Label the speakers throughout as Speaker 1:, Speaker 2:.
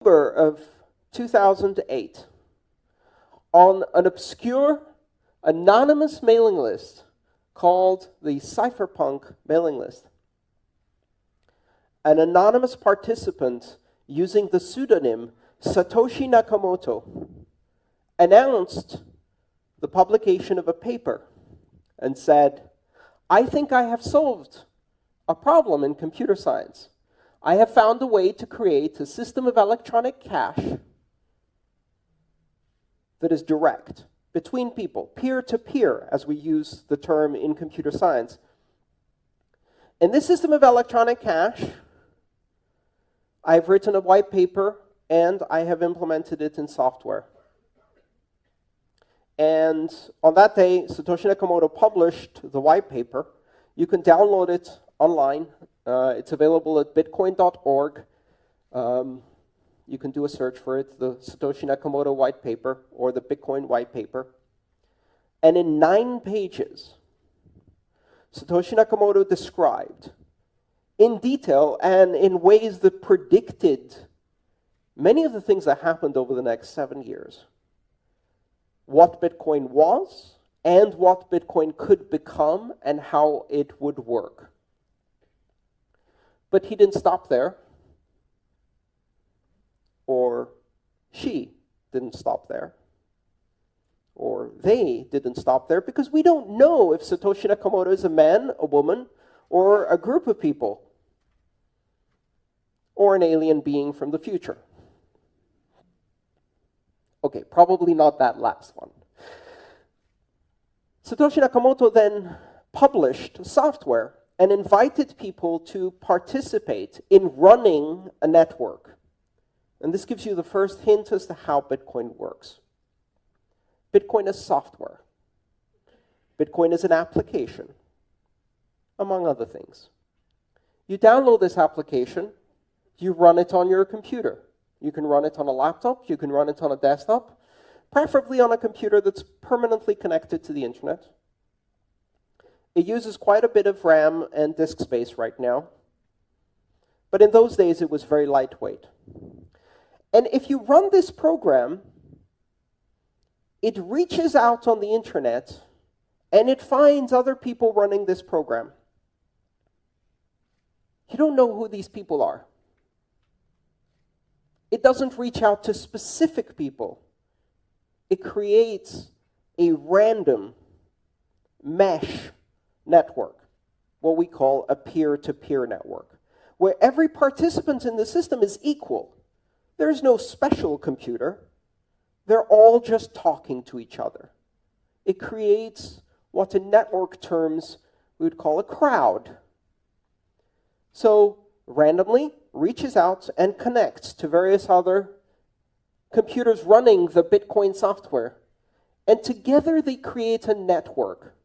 Speaker 1: October of 2008, on an obscure, anonymous mailing list called the Cypherpunk mailing list, an anonymous participant using the pseudonym Satoshi Nakamoto announced the publication of a paper and said, "I think I have solved a problem in computer science. I have found a way to create a system of electronic cash that is direct between people, peer-to-peer, as we use the term in computer science. In this system of electronic cash, I've written a white paper and I have implemented it in software." And on that day, Satoshi Nakamoto published the white paper. You can download it online. It's available at bitcoin.org. You can do a search for it, the Satoshi Nakamoto white paper or the Bitcoin white paper. And in 9 pages, Satoshi Nakamoto described in detail and in ways that predicted many of the things that happened over the next 7 years, what Bitcoin was and what Bitcoin could become and how it would work. But he didn't stop there, or she didn't stop there, or they didn't stop there, because we don't know if Satoshi Nakamoto is a man, a woman, or a group of people, or an alien being from the future. Okay, probably not that last one. Satoshi Nakamoto then published software and invited people to participate in running a network. And this gives you the first hint as to how Bitcoin works. Bitcoin is software. Bitcoin is an application, among other things. You download this application, you run it on your computer. You can run it on a laptop, you can run it on a desktop, preferably on a computer that's permanently connected to the internet. It uses quite a bit of RAM and disk space right now, but in those days it was very lightweight. And if you run this program, it reaches out on the internet and it finds other people running this program. You don't know who these people are. It doesn't reach out to specific people. It creates a random mesh network, what we call a peer-to-peer network, where every participant in the system is equal. There's no special computer. They're all just talking to each other. It creates what in network terms we would call a crowd. So randomly reaches out and connects to various other computers running the Bitcoin software. And together they create a network.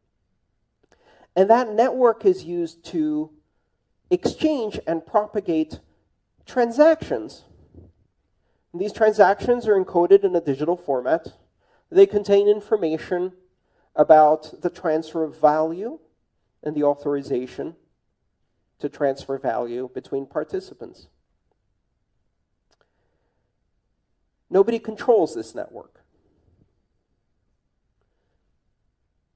Speaker 1: And that network is used to exchange and propagate transactions. And these transactions are encoded in a digital format. They contain information about the transfer of value and the authorization to transfer value between participants. Nobody controls this network.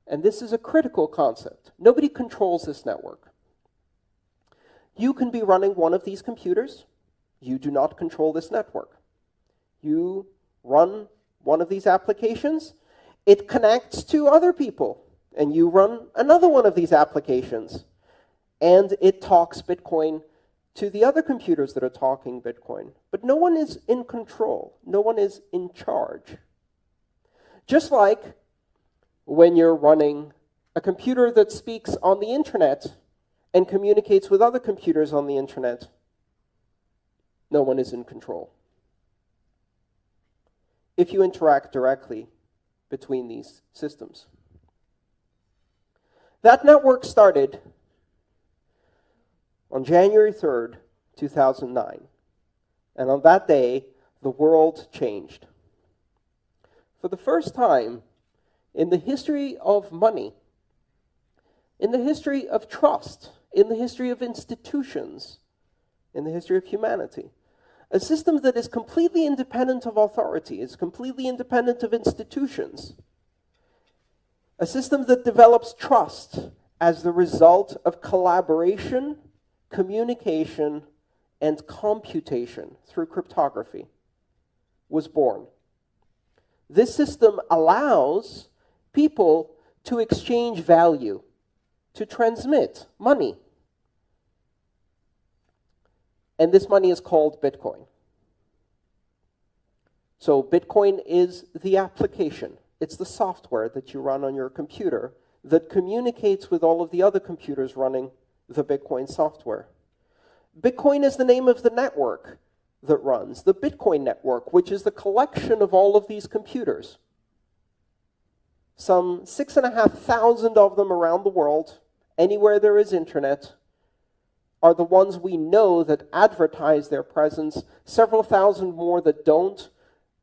Speaker 1: And this is a critical concept. Nobody controls this network. You can be running one of these computers. You do not control this network. You run one of these applications. It connects to other people. And you run another one of these applications. And it talks Bitcoin to the other computers that are talking Bitcoin. But no one is in control. No one is in charge. Just like when you're running a computer that speaks on the internet and communicates with other computers on the internet, no one is in control. If you interact directly between these systems. That network started on January 3rd, 2009. And on that day, the world changed. For the first time in the history of money, in the history of trust, in the history of institutions, in the history of humanity, A system that is completely independent of authority, is completely independent of institutions. A system that develops trust as the result of collaboration, communication, and computation through cryptography was born. This system allows people to exchange value, to transmit money. And this money is called Bitcoin. So Bitcoin is the application. It's the software that you run on your computer that communicates with all of the other computers running the Bitcoin software. Bitcoin is the name of the network that runs, the Bitcoin network, which is the collection of all of these computers. Some 6,500 of them around the world, anywhere there is internet, are the ones we know that advertise their presence, several thousand more that don't,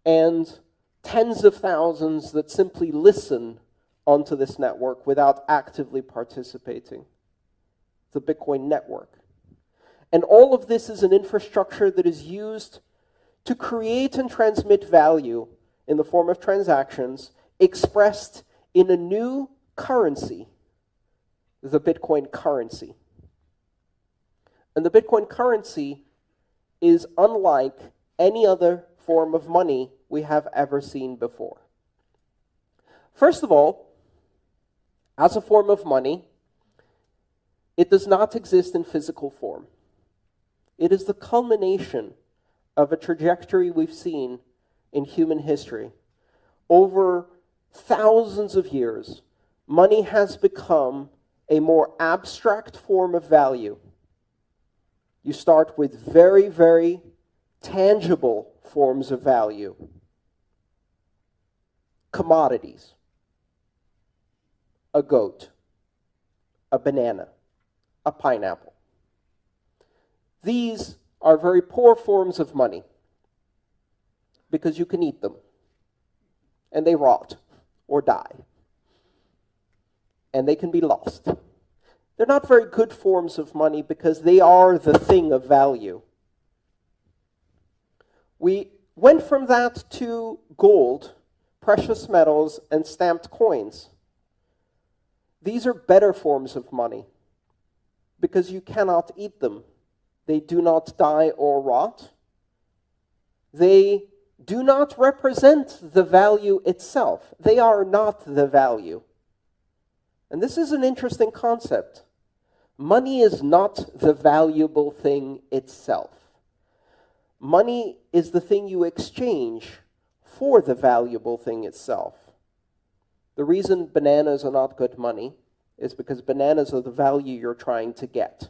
Speaker 1: and tens of thousands that simply listen onto this network without actively participating. The Bitcoin network. And all of this is an infrastructure that is used to create and transmit value in the form of transactions expressed in a new currency, the Bitcoin currency. And the Bitcoin currency is unlike any other form of money we have ever seen before. First of all, as a form of money, it does not exist in physical form. It is the culmination of a trajectory we've seen in human history. Over thousands of years, money has become a more abstract form of value. You start with very, very tangible forms of value. Commodities. A goat. A banana. A pineapple. These are very poor forms of money because you can eat them and they rot or die and they can be lost. They're not very good forms of money because they are the thing of value. We went from that to gold, precious metals, and stamped coins. These are better forms of money because you cannot eat them. They do not die or rot. They do not represent the value itself. They are not the value. And this is an interesting concept. Money is not the valuable thing itself. Money is the thing you exchange for the valuable thing itself. The reason bananas are not good money is because bananas are the value you're trying to get.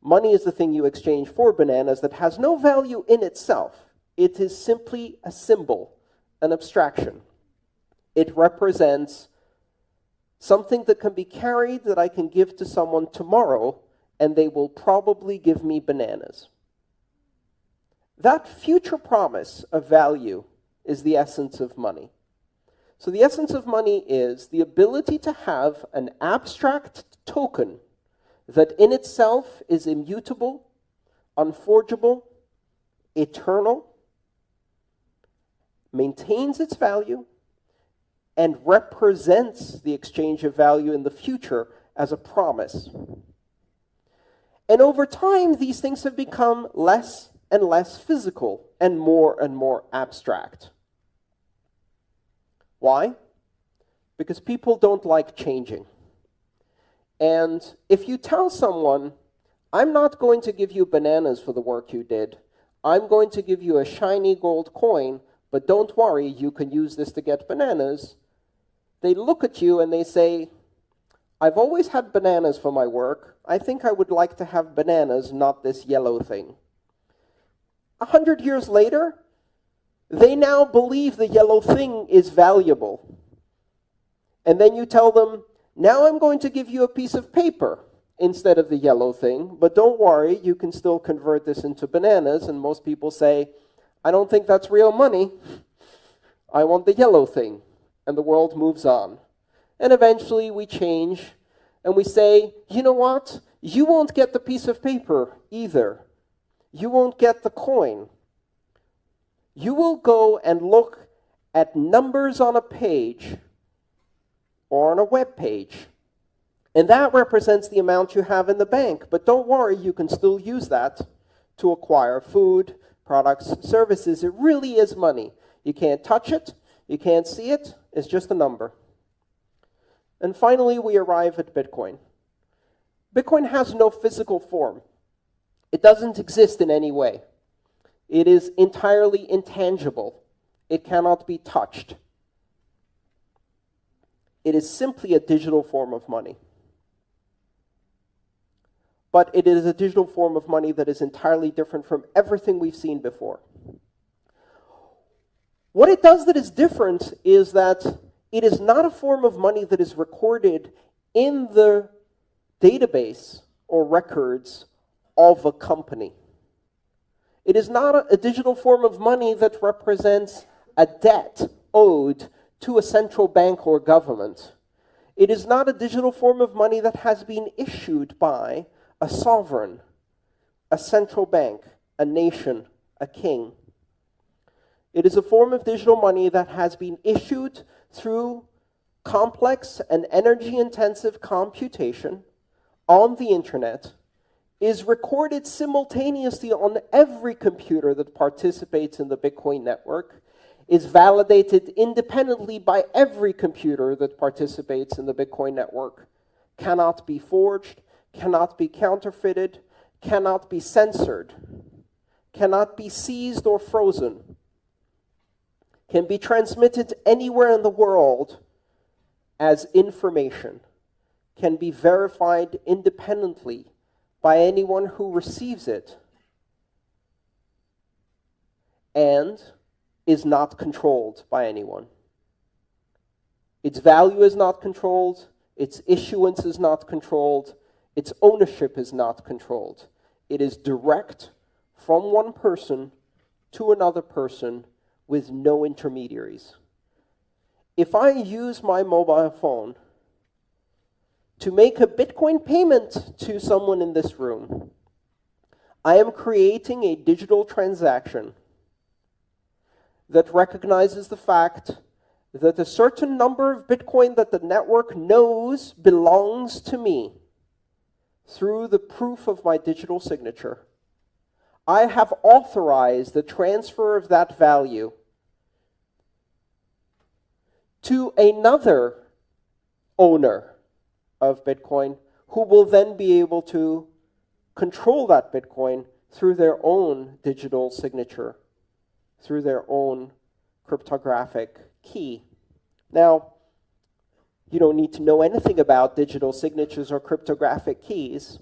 Speaker 1: Money is the thing you exchange for bananas that has no value in itself. It is simply a symbol, an abstraction. It represents something that can be carried that I can give to someone tomorrow, and they will probably give me bananas. That future promise of value is the essence of money. So the essence of money is the ability to have an abstract token that in itself is immutable, unforgeable, eternal, maintains its value, and represents the exchange of value in the future as a promise. And over time, these things have become less and less physical and more abstract. Why? Because people don't like changing. And if you tell someone, I'm not going to give you bananas for the work you did, I'm going to give you a shiny gold coin, but don't worry, you can use this to get bananas, they look at you and they say, I've always had bananas for my work. I think I would like to have bananas, not this yellow thing. 100 years later, they now believe the yellow thing is valuable. And then you tell them, now I'm going to give you a piece of paper instead of the yellow thing, but don't worry, you can still convert this into bananas. And most people say, I don't think that's real money. I want the yellow thing. And the world moves on. And eventually we change and we say, you know what? You won't get the piece of paper either. you won't get the coin. You will go and look at numbers on a page or on a web page. And that represents the amount you have in the bank. But don't worry, you can still use that to acquire food, products, services. It really is money. You can't touch it. You can't see it. It's just a number. And finally, we arrive at Bitcoin. Bitcoin has no physical form. It doesn't exist in any way. It is entirely intangible. It cannot be touched. It is simply a digital form of money. But it is a digital form of money that is entirely different from everything we've seen before. What it does that is different is that it is not a form of money that is recorded in the database or records of a company. It is not a digital form of money that represents a debt owed to a central bank or government. It is not a digital form of money that has been issued by a sovereign, a central bank, a nation, a king. It is a form of digital money that has been issued through complex and energy-intensive computation on the internet, is recorded simultaneously on every computer that participates in the Bitcoin network, is validated independently by every computer that participates in the Bitcoin network, cannot be forged, cannot be counterfeited, cannot be censored, cannot be seized or frozen, can be transmitted anywhere in the world as information, can be verified independently by anyone who receives it, and is not controlled by anyone. Its value is not controlled, its issuance is not controlled, its ownership is not controlled. It is direct from one person to another person with no intermediaries. If I use my mobile phone to make a Bitcoin payment to someone in this room, I am creating a digital transaction that recognizes the fact that a certain number of Bitcoin that the network knows belongs to me through the proof of my digital signature. I have authorized the transfer of that value to another owner of Bitcoin who will then be able to control that Bitcoin through their own digital signature, through their own cryptographic key. Now, you don't need to know anything about digital signatures or cryptographic keys.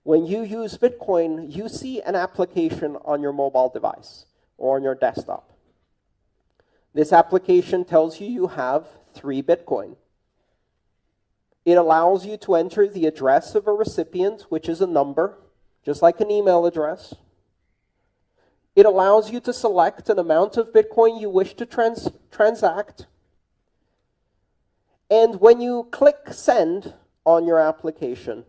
Speaker 1: When you use Bitcoin, you see an application on your mobile device or on your desktop. This application tells you you have 3 Bitcoin. It allows you to enter the address of a recipient, which is a number, just like an email address. It allows you to select an amount of Bitcoin you wish to transact. And when you click send on your application,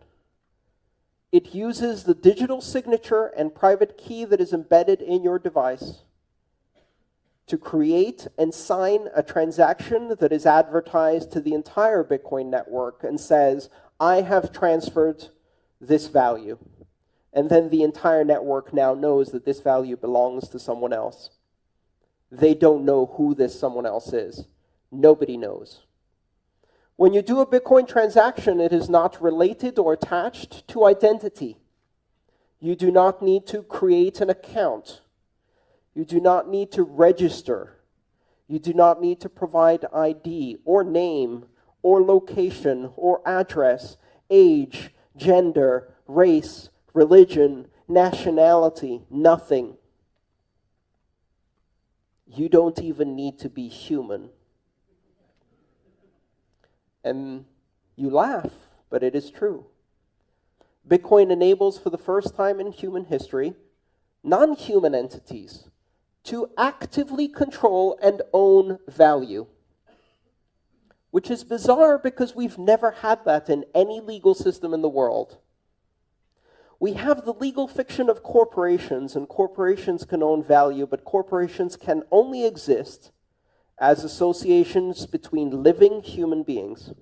Speaker 1: it uses the digital signature and private key that is embedded in your device to create and sign a transaction that is advertised to the entire Bitcoin network and says, I have transferred this value. And then the entire network now knows that this value belongs to someone else. They don't know who this someone else is. Nobody knows. When you do a Bitcoin transaction, it is not related or attached to identity. You do not need to create an account. You do not need to register. You do not need to provide ID or name or location or address, age, gender, race, religion, nationality, nothing. You don't even need to be human. And you laugh, but it is true. Bitcoin enables, for the first time in human history, non-human entities to actively control and own value, which is bizarre because we've never had that in any legal system in the world. We have the legal fiction of corporations, and corporations can own value, but corporations can only exist as associations between living human beings.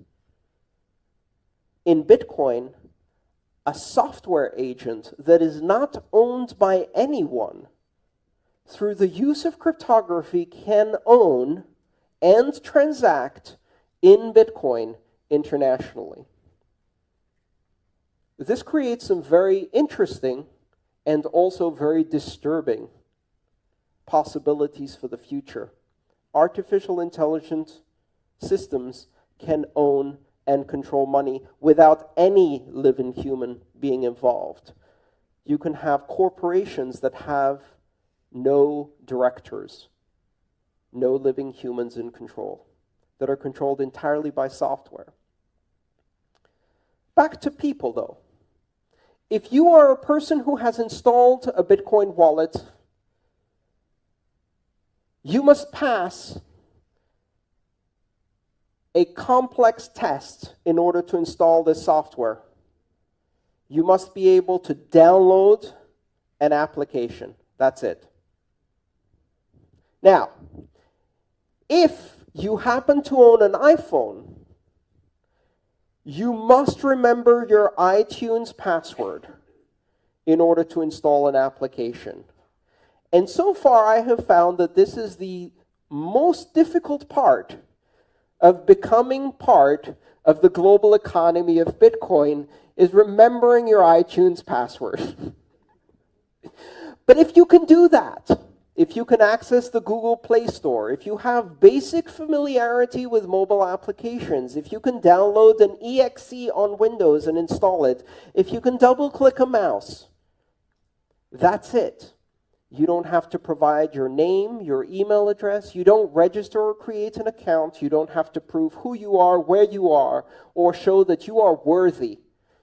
Speaker 1: In Bitcoin, a software agent that is not owned by anyone, through the use of cryptography, can own and transact in Bitcoin internationally. This creates some very interesting and also very disturbing possibilities for the future. Artificial intelligence systems can own and control money without any living human being involved. You can have corporations that have no directors, no living humans in control, that are controlled entirely by software. Back to people, though. If you are a person who has installed a Bitcoin wallet, you must pass a complex test in order to install this software. You must be able to download an application. That's it. Now, if you happen to own an iPhone, you must remember your iTunes password in order to install an application. And so far, I have found that this is the most difficult part of becoming part of the global economy of Bitcoin, is remembering your iTunes password. But if you can do that, if you can access the Google Play Store, if you have basic familiarity with mobile applications, if you can download an exe on Windows and install it, if you can double-click a mouse, that's it. You don't have to provide your name, your email address. You don't register or create an account. You don't have to prove who you are, where you are, or show that you are worthy.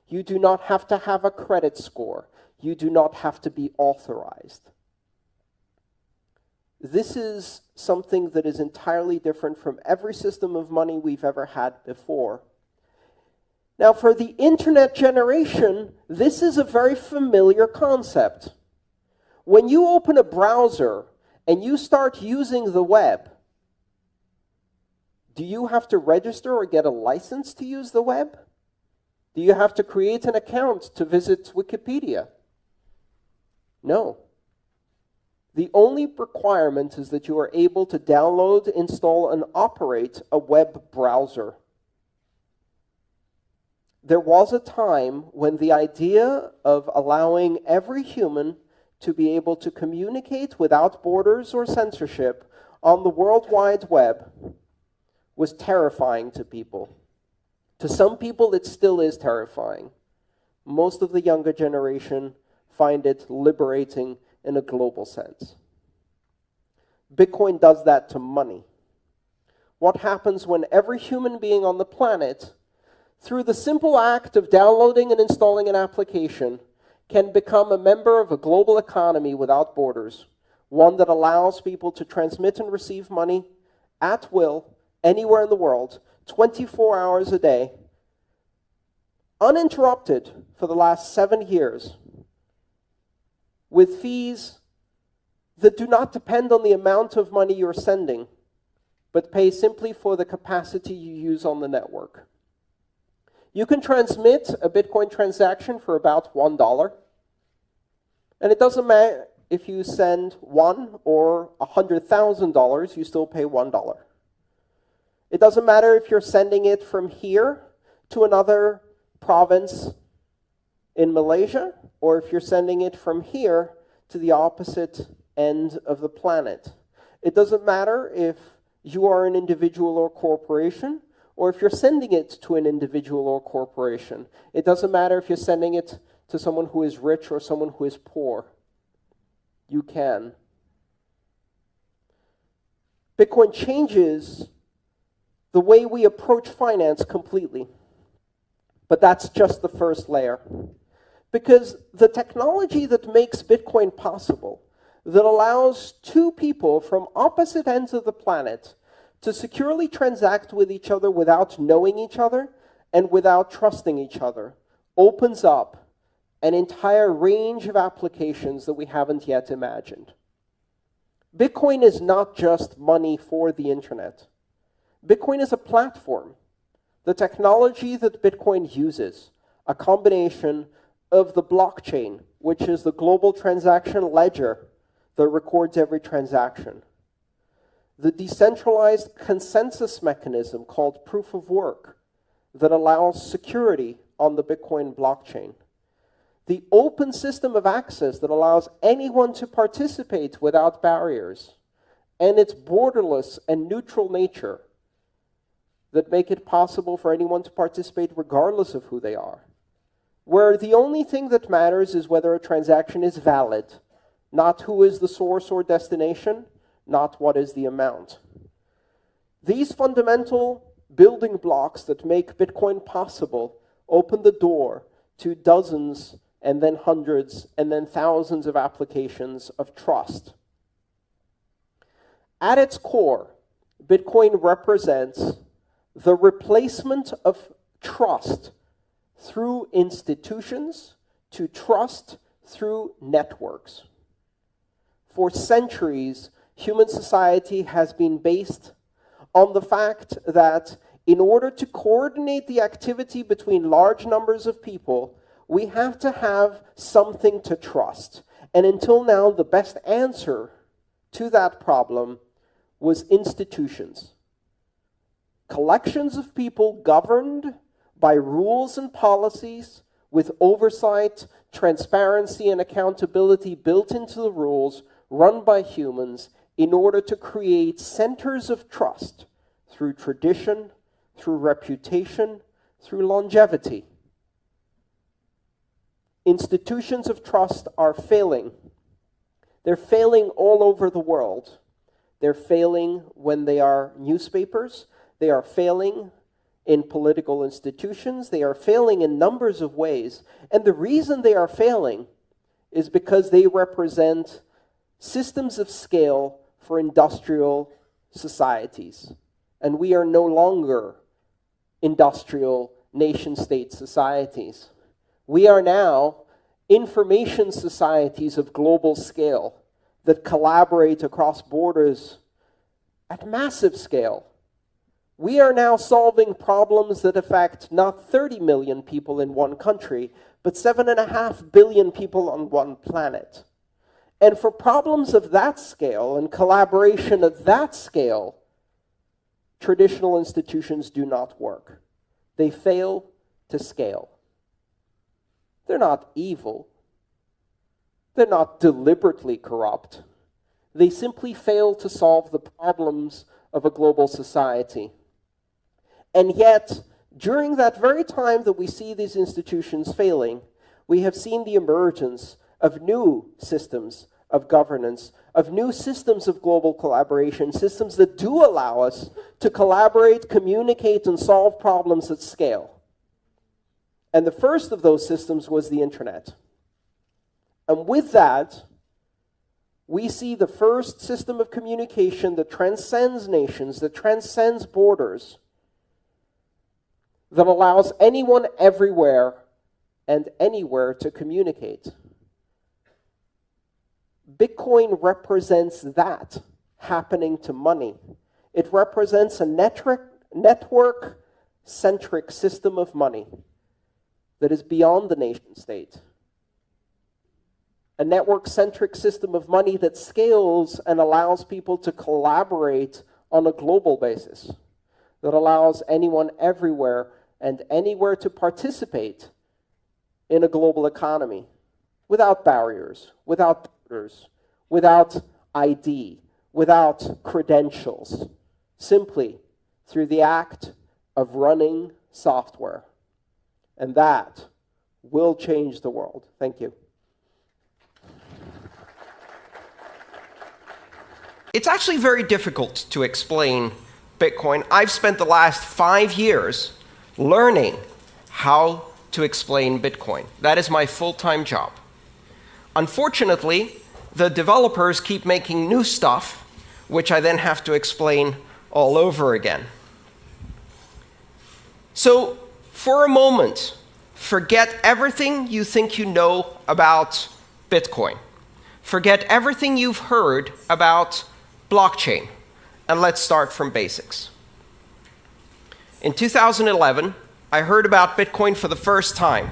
Speaker 1: You do not have to have a credit score. You do not have to be authorized. This is something that is entirely different from every system of money we've ever had before. Now, for the internet generation, this is a very familiar concept. When you open a browser and you start using the web, do you have to register or get a license to use the web? Do you have to create an account to visit Wikipedia? No. The only requirement is that you are able to download, install, and operate a web browser. There was a time when the idea of allowing every human to be able to communicate without borders or censorship on the World Wide Web was terrifying to people. To some people, it still is terrifying. Most of the younger generation find it liberating in a global sense. Bitcoin does that to money. What happens when every human being on the planet, through the simple act of downloading and installing an application, can become a member of a global economy without borders, one that allows people to transmit and receive money at will, anywhere in the world, 24 hours a day, uninterrupted for the last 7 years, with fees that do not depend on the amount of money you're sending, but pay simply for the capacity you use on the network. You can transmit a Bitcoin transaction for about $1. And it doesn't matter if you send $1 or $100,000, you still pay $1. It doesn't matter if you're sending it from here to another province in Malaysia, or if you're sending it from here to the opposite end of the planet. It doesn't matter if you are an individual or corporation, or if you're sending it to an individual or corporation. It doesn't matter if you're sending it to someone who is rich or someone who is poor. You can. Bitcoin changes the way we approach finance completely. But that's just the first layer. Because the technology that makes Bitcoin possible, that allows two people from opposite ends of the planet to securely transact with each other without knowing each other and without trusting each other, opens up an entire range of applications that we haven't yet imagined. Bitcoin is not just money for the internet. Bitcoin is a platform. The technology that Bitcoin uses, a combination of the blockchain, which is the global transaction ledger that records every transaction, the decentralized consensus mechanism called proof of work that allows security on the Bitcoin blockchain, the open system of access that allows anyone to participate without barriers, and its borderless and neutral nature that make it possible for anyone to participate regardless of who they are, where the only thing that matters is whether a transaction is valid, not who is the source or destination, not what is the amount. These fundamental building blocks that make Bitcoin possible open the door to dozens and then hundreds and then thousands of applications of trust. At its core, Bitcoin represents the replacement of trust through institutions to trust through networks. For centuries, human society has been based on the fact that in order to coordinate the activity between large numbers of people, we have to have something to trust. And until now, the best answer to that problem was institutions. Collections of people governed by rules and policies with oversight, transparency, and accountability built into the rules, run by humans in order to create centers of trust through tradition, through reputation, through longevity. Institutions of trust are failing. They're failing all over the world. They're failing when they are newspapers. They are failing in political institutions. They are failing in numbers of ways. And the reason they are failing is because they represent systems of scale for industrial societies. And we are no longer industrial nation-state societies. We are now information societies of global scale that collaborate across borders at massive scale. We are now solving problems that affect not 30 million people in one country, but 7.5 billion people on one planet. And for problems of that scale and collaboration of that scale, traditional institutions do not work. They fail to scale. They're not evil. They're not deliberately corrupt. They simply fail to solve the problems of a global society. And yet, during that very time that we see these institutions failing, we have seen the emergence of new systems of governance, of new systems of global collaboration, systems that do allow us to collaborate, communicate, and solve problems at scale. And the first of those systems was the internet. And with that, we see the first system of communication that transcends nations, that transcends borders, that allows anyone everywhere and anywhere to communicate. Bitcoin represents that happening to money. It represents a network-centric system of money that is beyond the nation state. A network-centric system of money that scales and allows people to collaborate on a global basis, that allows anyone everywhere and anywhere to participate in a global economy without barriers, without borders, without ID, without credentials, simply through the act of running software. And that will change the world. Thank you.
Speaker 2: It's actually very difficult to explain Bitcoin. I've spent the last 5 years learning how to explain Bitcoin. That is my full-time job. Unfortunately, the developers keep making new stuff, which I then have to explain all over again. So, for a moment, forget everything you think you know about Bitcoin. Forget everything you've heard about blockchain. And let's start from basics. In 2011, I heard about Bitcoin for the first time.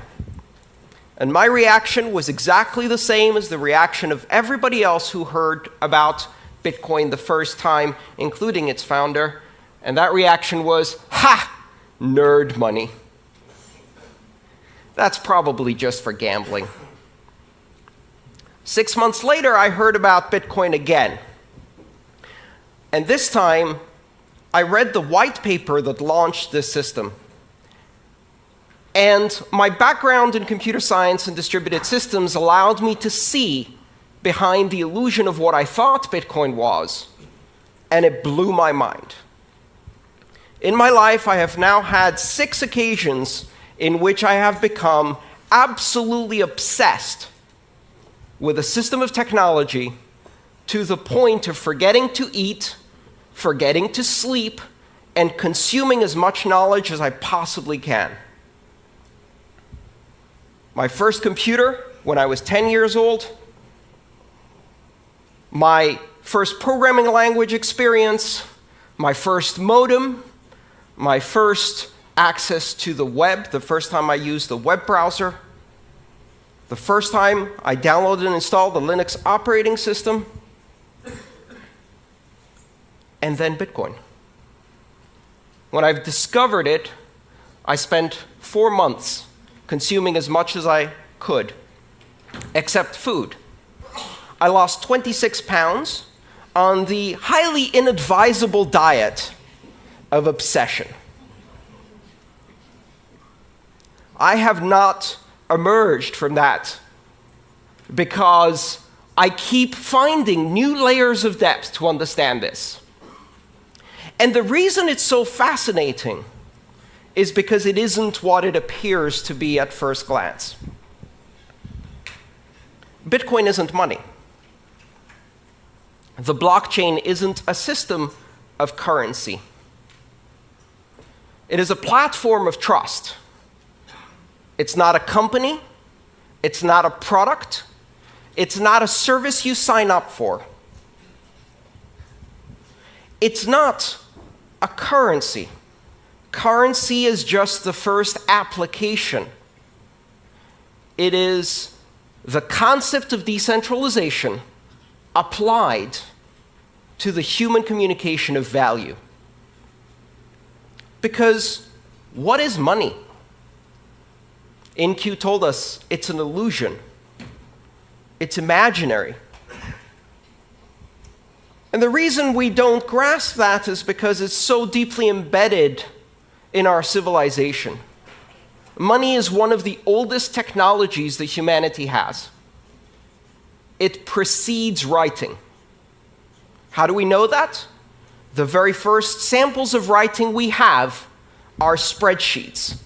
Speaker 2: And my reaction was exactly the same as the reaction of everybody else who heard about Bitcoin the first time, including its founder. And that reaction was, ha! Nerd money. That's probably just for gambling. 6 months later, I heard about Bitcoin again. And this time, I read the white paper that launched this system. And my background in computer science and distributed systems allowed me to see behind the illusion of what I thought Bitcoin was, and it blew my mind. In my life, I have now had 6 occasions in which I have become absolutely obsessed with a system of technology to the point of forgetting to eat, forgetting to sleep, and consuming as much knowledge as I possibly can. My first computer, when I was 10 years old, my first programming language experience, my first modem, my first access to the web, the first time I used the web browser, the first time I downloaded and installed the Linux operating system, and then Bitcoin. When I've discovered it, I spent 4 months consuming as much as I could, except food. I lost 26 pounds on the highly inadvisable diet of obsession. I have not emerged from that because I keep finding new layers of depth to understand this. And the reason it's so fascinating is because it isn't what it appears to be at first glance. Bitcoin isn't money. The blockchain isn't a system of currency. It is a platform of trust. It's not a company. It's not a product. It's not a service you sign up for. It's not a currency. Currency is just the first application. It is the concept of decentralization applied to the human communication of value. Because what is money? InQ told us it's an illusion. It's imaginary. And the reason we don't grasp that is because it's so deeply embedded in our civilization. Money is one of the oldest technologies that humanity has. It precedes writing. How do we know that? The very first samples of writing we have are spreadsheets.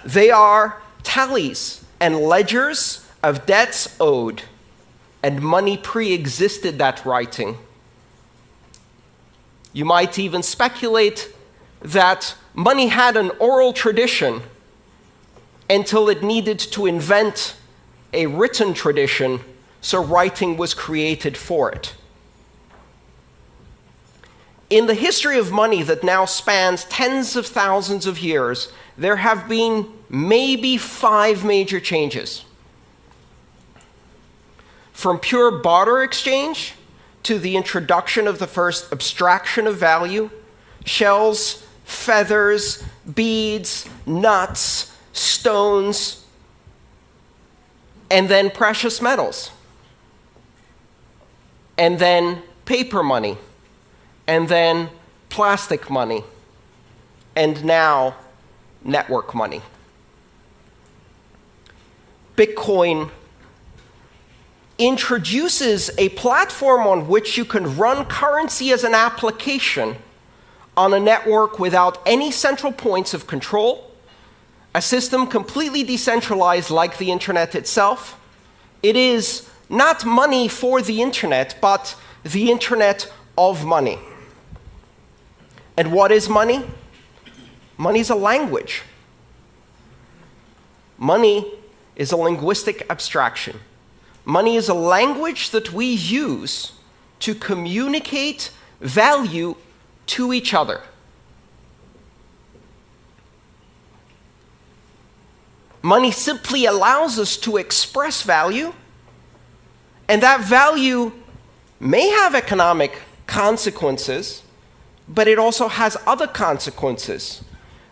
Speaker 2: They are tallies and ledgers of debts owed, and money pre-existed that writing. You might even speculate that money had an oral tradition until it needed to invent a written tradition, so writing was created for it. In the history of money that now spans tens of thousands of years, there have been maybe 5 major changes. From pure barter exchange to the introduction of the first abstraction of value, shells, feathers, beads, nuts, stones, and then precious metals, and then paper money, and then plastic money, and now network money. Bitcoin introduces a platform on which you can run currency as an application on a network without any central points of control, a system completely decentralized like the internet itself. It is not money for the internet, but the internet of money. And what is money? Money is a language. Money is a linguistic abstraction. Money is a language that we use to communicate value to each other. Money simply allows us to express value, and that value may have economic consequences, but it also has other consequences.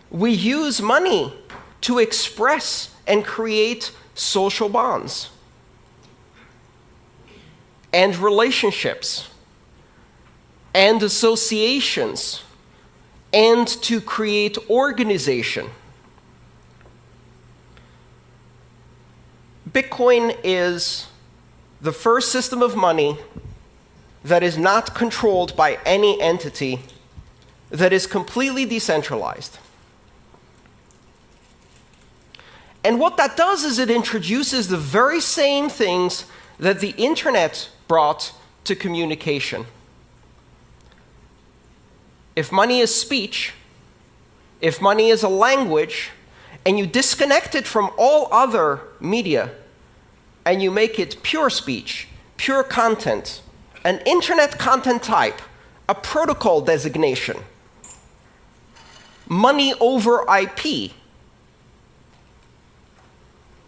Speaker 2: We use money to express and create social bonds and relationships and associations and to create organization. Bitcoin is the first system of money that is not controlled by any entity, that is completely decentralized. And what that does is it introduces the very same things that the internet brought to communication. If money is speech, if money is a language, and you disconnect it from all other media, and you make it pure speech, pure content, an internet content type, a protocol designation, money over IP,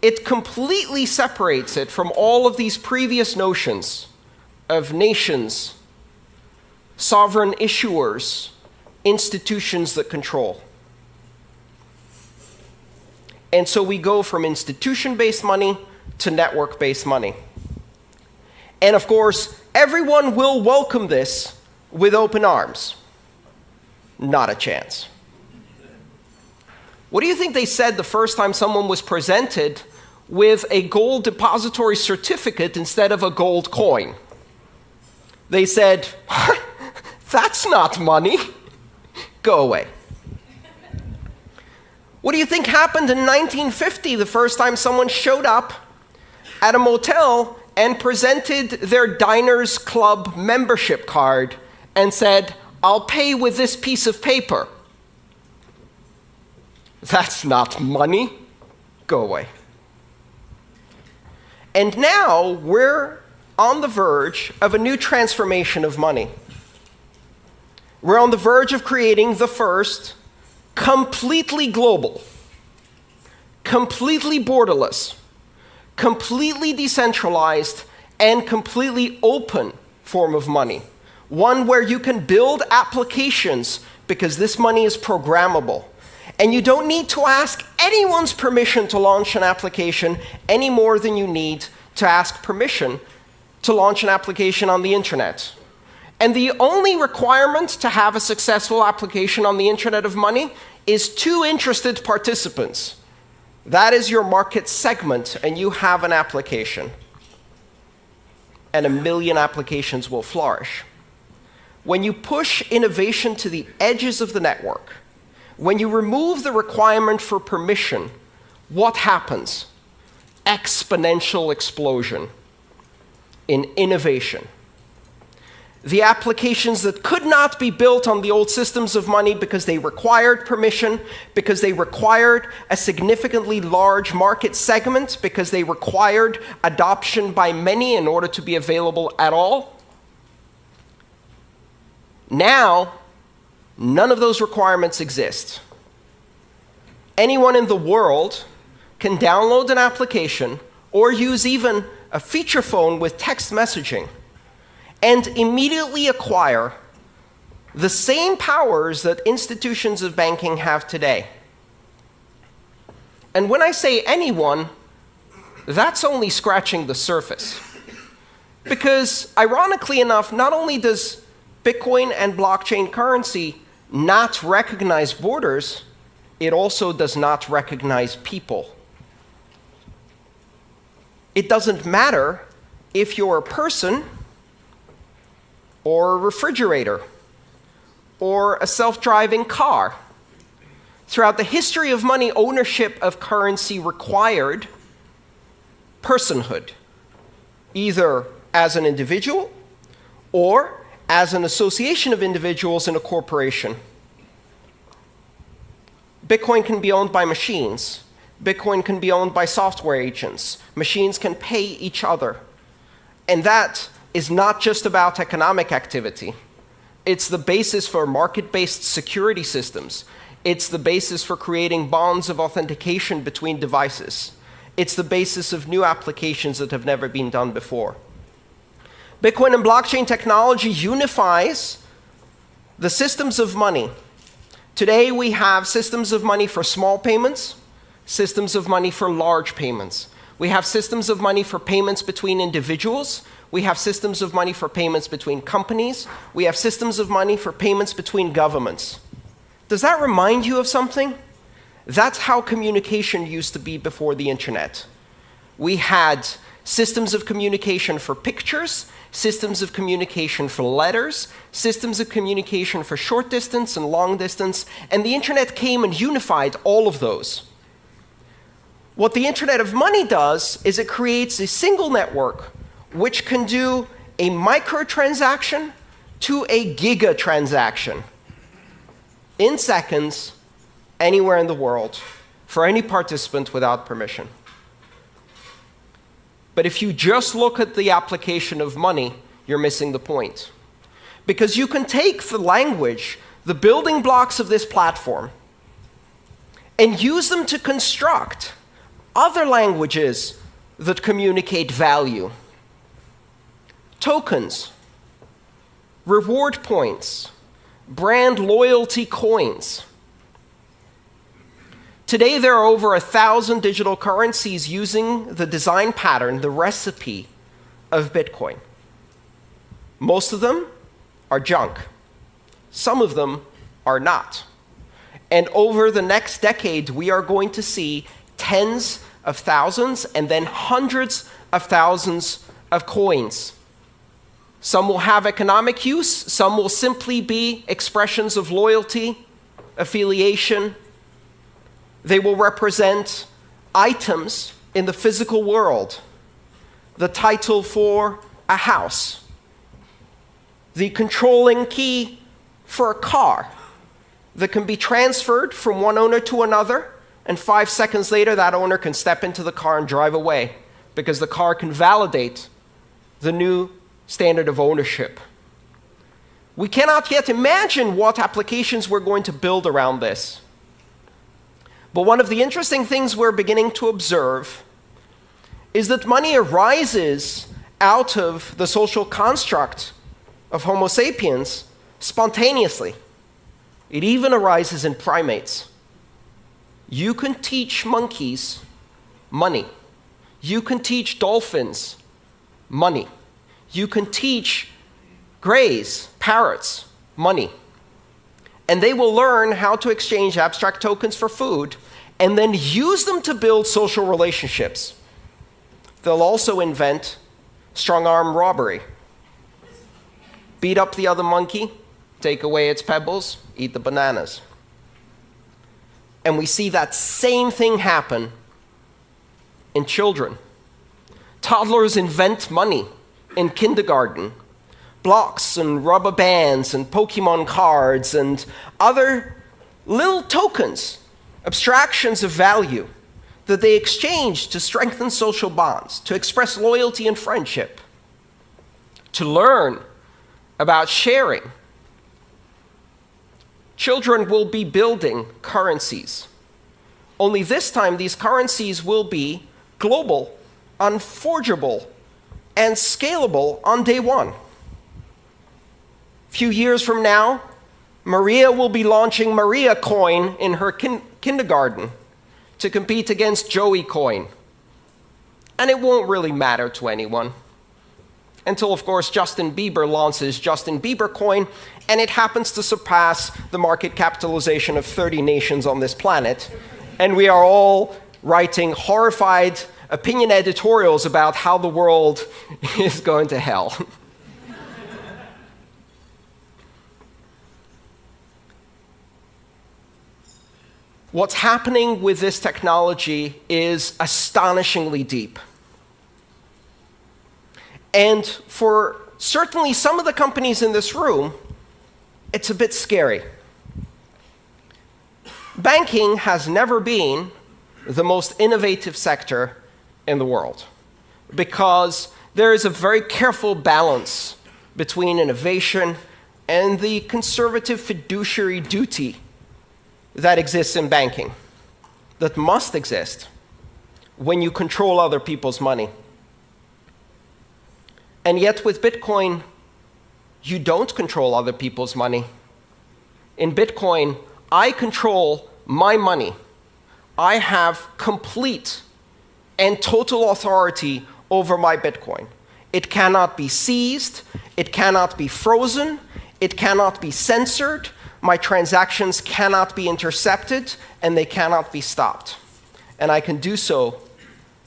Speaker 2: it completely separates it from all of these previous notions of nations, sovereign issuers, institutions that control. And so we go from institution-based money to network-based money. And of course, everyone will welcome this with open arms. Not a chance. What do you think they said the first time someone was presented with a gold depository certificate instead of a gold coin? They said, "That's not money. Go away." What do you think happened in 1950 the first time someone showed up at a motel and presented their Diners Club membership card and said, "I'll pay with this piece of paper"? That's not money. Go away. And now we're on the verge of a new transformation of money. We're on the verge of creating the first completely global, completely borderless, completely decentralized, and completely open form of money. One where you can build applications because this money is programmable. And you don't need to ask anyone's permission to launch an application any more than you need to ask permission to launch an application on the internet. And the only requirement to have a successful application on the Internet of Money is 2 interested participants. That is your market segment, and you have an application. And 1 million applications will flourish. When you push innovation to the edges of the network, when you remove the requirement for permission, what happens? Exponential explosion in innovation. The applications that could not be built on the old systems of money because they required permission, because they required a significantly large market segment, because they required adoption by many in order to be available at all. Now, none of those requirements exist. Anyone in the world can download an application or use even a feature phone with text messaging and immediately acquire the same powers that institutions of banking have today. And when I say anyone, that's only scratching the surface. Because ironically enough, not only does Bitcoin and blockchain currency not recognize borders, it also does not recognize people. It doesn't matter if you're a person or a refrigerator or a self-driving car. Throughout the history of money, ownership of currency required personhood, either as an individual or as an association of individuals in a corporation. Bitcoin can be owned by machines. Bitcoin can be owned by software agents. Machines can pay each other. And that is not just about economic activity. It's the basis for market-based security systems. It's the basis for creating bonds of authentication between devices. It's the basis of new applications that have never been done before. Bitcoin and blockchain technology unifies the systems of money. Today we have systems of money for small payments, systems of money for large payments. We have systems of money for payments between individuals. We have systems of money for payments between companies. We have systems of money for payments between governments. Does that remind you of something? That's how communication used to be before the internet. We had systems of communication for pictures, systems of communication for letters, systems of communication for short distance and long distance, and the internet came and unified all of those. What the Internet of Money does is it creates a single network which can do a microtransaction to a gigatransaction in seconds, anywhere in the world, for any participant without permission. But if you just look at the application of money, you're missing the point. Because you can take the language, the building blocks of this platform, and use them to construct other languages that communicate value. Tokens, reward points, brand loyalty coins. Today there are over 1,000 digital currencies using the design pattern, the recipe of Bitcoin. Most of them are junk. Some of them are not. And over the next decade, we are going to see tens of thousands and then hundreds of thousands of coins. Some will have economic use, some will simply be expressions of loyalty, affiliation. They will represent items in the physical world, the title for a house, the controlling key for a car that can be transferred from one owner to another, and 5 seconds later that owner can step into the car and drive away because the car can validate the new standard of ownership. We cannot yet imagine what applications we're going to build around this. But one of the interesting things we're beginning to observe is that money arises out of the social construct of Homo sapiens spontaneously. It even arises in primates. You can teach monkeys money. You can teach dolphins money. You can teach greys, parrots, money. And they will learn how to exchange abstract tokens for food and then use them to build social relationships. They'll also invent strong-arm robbery. Beat up the other monkey, take away its pebbles, eat the bananas. And we see that same thing happen in children. Toddlers invent money in kindergarten. Blocks and rubber bands and Pokemon cards and other little tokens, abstractions of value that they exchange to strengthen social bonds, to express loyalty and friendship, to learn about sharing. Children will be building currencies. Only this time these currencies will be global, unforgeable, and scalable on day one. A few years from now, Maria will be launching Maria Coin in her kindergarten to compete against Joey Coin. And it won't really matter to anyone. Until, of course, Justin Bieber launches Justin Bieber Coin, and it happens to surpass the market capitalization of 30 nations on this planet. And we are all writing horrified opinion editorials about how the world is going to hell. What's happening with this technology is astonishingly deep. And for certainly some of the companies in this room, it's a bit scary. Banking has never been the most innovative sector in the world, because there is a very careful balance between innovation and the conservative fiduciary duty that exists in banking, that must exist when you control other people's money. And yet with Bitcoin, you don't control other people's money. In Bitcoin, I control my money. I have complete and total authority over my Bitcoin. It cannot be seized, it cannot be frozen, it cannot be censored, my transactions cannot be intercepted, and they cannot be stopped. And I can do so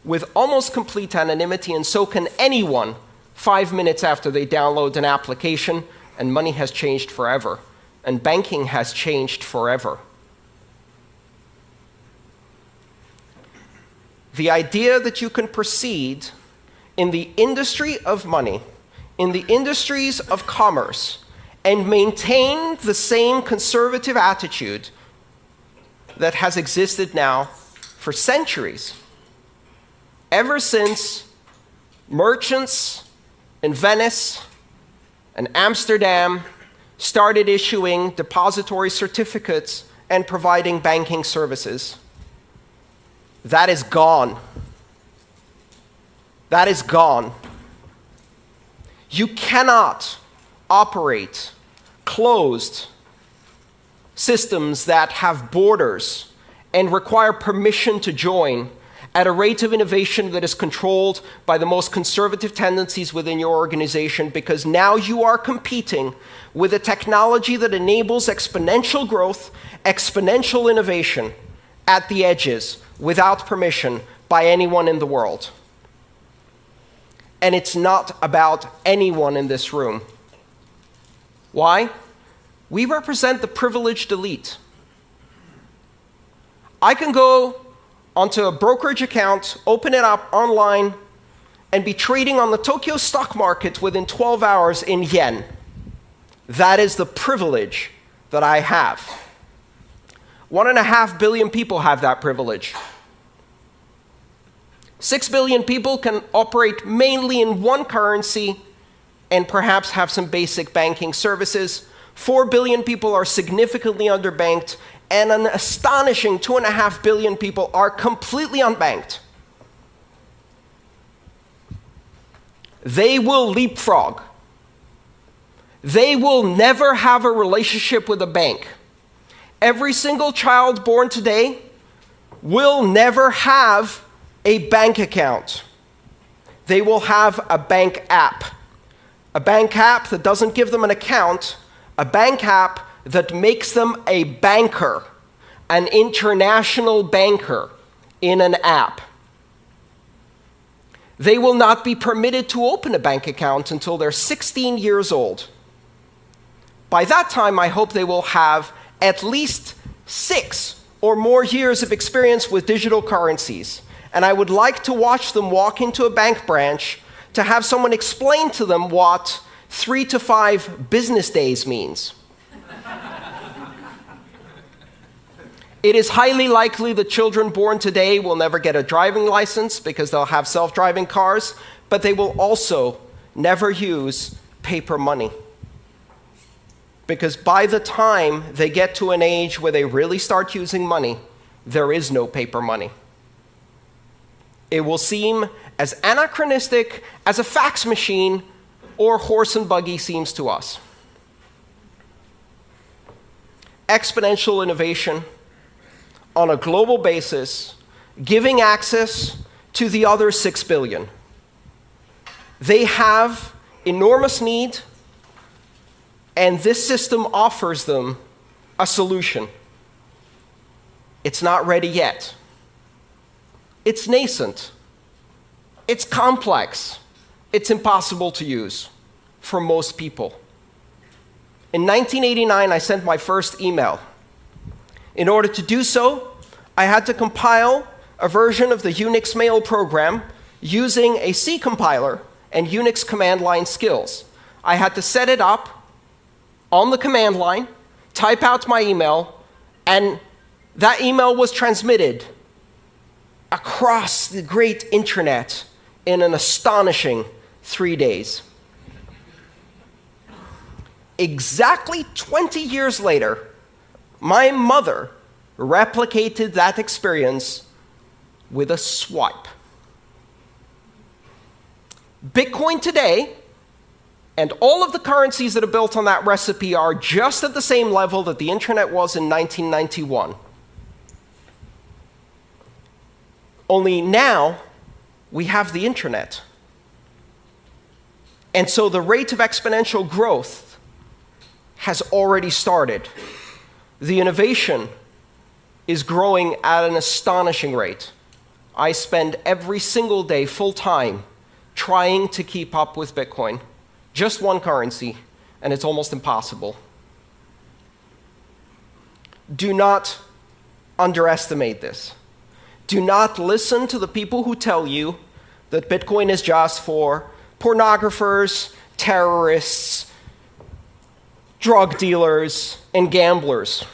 Speaker 2: with almost complete anonymity, and so can anyone 5 minutes after they download an application, and money has changed forever, and banking has changed forever. The idea that you can proceed in the industry of money, in the industries of commerce, and maintain the same conservative attitude that has existed now for centuries, ever since merchants in Venice and Amsterdam started issuing depository certificates and providing banking services. That is gone. That is gone. You cannot operate closed systems that have borders and require permission to join at a rate of innovation that is controlled by the most conservative tendencies within your organization, because now you are competing with a technology that enables exponential growth, exponential innovation at the edges without permission by anyone in the world. And it's not about anyone in this room. Why? We represent the privileged elite. I can go onto a brokerage account, open it up online, and be trading on the Tokyo stock market within 12 hours in yen. That is the privilege that I have. 1.5 billion people have that privilege. 6 billion people can operate mainly in one currency and perhaps have some basic banking services. 4 billion people are significantly underbanked, and an astonishing 2.5 billion people are completely unbanked. They will leapfrog. They will never have a relationship with a bank. Every single child born today will never have a bank account. They will have a bank app. A bank app that doesn't give them an account, a bank app that makes them a banker, an international banker in an app. They will not be permitted to open a bank account until they're 16 years old. By that time, I hope they will have at least 6 or more years of experience with digital currencies. And I would like to watch them walk into a bank branch to have someone explain to them what 3 to 5 business days means. It is highly likely that children born today will never get a driving license because they'll have self-driving cars, but they will also never use paper money. Because by the time they get to an age where they really start using money, there is no paper money. It will seem as anachronistic as a fax machine or horse and buggy seems to us. Exponential innovation on a global basis, giving access to the other 6 billion. They have enormous need, and this system offers them a solution. It's not ready yet. It's nascent. It's complex. It's impossible to use for most people. In 1989, I sent my first email. In order to do so, I had to compile a version of the Unix mail program using a C compiler and Unix command line skills. I had to set it up on the command line, type out my email, and that email was transmitted across the great internet in an astonishing 3 days. Exactly 20 years later, my mother replicated that experience with a swipe. Bitcoin today and all of the currencies that are built on that recipe are just at the same level that the internet was in 1991. Only now, we have the internet. And so the rate of exponential growth has already started. The innovation is growing at an astonishing rate. I spend every single day full-time trying to keep up with Bitcoin. Just one currency, and it's almost impossible. Do not underestimate this. Do not listen to the people who tell you that Bitcoin is just for pornographers, terrorists, drug dealers, and gamblers.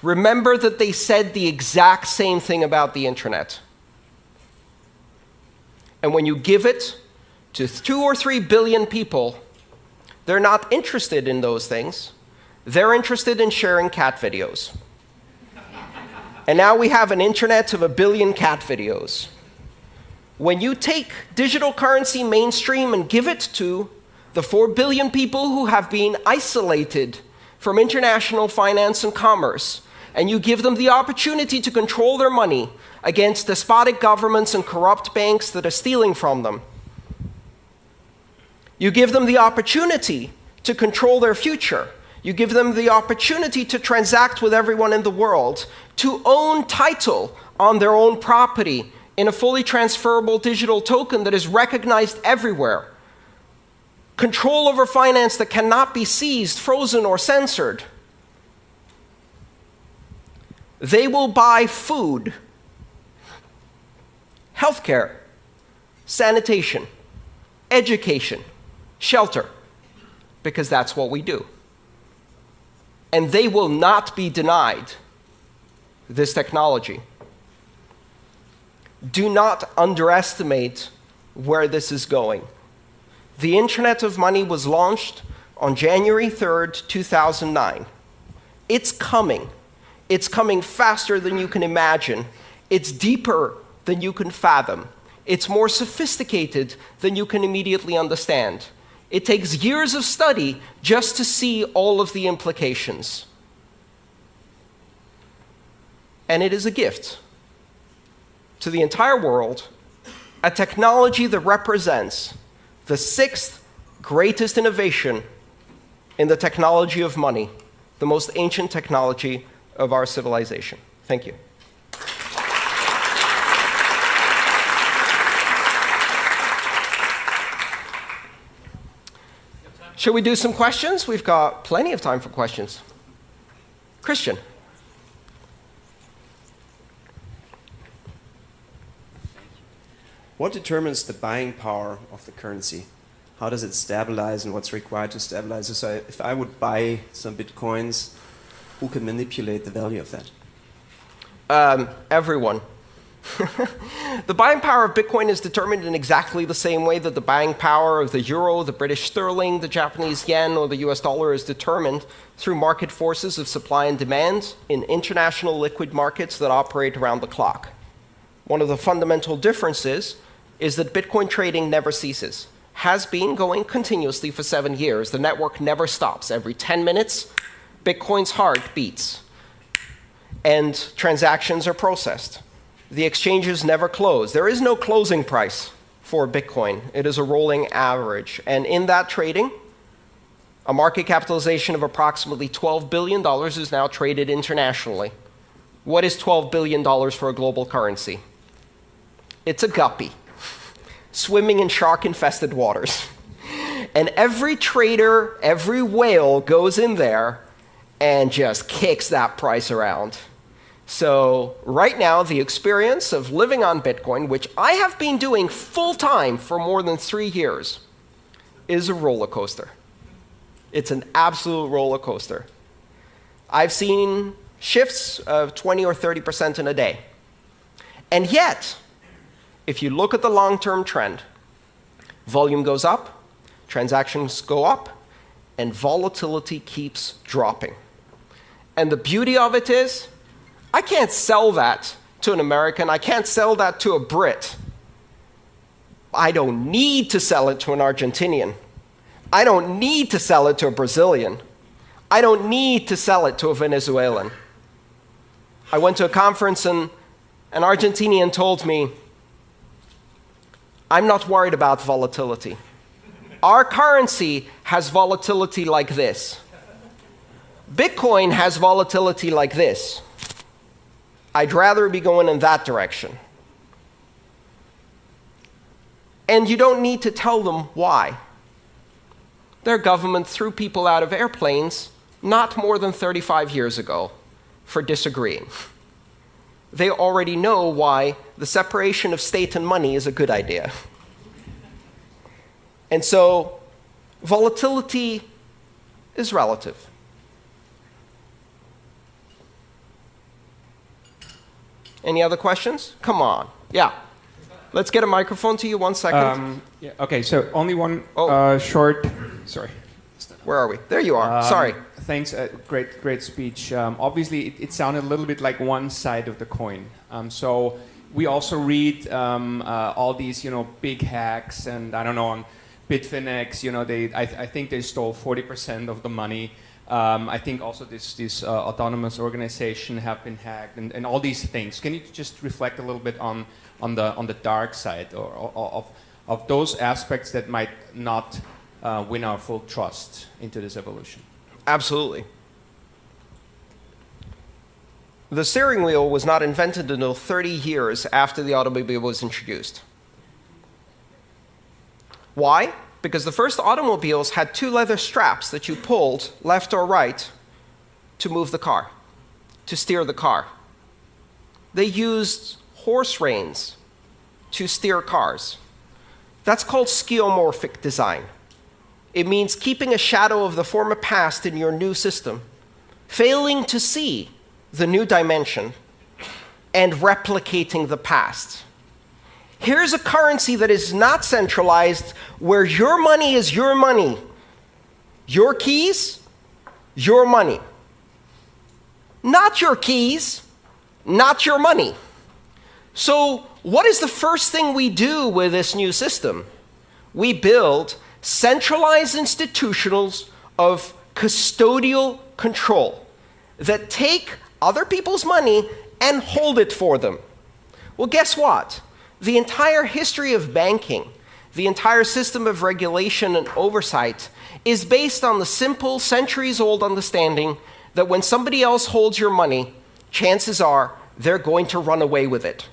Speaker 2: Remember that they said the exact same thing about the internet. And when you give it to 2 or 3 billion people, they're not interested in those things. They're interested in sharing cat videos. And now we have an internet of 1 billion cat videos. When you take digital currency mainstream and give it to the 4 billion people who have been isolated from international finance and commerce, and you give them the opportunity to control their money against despotic governments and corrupt banks that are stealing from them, you give them the opportunity to control their future. You give them the opportunity to transact with everyone in the world, to own title on their own property in a fully transferable digital token that is recognized everywhere. Control over finance that cannot be seized, frozen, or censored. They will buy food, healthcare, sanitation, education, shelter, because that's what we do. And they will not be denied this technology. Do not underestimate where this is going. The Internet of Money was launched on January 3rd, 2009. It's coming. It's coming faster than you can imagine. It's deeper than you can fathom. It's more sophisticated than you can immediately understand. It takes years of study just to see all of the implications. And it is a gift to the entire world, a technology that represents the 6th greatest innovation in the technology of money, the most ancient technology of our civilization. Thank you. Should we do some questions? We've got plenty of time for questions. Christian.
Speaker 3: What determines the buying power of the currency? How does it stabilize and what's required to stabilize? So if I would buy some Bitcoins, who can manipulate the value of that?
Speaker 2: Everyone. The buying power of Bitcoin is determined in exactly the same way that the buying power of the euro, the British sterling, the Japanese yen, or the US dollar is determined through market forces of supply and demand in international liquid markets that operate around the clock. One of the fundamental differences is that Bitcoin trading never ceases. Has been going continuously for 7 years. The network never stops. Every 10 minutes, Bitcoin's heart beats, and transactions are processed. The exchanges never close. There is no closing price for Bitcoin. It is a rolling average. And in that trading, a market capitalization of approximately $12 billion is now traded internationally. What is $12 billion for a global currency? It's a guppy swimming in shark-infested waters. And every trader, every whale goes in there and just kicks that price around. So right now, the experience of living on Bitcoin, which I have been doing full-time for more than 3 years, is a roller coaster. It's an absolute roller coaster. I've seen shifts of 20 or 30% in a day. And yet, if you look at the long-term trend, volume goes up, transactions go up, and volatility keeps dropping. And the beauty of it is, I can't sell that to an American. I can't sell that to a Brit. I don't need to sell it to an Argentinian. I don't need to sell it to a Brazilian. I don't need to sell it to a Venezuelan. I went to a conference and an Argentinian told me, I'm not worried about volatility. Our currency has volatility like this. Bitcoin has volatility like this. I'd rather be going in that direction. And you don't need to tell them why. Their government threw people out of airplanes not more than 35 years ago for disagreeing. They already know why the separation of state and money is a good idea. And so volatility is relative. Any other questions? Come on. Yeah. Let's get a microphone to you. 1 second.
Speaker 4: Yeah, okay, so only one short... Sorry.
Speaker 2: Where are we? There you are. Sorry.
Speaker 4: Thanks. Great speech. Obviously, it sounded a little bit like one side of the coin. So we also read all these, big hacks, and I don't know, on Bitfinex, I think they stole 40% of the money. I think also this autonomous organization have been hacked, and all these things. Can you just reflect a little bit on the dark side of those aspects that might not win our full trust into this evolution?
Speaker 2: Absolutely. The steering wheel was not invented until 30 years after the automobile was introduced. Why? Because the first automobiles had 2 leather straps that you pulled left or right to move the car, to steer the car. They used horse reins to steer cars. That's called skeuomorphic design. It means keeping a shadow of the former past in your new system, failing to see the new dimension, and replicating the past. Here's a currency that is not centralized, where your money is your money. Your keys, your money. Not your keys, not your money. So what is the first thing we do with this new system? We build centralized institutions of custodial control that take other people's money and hold it for them. Well, guess what? The entire history of banking, the entire system of regulation and oversight is based on the simple, centuries-old understanding that when somebody else holds your money, chances are they're going to run away with it.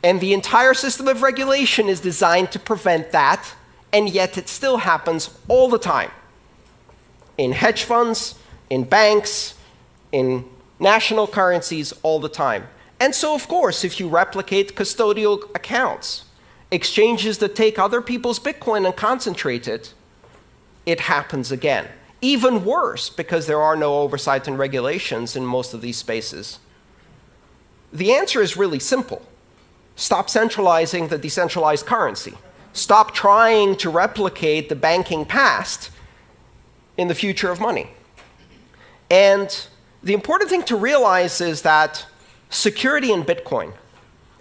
Speaker 2: And the entire system of regulation is designed to prevent that, and yet it still happens all the time. In hedge funds, in banks, in national currencies, all the time. And so, of course, if you replicate custodial accounts, exchanges that take other people's Bitcoin and concentrate it, it happens again. Even worse, because there are no oversight and regulations in most of these spaces. The answer is really simple. Stop centralizing the decentralized currency. Stop trying to replicate the banking past in the future of money. And the important thing to realize is that security in Bitcoin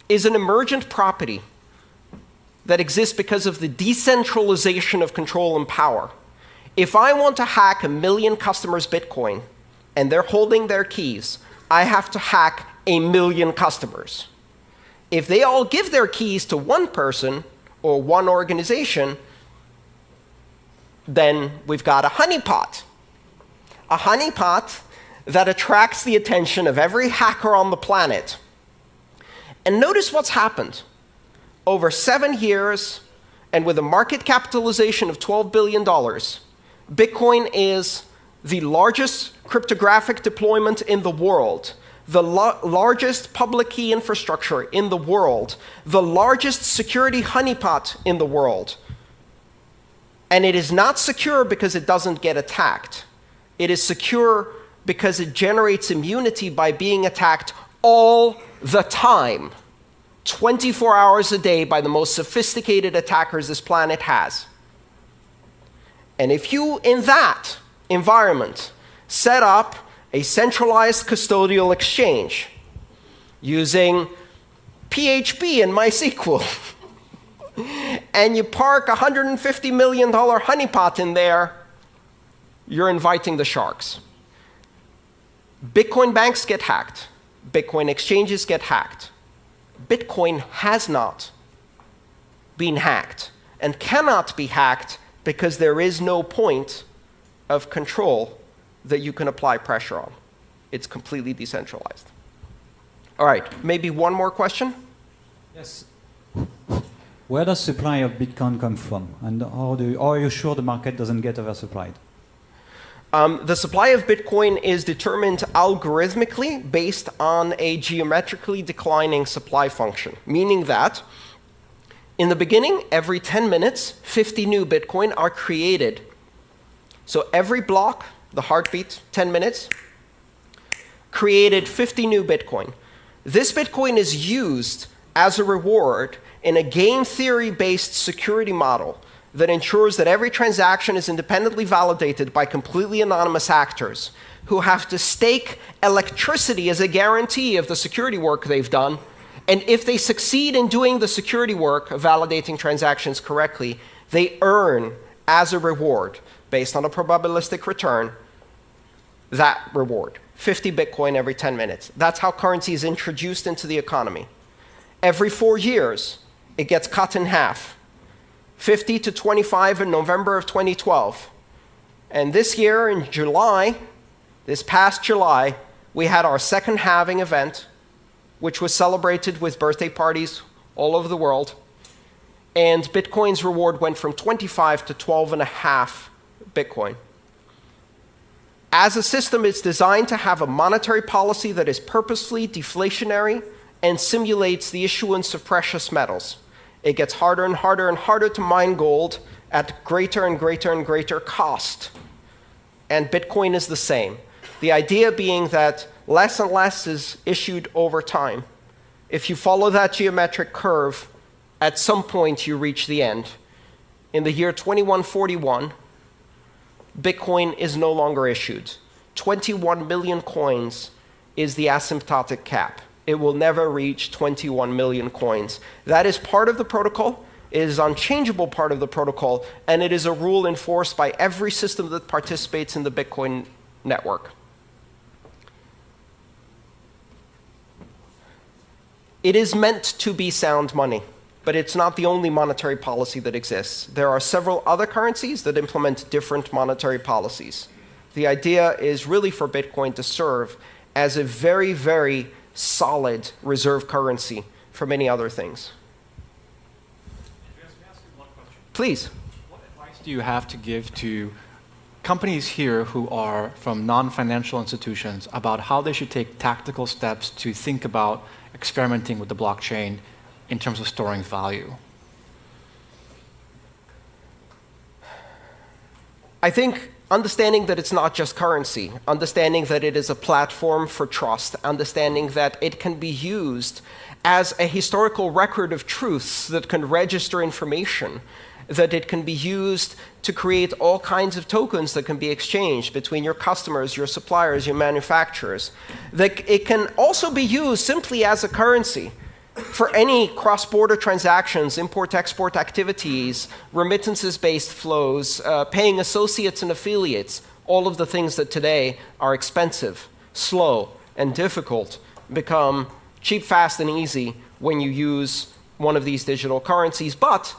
Speaker 2: is an emergent property that exists because of the decentralization of control and power. If I want to hack 1 million customers' Bitcoin and they're holding their keys, I have to hack 1 million customers. If they all give their keys to one person or one organization, then we've got a honeypot. A honeypot that attracts the attention of every hacker on the planet. And notice what's happened. Over 7 years, and with a market capitalization of $12 billion, Bitcoin is the largest cryptographic deployment in the world, the largest public key infrastructure in the world, the largest security honeypot in the world. And it is not secure because it doesn't get attacked. It is secure because it generates immunity by being attacked all the time. 24 hours a day by the most sophisticated attackers this planet has. And if you, in that environment, set up a centralized custodial exchange using PHP and MySQL, and you park a $150 million honeypot in there, you're inviting the sharks. Bitcoin banks get hacked. Bitcoin exchanges get hacked. Bitcoin has not been hacked and cannot be hacked because there is no point of control that you can apply pressure on. It's completely decentralized. All right, maybe one more question?
Speaker 5: Yes. Where does supply of Bitcoin come from? And how are you sure the market doesn't get oversupplied?
Speaker 2: The supply of Bitcoin is determined algorithmically based on a geometrically declining supply function, meaning that in the beginning, every 10 minutes, 50 new Bitcoin are created. So every block, the heartbeat, 10 minutes, created 50 new Bitcoin. This Bitcoin is used as a reward in a game theory-based security model that ensures that every transaction is independently validated by completely anonymous actors who have to stake electricity as a guarantee of the security work they've done. And if they succeed in doing the security work of validating transactions correctly, they earn as a reward, based on a probabilistic return, that reward. 50 Bitcoin every 10 minutes. That's how currency is introduced into the economy. Every 4 years, it gets cut in half. 50 to 25 in November of 2012. And this year in July, this past July, we had our second halving event, which was celebrated with birthday parties all over the world. And Bitcoin's reward went from 25 to 12.5 Bitcoin. As a system, it's designed to have a monetary policy that is purposefully deflationary and simulates the issuance of precious metals. It gets harder and harder and harder to mine gold at greater and greater and greater cost. And Bitcoin is the same. The idea being that less and less is issued over time. If you follow that geometric curve, at some point you reach the end. In the year 2141, Bitcoin is no longer issued. 21 million coins is the asymptotic cap. It will never reach 21 million coins. That is part of the protocol. It is an unchangeable part of the protocol, and it is a rule enforced by every system that participates in the Bitcoin network. It is meant to be sound money, but it's not the only monetary policy that exists. There are several other currencies that implement different monetary policies. The idea is really for Bitcoin to serve as a very, very solid reserve currency for many other things.
Speaker 6: Andreas, may I ask you one question?
Speaker 2: Please.
Speaker 6: What advice do you have to give to companies here who are from non-financial institutions about how they should take tactical steps to think about experimenting with the blockchain in terms of storing value?
Speaker 2: I think understanding that it's not just currency, understanding that it is a platform for trust, understanding that it can be used as a historical record of truths that can register information, that it can be used to create all kinds of tokens that can be exchanged between your customers, your suppliers, your manufacturers, that it can also be used simply as a currency for any cross-border transactions, import-export activities, remittances-based flows, paying associates and affiliates, all of the things that today are expensive, slow, and difficult become cheap, fast, and easy when you use one of these digital currencies. But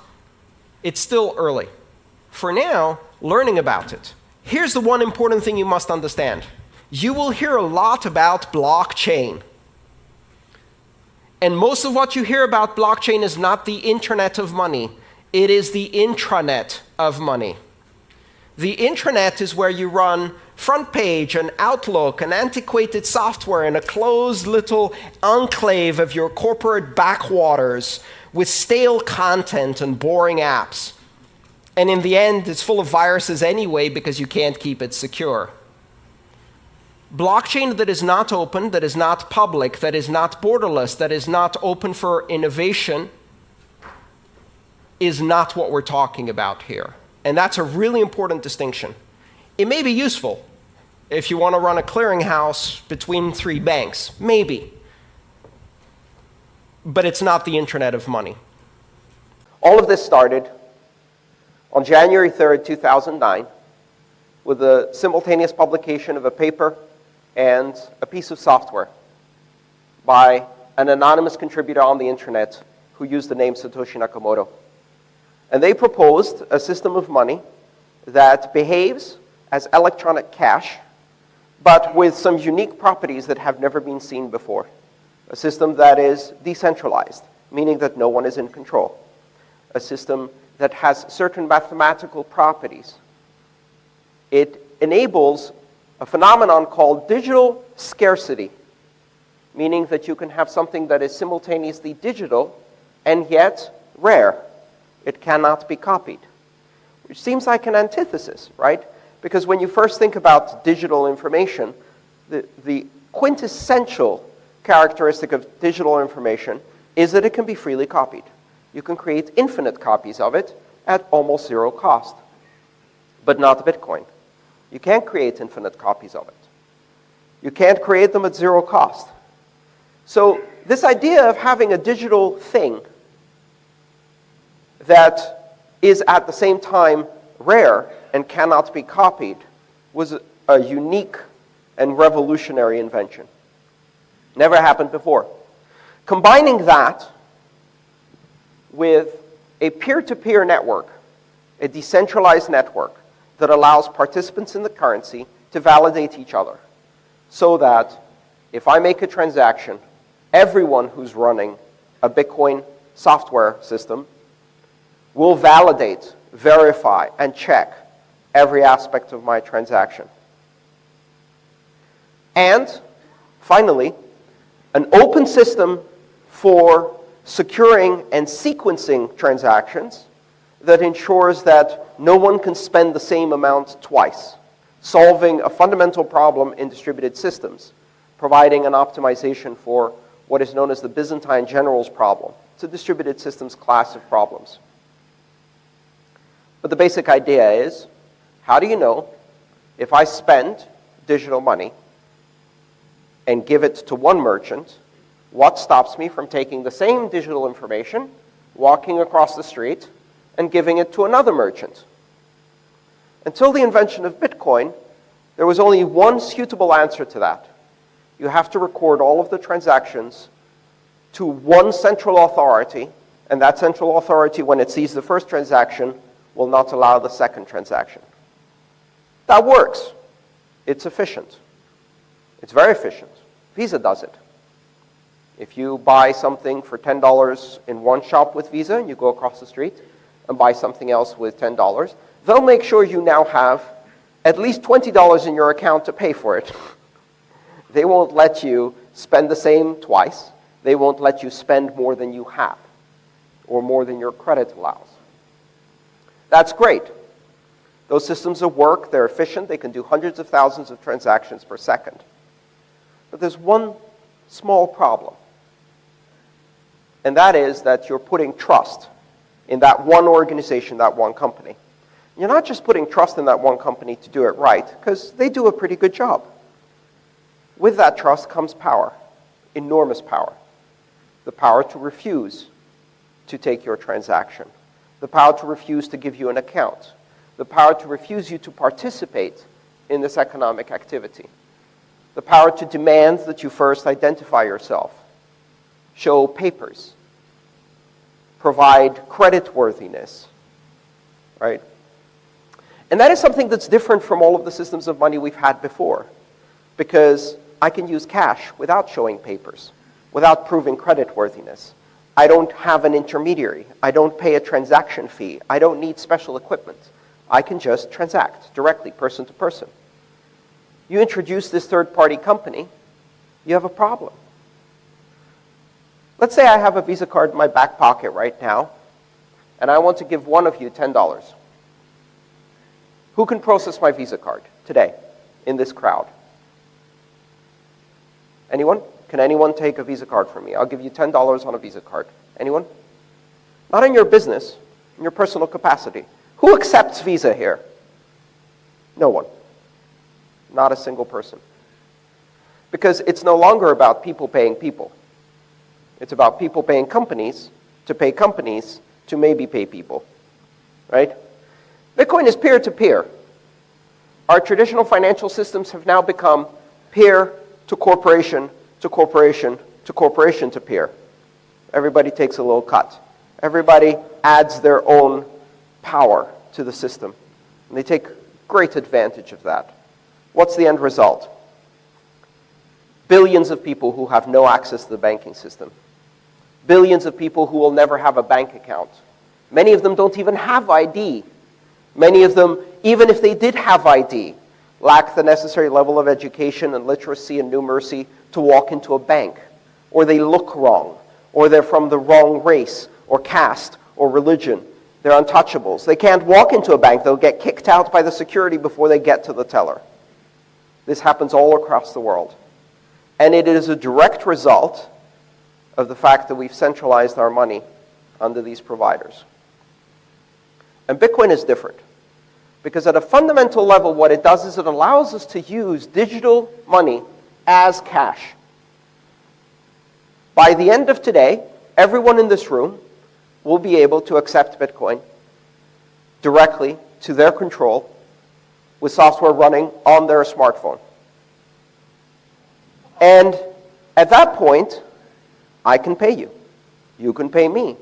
Speaker 2: it's still early. For now, learning about it. Here's the one important thing you must understand. You will hear a lot about blockchain. And most of what you hear about blockchain is not the internet of money. It is the intranet of money. The intranet is where you run front page and Outlook and antiquated software in a closed little enclave of your corporate backwaters with stale content and boring apps. And in the end, it's full of viruses anyway because you can't keep it secure. Blockchain that is not open, that is not public, that is not borderless, that is not open for innovation is not what we're talking about here. And that's a really important distinction. It may be useful if you want to run a clearinghouse between 3 banks, maybe. But it's not the internet of money.
Speaker 1: All of this started on January 3rd, 2009, with the simultaneous publication of a paper and a piece of software by an anonymous contributor on the internet who used the name Satoshi Nakamoto. And they proposed a system of money that behaves as electronic cash, but with some unique properties that have never been seen before. A system that is decentralized, meaning that no one is in control. A system that has certain mathematical properties. It enables a phenomenon called digital scarcity, meaning that you can have something that is simultaneously digital and yet rare. It cannot be copied, which seems like an antithesis, right? Because when you first think about digital information, the quintessential characteristic of digital information is that it can be freely copied. You can create infinite copies of it at almost zero cost, but not Bitcoin. You can't create infinite copies of it. You can't create them at zero cost. So this idea of having a digital thing that is at the same time rare and cannot be copied was a unique and revolutionary invention. Never happened before. Combining that with a peer-to-peer network, a decentralized network that allows participants in the currency to validate each other, so that if I make a transaction, everyone who's running a Bitcoin software system will validate, verify, and check every aspect of my transaction. And finally, an open system for securing and sequencing transactions that ensures that no one can spend the same amount twice, solving a fundamental problem in distributed systems, providing an optimization for what is known as the Byzantine generals problem. It's a distributed systems class of problems. But the basic idea is, how do you know if I spend digital money and give it to one merchant, what stops me from taking the same digital information, walking across the street, and giving it to another merchant? Until the invention of Bitcoin, there was only one suitable answer to that. You have to record all of the transactions to one central authority, and that central authority, when it sees the first transaction, will not allow the second transaction. That works. It's efficient. It's very efficient. Visa does it. If you buy something for $10 in one shop with Visa, and you go across the street and buy something else with $10, they'll make sure you now have at least $20 in your account to pay for it. They won't let you spend the same twice. They won't let you spend more than you have or more than your credit allows. That's great. Those systems will work. They're efficient. They can do hundreds of thousands of transactions per second. But there's one small problem. And that is that you're putting trust in that one organization, that one company. You're not just putting trust in that one company to do it right, because they do a pretty good job. With that trust comes power, enormous power. The power to refuse to take your transaction. The power to refuse to give you an account. The power to refuse you to participate in this economic activity. The power to demand that you first identify yourself, show papers, provide creditworthiness, right? And that is something that's different from all of the systems of money we've had before, because I can use cash without showing papers, without proving creditworthiness. I don't have an intermediary. I don't pay a transaction fee. I don't need special equipment. I can just transact directly, person to person. You introduce this third-party company, you have a problem. Let's say I have a Visa card in my back pocket right now, and I want to give one of you $10. Who can process my Visa card today in this crowd? Anyone? Can anyone take a Visa card from me? I'll give you $10 on a Visa card. Anyone? Not in your business, in your personal capacity. Who accepts Visa here? No one. Not a single person. Because it's no longer about people paying people. It's about people paying companies to pay companies to maybe pay people. Right? Bitcoin is peer-to-peer. Our traditional financial systems have now become peer to corporation to corporation to corporation to peer. Everybody takes a little cut. Everybody adds their own power to the system. And they take great advantage of that. What's the end result? Billions of people who have no access to the banking system. Billions of people who will never have a bank account. Many of them don't even have ID. Many of them, even if they did have ID, lack the necessary level of education and literacy and numeracy to walk into a bank. Or they look wrong. Or they're from the wrong race or caste or religion. They're untouchables. They can't walk into a bank. They'll get kicked out by the security before they get to the teller. This happens all across the world. And it is a direct result of the fact that we've centralized our money under these providers. And Bitcoin is different. Because at a fundamental level, what it does is it allows us to use digital money as cash. By the end of today, everyone in this room will be able to accept Bitcoin directly to their control with software running on their smartphone. And at that point, I can pay you. You can pay me.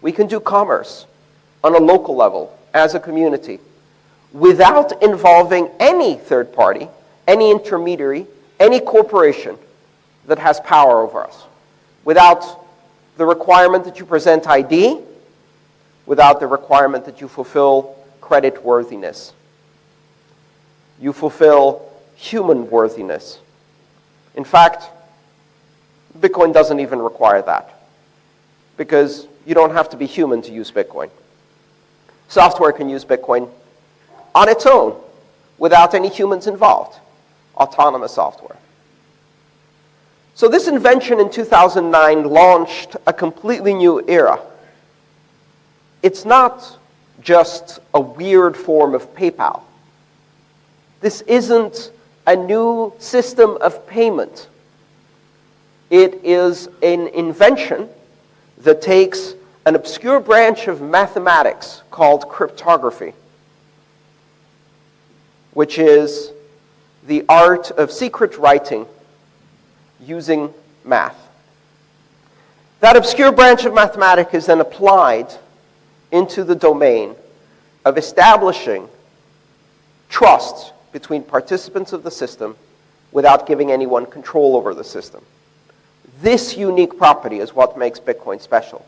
Speaker 1: We can do commerce on a local level as a community without involving any third party, any intermediary, any corporation that has power over us. Without the requirement that you present ID, without the requirement that you fulfill credit worthiness. You fulfill human worthiness. In fact, Bitcoin doesn't even require that, because you don't have to be human to use Bitcoin. Software can use Bitcoin on its own, without any humans involved. Autonomous software. So this invention in 2009 launched a completely new era. It's not just a weird form of PayPal. This isn't a new system of payment. It is an invention that takes an obscure branch of mathematics called cryptography, which is the art of secret writing using math. That obscure branch of mathematics is then applied into the domain of establishing trust between participants of the system without giving anyone control over the system. This unique property is what makes Bitcoin special.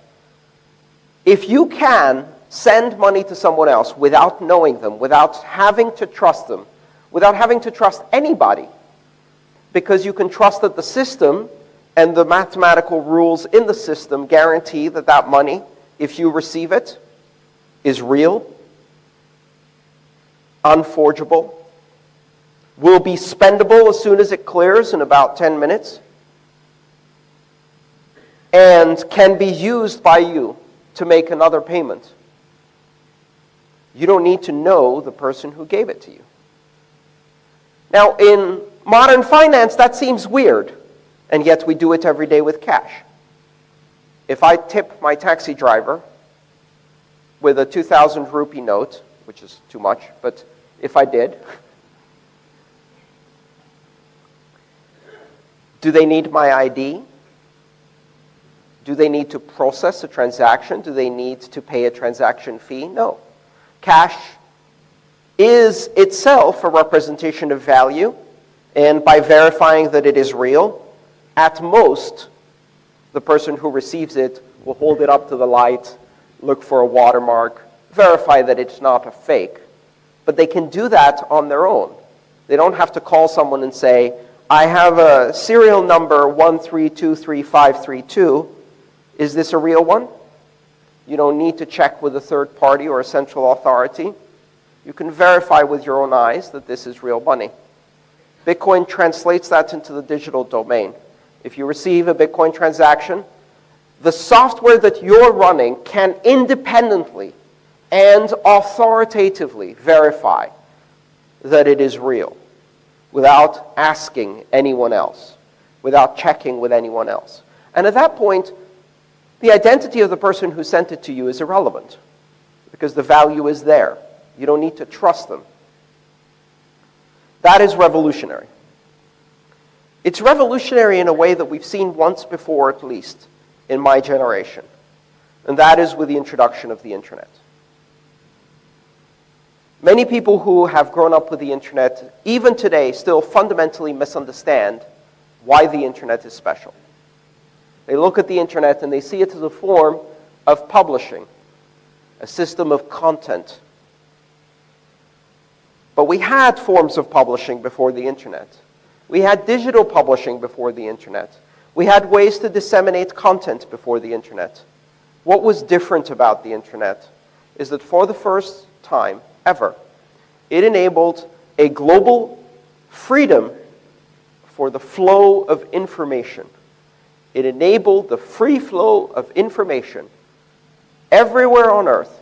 Speaker 1: If you can send money to someone else without knowing them, without having to trust them, without having to trust anybody, because you can trust that the system and the mathematical rules in the system guarantee that that money, if you receive it, is real, unforgeable, will be spendable as soon as it clears in about 10 minutes, and can be used by you to make another payment. You don't need to know the person who gave it to you. Now, in modern finance, that seems weird, and yet we do it every day with cash. If I tip my taxi driver with a 2,000 rupee note, which is too much, but if I did, do they need my ID? Do they need to process a transaction? Do they need to pay a transaction fee? No. Cash is itself a representation of value, and by verifying that it is real, at most, the person who receives it will hold it up to the light, look for a watermark, verify that it's not a fake. But they can do that on their own. They don't have to call someone and say, I have a serial number 1323532. Is this a real one? You don't need to check with a third party or a central authority. You can verify with your own eyes that this is real money. Bitcoin translates that into the digital domain. if you receive a Bitcoin transaction, the software that you're running can independently and authoritatively verify that it is real without asking anyone else, without checking with anyone else. And at that point, the identity of the person who sent it to you is irrelevant because the value is there. You don't need to trust them. That is revolutionary. It's revolutionary in a way that we've seen once before, at least, in my generation. And that is with the introduction of the internet. Many people who have grown up with the internet, even today, still fundamentally misunderstand why the internet is special. They look at the internet and they see it as a form of publishing, a system of content. But we had forms of publishing before the internet. We had digital publishing before the internet. We had ways to disseminate content before the internet. What was different about the internet is that for the first time ever, it enabled a global freedom for the flow of information. It enabled the free flow of information everywhere on Earth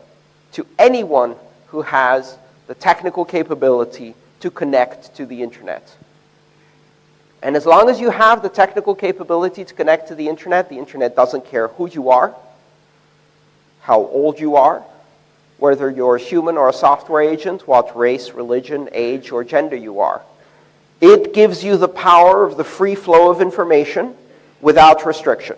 Speaker 1: to anyone who has the technical capability to connect to the internet. And as long as you have the technical capability to connect to the internet doesn't care who you are, how old you are, whether you're a human or a software agent, what race, religion, age, or gender you are. It gives you the power of the free flow of information without restriction.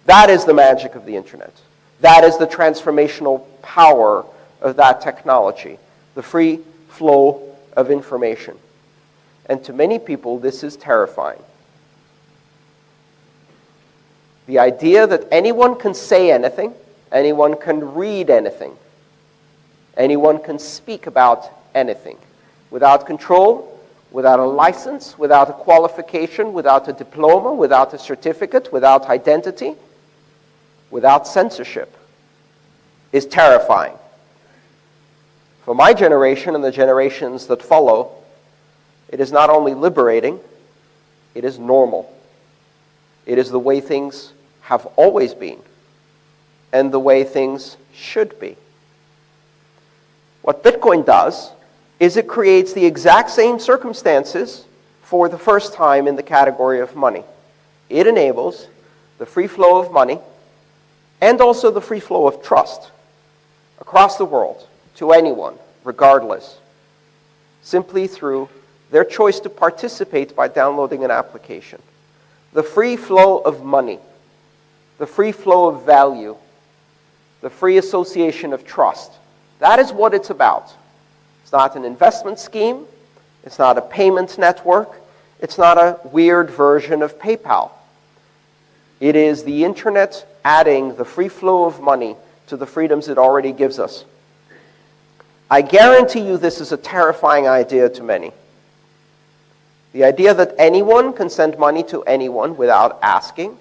Speaker 1: That is the magic of the internet. That is the transformational power of that technology, the free flow of information. And to many people, this is terrifying. The idea that anyone can say anything, anyone can read anything, anyone can speak about anything, without control, without a license, without a qualification, without a diploma, without a certificate, without identity, without censorship, is terrifying. For my generation and the generations that follow, it is not only liberating, it is normal. It is the way things have always been, and the way things should be. What Bitcoin does is it creates the exact same circumstances for the first time in the category of money. It enables the free flow of money and also the free flow of trust across the world to anyone, regardless, simply through their choice to participate by downloading an application. The free flow of money, the free flow of value, the free association of trust. That is what it's about. It's not an investment scheme. It's not a payment network. It's not a weird version of PayPal. It is the internet adding the free flow of money to the freedoms it already gives us. I guarantee you this is a terrifying idea to many. The idea that anyone can send money to anyone without asking,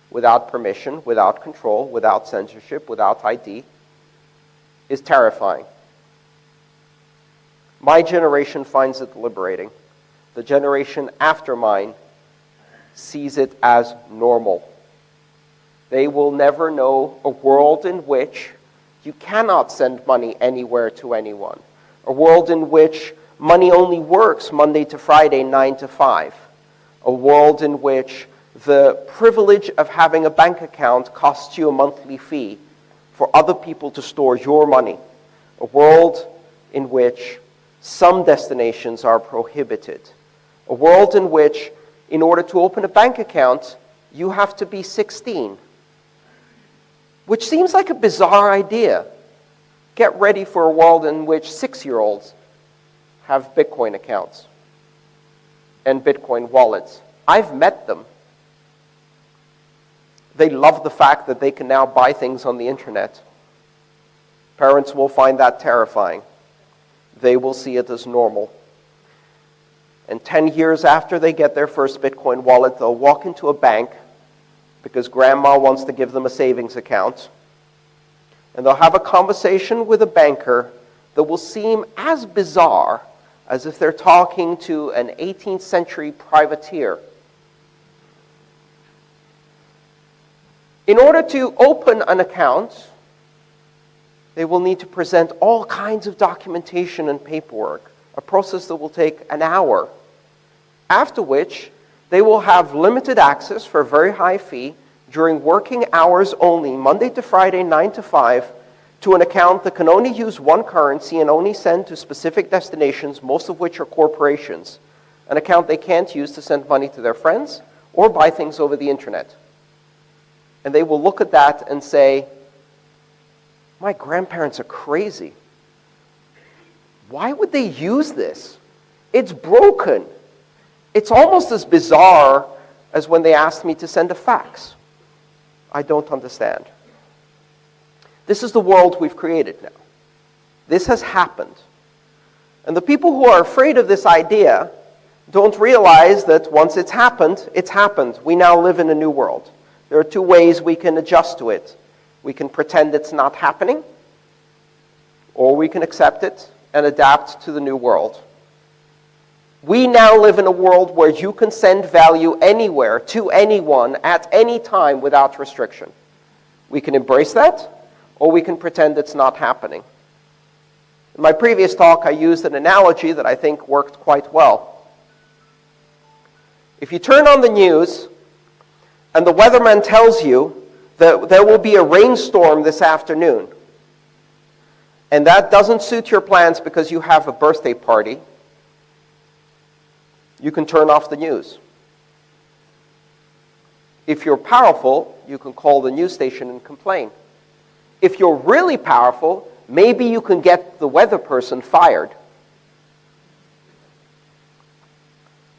Speaker 1: without permission, without control, without censorship, without ID, is terrifying. My generation finds it liberating. The generation after mine sees it as normal. They will never know a world in which you cannot send money anywhere to anyone. A world in which money only works Monday to Friday, 9 to 5. A world in which the privilege of having a bank account costs you a monthly fee for other people to store your money. A world in which some destinations are prohibited. A world in which, in order to open a bank account, you have to be 16. Which seems like a bizarre idea. Get ready for a world in which 6-year-olds have Bitcoin accounts and Bitcoin wallets. I've met them. They love the fact that they can now buy things on the internet. Parents will find that terrifying. They will see it as normal. And 10 years after they get their first Bitcoin wallet, they'll walk into a bank because grandma wants to give them a savings account. And they'll have a conversation with a banker that will seem as bizarre as if they're talking to an 18th century privateer. In order to open an account, they will need to present all kinds of documentation and paperwork, a process that will take an hour, after which they will have limited access for a very high fee during working hours only, Monday to Friday, 9 to 5, to an account that can only use one currency and only send to specific destinations, most of which are corporations, an account they can't use to send money to their friends or buy things over the internet. And they will look at that and say, my grandparents are crazy. Why would they use this? It's broken. It's almost as bizarre as when they asked me to send a fax. I don't understand. This is the world we've created now. This has happened. And the people who are afraid of this idea don't realize that once it's happened, it's happened. We now live in a new world. There are two ways we can adjust to it. We can pretend it's not happening, or we can accept it and adapt to the new world. We now live in a world where you can send value anywhere to anyone at any time without restriction. We can embrace that, or we can pretend it's not happening. In my previous talk, I used an analogy that I think worked quite well. If you turn on the news and the weatherman tells you that there will be a rainstorm this afternoon, and that doesn't suit your plans because you have a birthday party, you can turn off the news. If you're powerful, you can call the news station and complain. If you're really powerful, maybe you can get the weather person fired.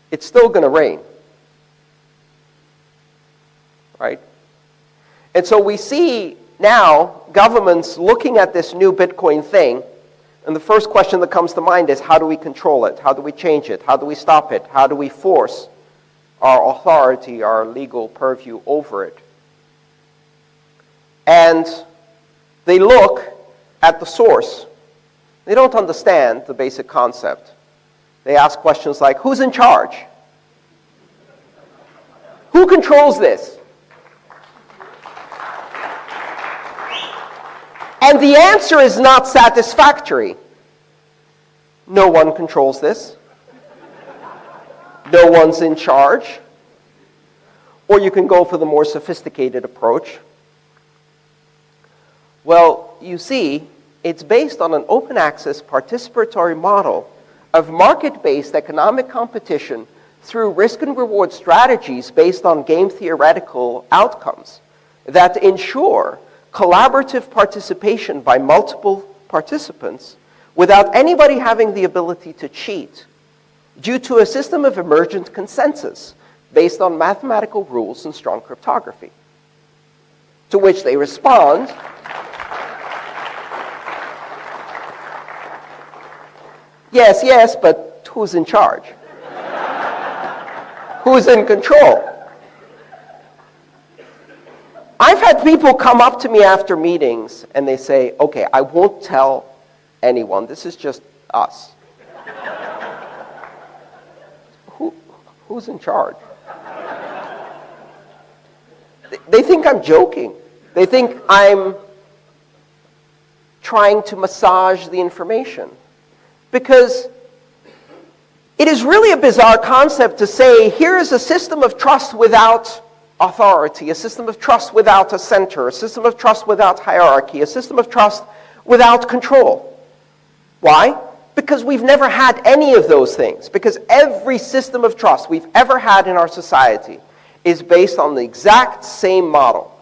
Speaker 1: It's still going to rain. Right? And so we see now governments looking at this new Bitcoin thing, and the first question that comes to mind is, how do we control it? How do we change it? How do we stop it? How do we force our authority, our legal purview over it? And they look at the source. They don't understand the basic concept. They ask questions like, who's in charge? Who controls this? And the answer is not satisfactory. No one controls this. No one's in charge. Or you can go for the more sophisticated approach. Well, you see, it's based on an open access participatory model of market-based economic competition through risk and reward strategies based on game theoretical outcomes that ensure collaborative participation by multiple participants without anybody having the ability to cheat, due to a system of emergent consensus based on mathematical rules and strong cryptography. To which they respond, yes, yes, but who's in charge? Who's in control? I've had people come up to me after meetings and they say, okay, I won't tell anyone. This is just us. Who's in charge? They think I'm joking. They think I'm trying to massage the information. Because it is really a bizarre concept to say, here is a system of trust without authority, a system of trust without a center, a system of trust without hierarchy, a system of trust without control. Why? Because we've never had any of those things. Because every system of trust we've ever had in our society is based on the exact same model.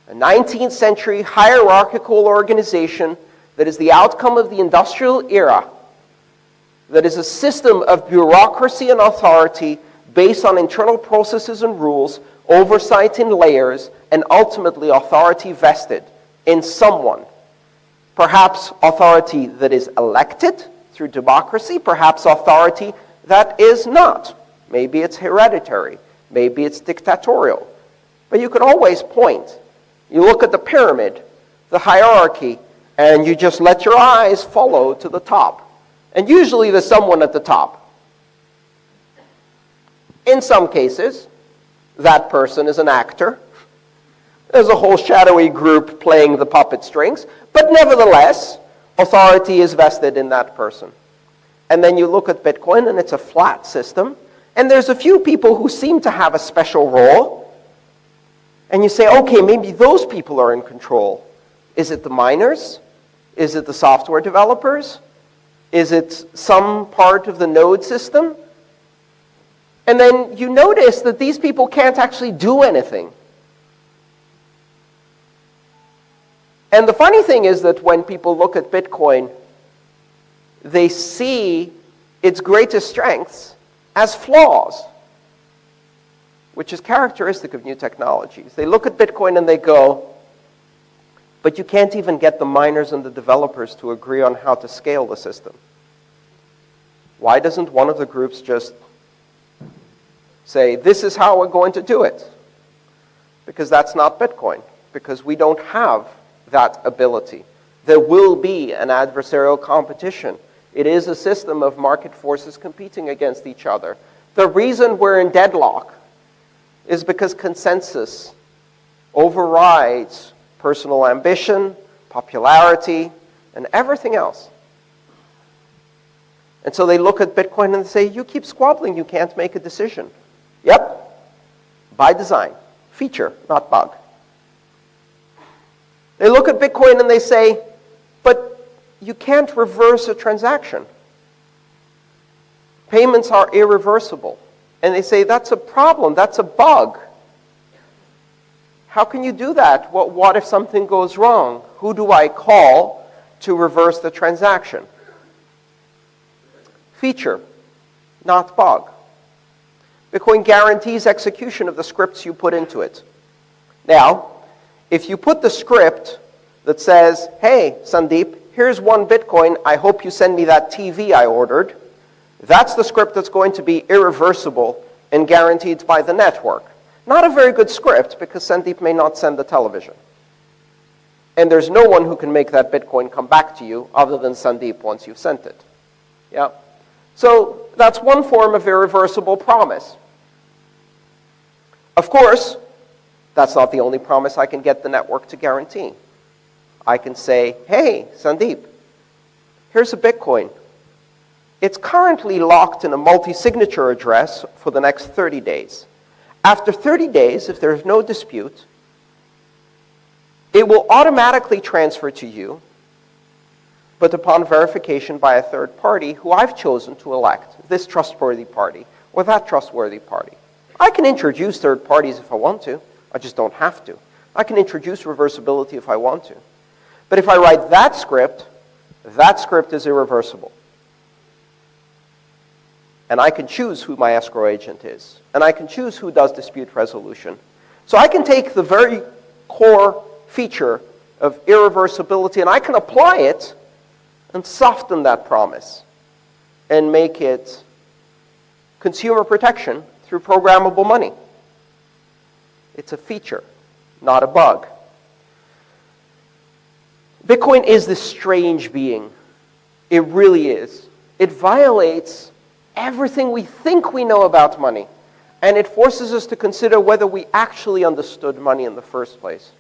Speaker 1: A 19th century hierarchical organization that is the outcome of the industrial era, that is a system of bureaucracy and authority based on internal processes and rules, oversight in layers, and ultimately authority vested in someone. Perhaps authority that is elected through democracy, perhaps authority that is not. Maybe it's hereditary, maybe it's dictatorial. But you can always point. You look at the pyramid, the hierarchy, and you just let your eyes follow to the top. And usually there's someone at the top. In some cases, that person is an actor, There's a whole shadowy group playing the puppet strings, but nevertheless, authority is vested in that person. And then you look at Bitcoin, and it's a flat system, and there's a few people who seem to have a special role, and you say, okay, maybe those people are in control. Is it the miners? Is it the software developers? Is it some part of the node system? And then you notice that these people can't actually do anything. And the funny thing is that when people look at Bitcoin, they see its greatest strengths as flaws, which is characteristic of new technologies. They look at Bitcoin and they go, but you can't even get the miners and the developers to agree on how to scale the system. Why doesn't one of the groups just say, this is how we're going to do it? Because that's not Bitcoin, because we don't have that ability. There will be an adversarial competition. It is a system of market forces competing against each other. The reason we're in deadlock is because consensus overrides personal ambition, popularity, and everything else. And so they look at Bitcoin and they say, you keep squabbling, you can't make a decision. Yep, by design. Feature, not bug. They look at Bitcoin and they say, but you can't reverse a transaction. Payments are irreversible. And they say, that's a problem, that's a bug. How can you do that? What if something goes wrong? Who do I call to reverse the transaction? Feature, not bug. Bitcoin guarantees execution of the scripts you put into it. Now, if you put the script that says, hey, Sandeep, here's 1 Bitcoin, I hope you send me that TV I ordered, that's the script that's going to be irreversible and guaranteed by the network. Not a very good script, because Sandeep may not send the television. And there's no one who can make that Bitcoin come back to you other than Sandeep once you've sent it. Yeah? So that's one form of irreversible promise. Of course, that's not the only promise I can get the network to guarantee. I can say, hey, Sandeep, here's a Bitcoin. It's currently locked in a multi-signature address for the next 30 days. After 30 days, if there's no dispute, it will automatically transfer to you, but upon verification by a third party who I've chosen to elect, this trustworthy party or that trustworthy party. I can introduce third parties if I want to. I just don't have to. I can introduce reversibility if I want to. But if I write that script is irreversible. And I can choose who my escrow agent is. And I can choose who does dispute resolution. So I can take the very core feature of irreversibility and I can apply it and soften that promise and make it consumer protection through programmable money. It's a feature, not a bug. Bitcoin is this strange being. It really is. It violates everything we think we know about money. And it forces us to consider whether we actually understood money in the first place.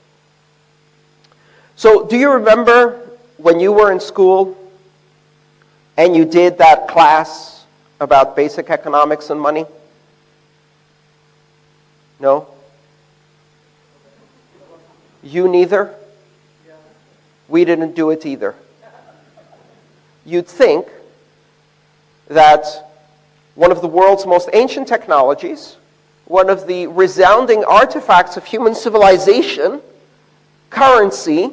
Speaker 1: So do you remember when you were in school and you did that class about basic economics and money? No? You neither? We didn't do it either. You'd think that one of the world's most ancient technologies, one of the resounding artifacts of human civilization, currency,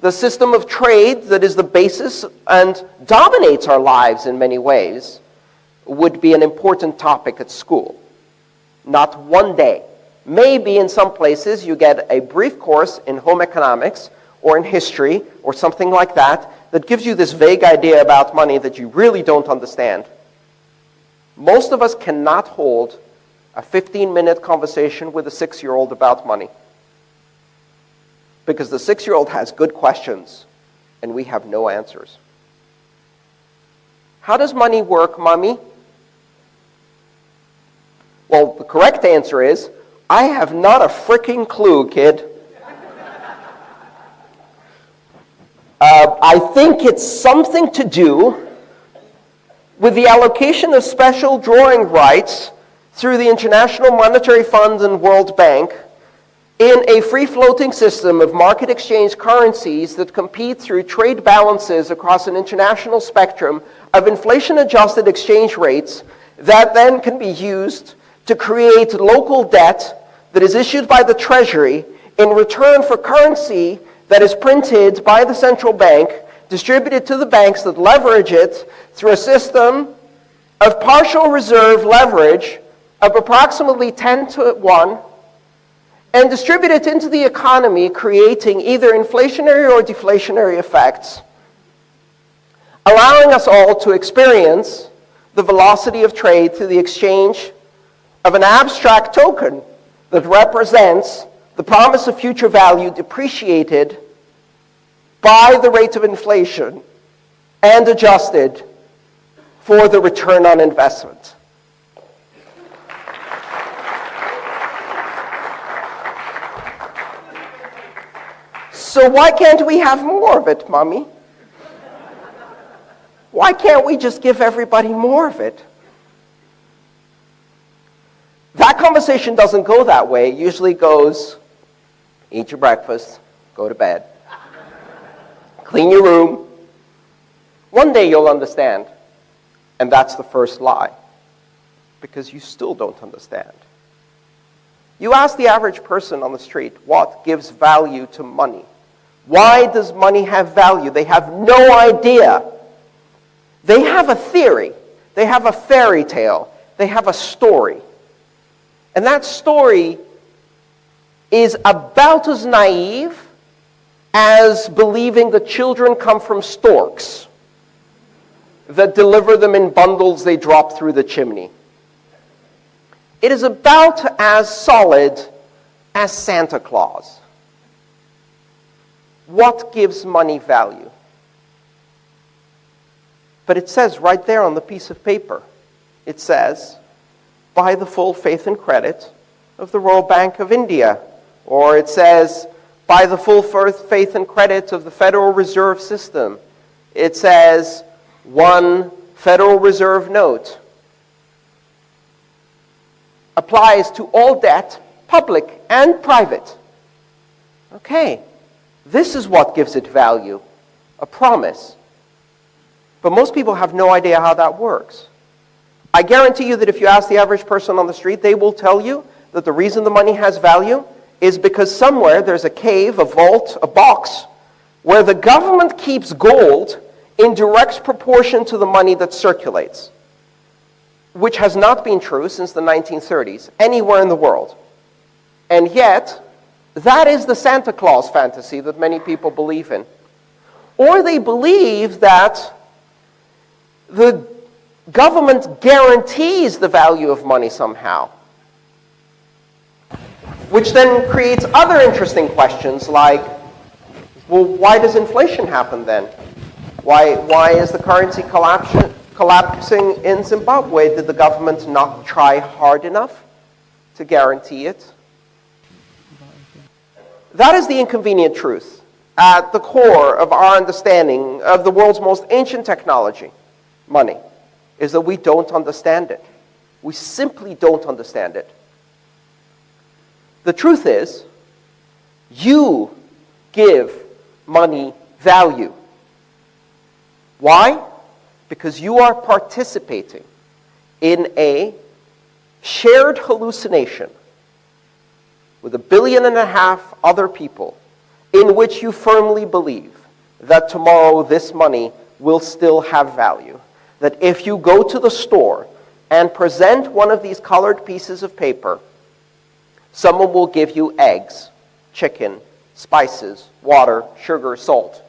Speaker 1: the system of trade that is the basis and dominates our lives in many ways, would be an important topic at school. Not one day. Maybe in some places you get a brief course in home economics or in history or something like that that gives you this vague idea about money that you really don't understand. Most of us cannot hold a 15-minute conversation with a 6-year-old about money because the 6-year-old has good questions and we have no answers. How does money work, Mommy? Well, the correct answer is, I have not a freaking clue, kid. I think it's something to do with the allocation of special drawing rights through the International Monetary Fund and World Bank in a free-floating system of market exchange currencies that compete through trade balances across an international spectrum of inflation-adjusted exchange rates that then can be used to create local debt that is issued by the Treasury in return for currency that is printed by the central bank, distributed to the banks that leverage it through a system of partial reserve leverage of approximately 10 to 1, and distribute it into the economy, creating either inflationary or deflationary effects, allowing us all to experience the velocity of trade through the exchange of an abstract token that represents the promise of future value depreciated by the rate of inflation and adjusted for the return on investment. So why can't we have more of it, Mommy? Why can't we just give everybody more of it? That conversation doesn't go that way. It usually goes, eat your breakfast, go to bed, clean your room. One day you'll understand. And that's the first lie, because you still don't understand. You ask the average person on the street, what gives value to money? Why does money have value? They have no idea. They have a theory. They have a fairy tale. They have a story. And that story is about as naive as believing that children come from storks that deliver them in bundles they drop through the chimney. It is about as solid as Santa Claus. What gives money value? But it says right there on the piece of paper, it says, by the full faith and credit of the Royal Bank of India. Or it says, by the full faith and credit of the Federal Reserve System. It says, one Federal Reserve note. Applies to all debt, public and private. Okay, this is what gives it value, a promise. But most people have no idea how that works. I guarantee you that if you ask the average person on the street, they will tell you that the reason the money has value is because somewhere there's a cave, a vault, a box, where the government keeps gold in direct proportion to the money that circulates, which has not been true since the 1930s, anywhere in the world. And yet, that is the Santa Claus fantasy that many people believe in. Or they believe that the government guarantees the value of money somehow, which then creates other interesting questions like, well, why does inflation happen then? Why is the currency collapsing in Zimbabwe? Did the government not try hard enough to guarantee it? That is the inconvenient truth at the core of our understanding of the world's most ancient technology, money, is that we don't understand it. We simply don't understand it. The truth is, you give money value. Why? Because you are participating in a shared hallucination with 1.5 billion other people in which you firmly believe that tomorrow this money will still have value. That if you go to the store and present one of these colored pieces of paper, someone will give you eggs, chicken, spices, water, sugar, salt,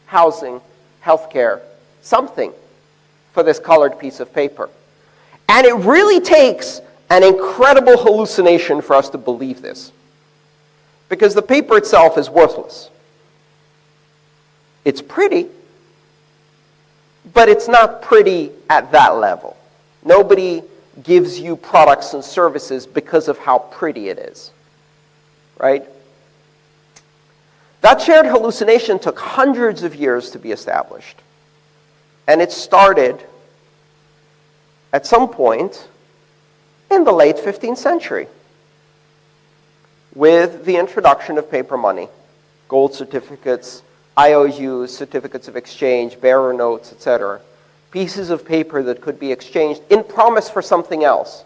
Speaker 1: housing, healthcare, something for this colored piece of paper. And it really takes an incredible hallucination for us to believe this, because the paper itself is worthless. It's pretty, but it's not pretty at that level. Nobody gives you products and services because of how pretty it is, right? That shared hallucination took hundreds of years to be established. And it started at some point in the late 15th century with the introduction of paper money, gold certificates, IOUs, certificates of exchange, bearer notes, etc. Pieces of paper that could be exchanged in promise for something else.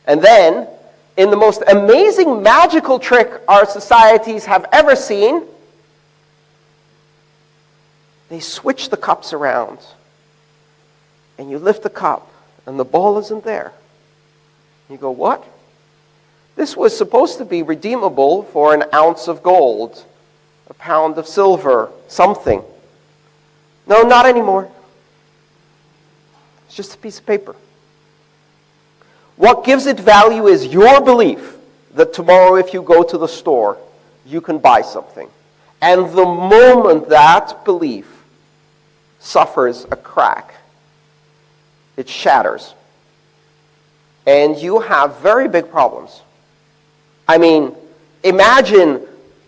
Speaker 1: And then, in the most amazing magical trick our societies have ever seen, they switch the cups around. And you lift the cup, and the ball isn't there. You go, what? This was supposed to be redeemable for an ounce of gold, a pound of silver, something. No, not anymore. It's just a piece of paper. What gives it value is your belief that tomorrow if you go to the store, you can buy something. And the moment that belief suffers a crack, it shatters. And you have very big problems. I mean, imagine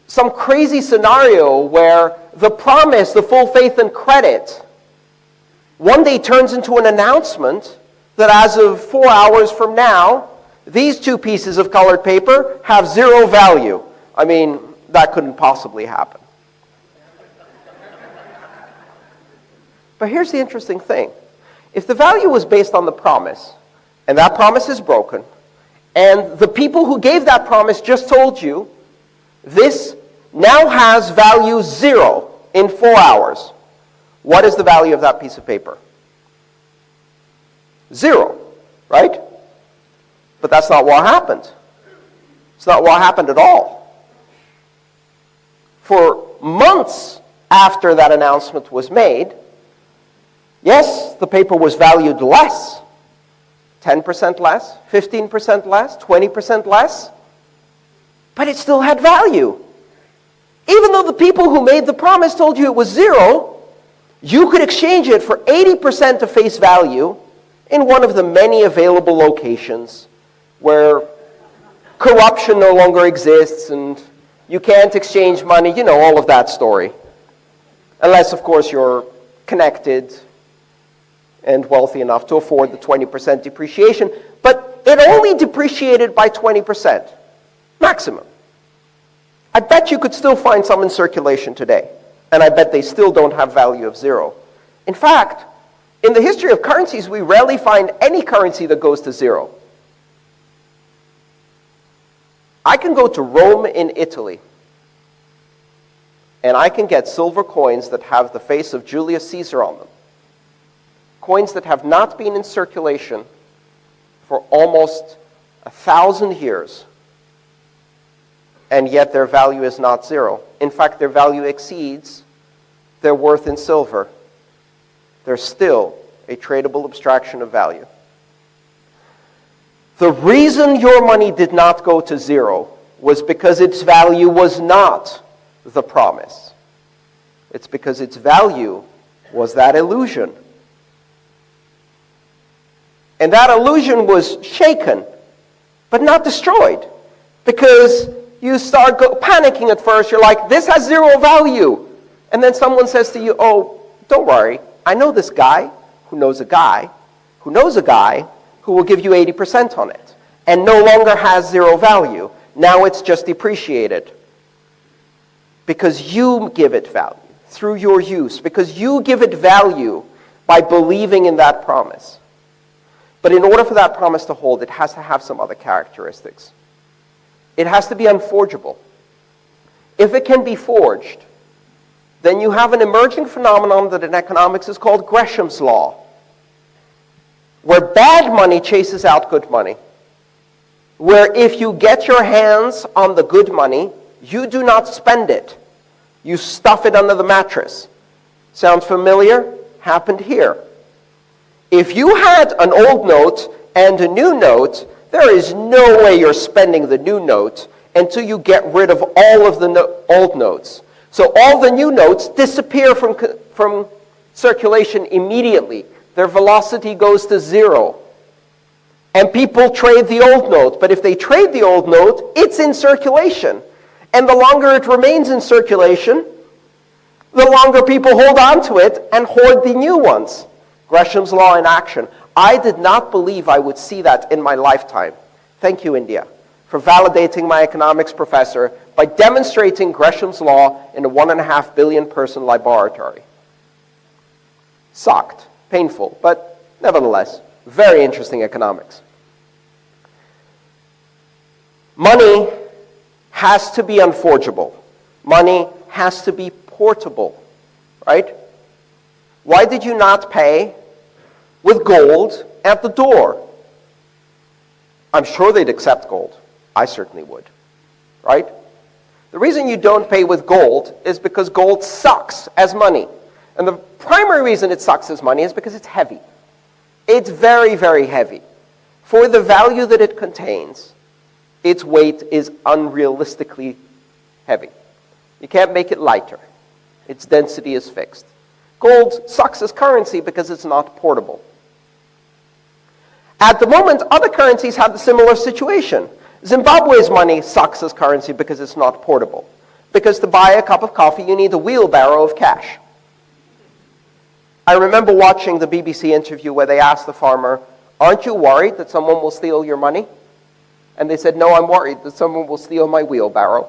Speaker 1: some crazy scenario where the promise, the full faith and credit, one day turns into an announcement that as of 4 hours from now, these two pieces of colored paper have zero value. I mean, that couldn't possibly happen. But here's the interesting thing. If the value was based on the promise, and that promise is broken, and the people who gave that promise just told you, this now has value 0 in 4 hours. What is the value of that piece of paper? 0, right? But that's not what happened. It's not what happened at all. For months after that announcement was made, yes, the paper was valued less. 10% less, 15% less, 20% less. But it still had value. Even though the people who made the promise told you it was 0, you could exchange it for 80% of face value in one of the many available locations where corruption no longer exists and you can't exchange money, you know, all of that story. Unless, of course, you're connected and wealthy enough to afford the 20% depreciation. But it only depreciated by 20%, maximum. I bet you could still find some in circulation today. And I bet they still don't have value of 0. In fact, in the history of currencies, we rarely find any currency that goes to 0. I can go to Rome in Italy, and I can get silver coins that have the face of Julius Caesar on them. Coins that have not been in circulation for almost 1,000 years, and yet their value is not 0. In fact, their value exceeds their worth in silver. They're still a tradable abstraction of value. The reason your money did not go to 0 was because its value was not the promise. It's because its value was that illusion. And that illusion was shaken, but not destroyed. Because you start panicking at first. You're like, this has 0 value. And then someone says to you, oh, don't worry. I know this guy who knows a guy who knows a guy who will give you 80% on it. And no longer has 0 value. Now it's just depreciated. Because you give it value through your use. Because you give it value by believing in that promise. But in order for that promise to hold, it has to have some other characteristics. It has to be unforgeable. If it can be forged, then you have an emerging phenomenon that in economics is called Gresham's law, where bad money chases out good money. Where if you get your hands on the good money, you do not spend it. You stuff it under the mattress. Sound familiar? Happened here. If you had an old note and a new note, there is no way you're spending the new note until you get rid of all of the old notes. So all the new notes disappear from circulation immediately. Their velocity goes to 0. And people trade the old note. But if they trade the old note, it's in circulation. And the longer it remains in circulation, the longer people hold on to it and hoard the new ones. Gresham's law in action. I did not believe I would see that in my lifetime. Thank you, India, for validating my economics professor by demonstrating Gresham's law in a 1.5 billion person laboratory. Sucked. Painful, but nevertheless, very interesting economics. Money has to be unforgeable. Money has to be portable, right? Why did you not pay with gold at the door? I'm sure they'd accept gold. I certainly would, right? The reason you don't pay with gold is because gold sucks as money. And the primary reason it sucks as money is because it's heavy. It's very, very heavy. For the value that it contains, its weight is unrealistically heavy. You can't make it lighter. Its density is fixed. Gold sucks as currency because it's not portable. At the moment, other currencies have a similar situation. Zimbabwe's money sucks as currency because it's not portable. Because to buy a cup of coffee, you need a wheelbarrow of cash. I remember watching the BBC interview where they asked the farmer, "Aren't you worried that someone will steal your money?" And they said, "No, I'm worried that someone will steal my wheelbarrow."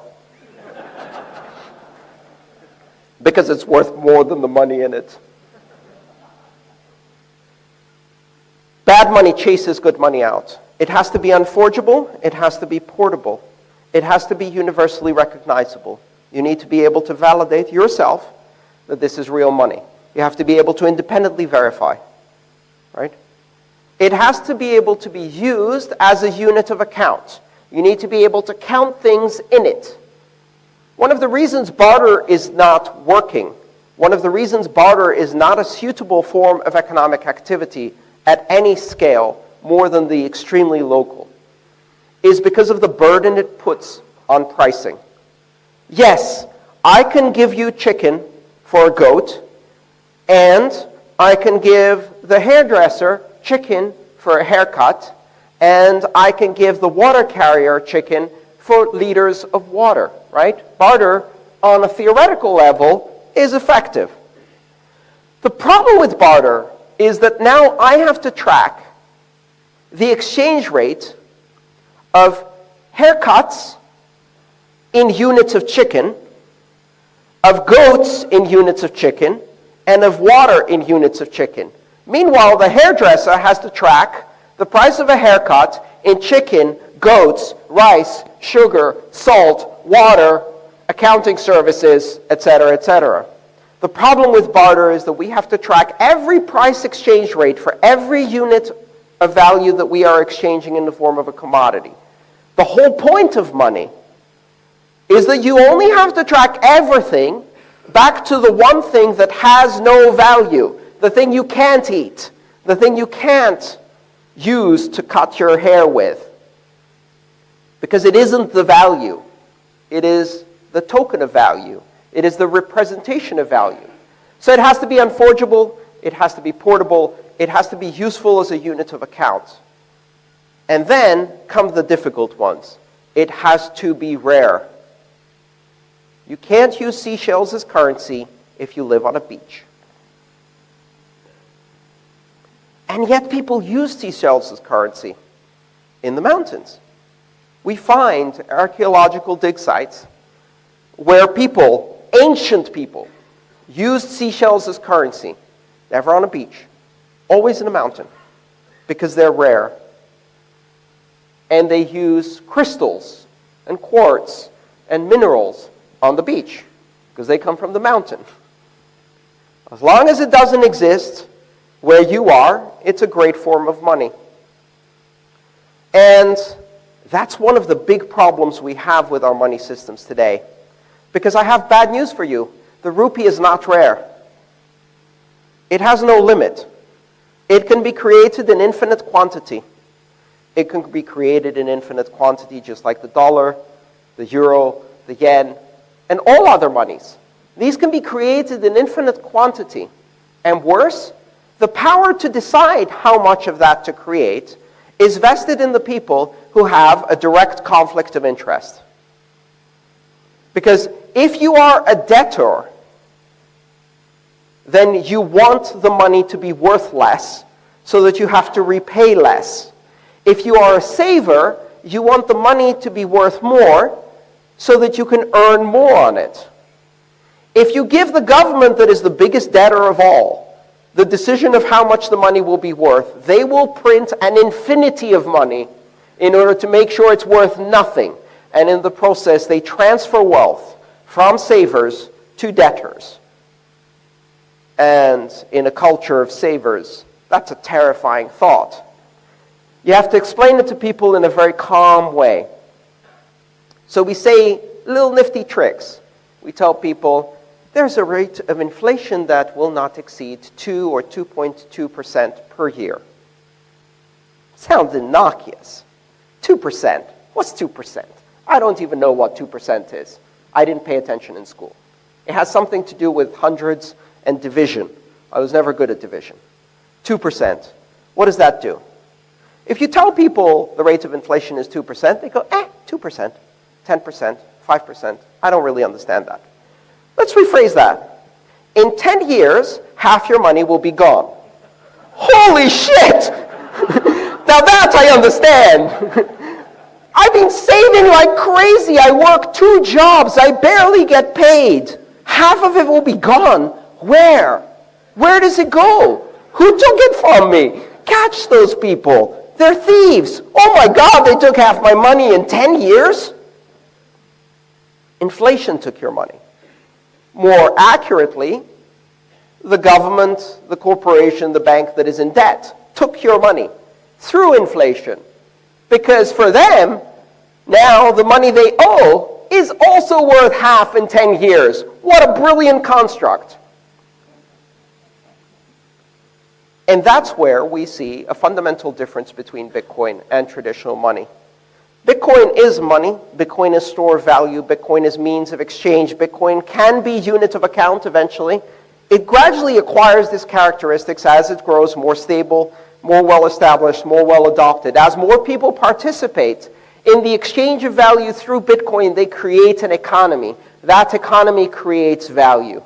Speaker 1: Because it's worth more than the money in it. Bad money chases good money out. It has to be unforgeable. It has to be portable. It has to be universally recognizable. You need to be able to validate yourself that this is real money. You have to be able to independently verify, right? It has to be able to be used as a unit of account. You need to be able to count things in it. One of the reasons barter is not working, one of the reasons barter is not a suitable form of economic activity at any scale more than the extremely local, is because of the burden it puts on pricing. Yes, I can give you chicken for a goat, and I can give the hairdresser chicken for a haircut, and I can give the water carrier chicken for liters of water, right? Barter, on a theoretical level, is effective. The problem with barter is that now I have to track the exchange rate of haircuts in units of chicken, of goats in units of chicken, and of water in units of chicken. Meanwhile, the hairdresser has to track the price of a haircut in chicken, goats, rice, sugar, salt, water, accounting services, etc., etc. The problem with barter is that we have to track every price exchange rate for every unit of value that we are exchanging in the form of a commodity. The whole point of money is that you only have to track everything back to the one thing that has no value, the thing you can't eat, the thing you can't use to cut your hair with. Because it isn't the value. It is the token of value. It is the representation of value. So it has to be unforgeable, it has to be portable, it has to be useful as a unit of account. And then come the difficult ones. It has to be rare. You can't use seashells as currency if you live on a beach. And yet people use seashells as currency in the mountains. We find archaeological dig sites where people, ancient people, used seashells as currency, never on a beach, always in a mountain, because they're rare. And they use crystals and quartz and minerals on the beach, because they come from the mountain. As long as it doesn't exist where you are, it's a great form of money. And that's one of the big problems we have with our money systems today. Because I have bad news for you. The rupee is not rare. It has no limit. It can be created in infinite quantity. It can be created in infinite quantity just like the dollar, the euro, the yen, and all other monies. These can be created in infinite quantity. And worse, the power to decide how much of that to create is vested in the people who have a direct conflict of interest. Because if you are a debtor, then you want the money to be worth less so that you have to repay less. If you are a saver, you want the money to be worth more so that you can earn more on it. If you give the government that is the biggest debtor of all the decision of how much the money will be worth, they will print an infinity of money in order to make sure it's worth nothing. And in the process, they transfer wealth from savers to debtors. And in a culture of savers, that's a terrifying thought. You have to explain it to people in a very calm way. So we say little nifty tricks. We tell people, there's a rate of inflation that will not exceed 2 or 2.2% per year. Sounds innocuous. 2%. What's 2%? I don't even know what 2% is. I didn't pay attention in school. It has something to do with hundreds and division. I was never good at division. 2%. What does that do? If you tell people the rate of inflation is 2%, they go, 2%, 10%, 5%. I don't really understand that. Let's rephrase that. In 10 years, half your money will be gone. Holy shit! Now that I understand. I've been saving like crazy. I work 2 jobs. I barely get paid. Half of it will be gone. Where? Where does it go? Who took it from me? Catch those people. They're thieves. Oh my God, they took half my money in 10 years? Inflation took your money. More accurately, the government, the corporation, the bank that is in debt took your money through inflation. Because for them, now the money they owe is also worth half in 10 years. What a brilliant construct. And that's where we see a fundamental difference between Bitcoin and traditional money. Bitcoin is money. Bitcoin is store of value. Bitcoin is means of exchange. Bitcoin can be unit of account eventually. It gradually acquires these characteristics as it grows more stable, more well-established, more well-adopted. As more people participate in the exchange of value through Bitcoin, they create an economy. That economy creates value.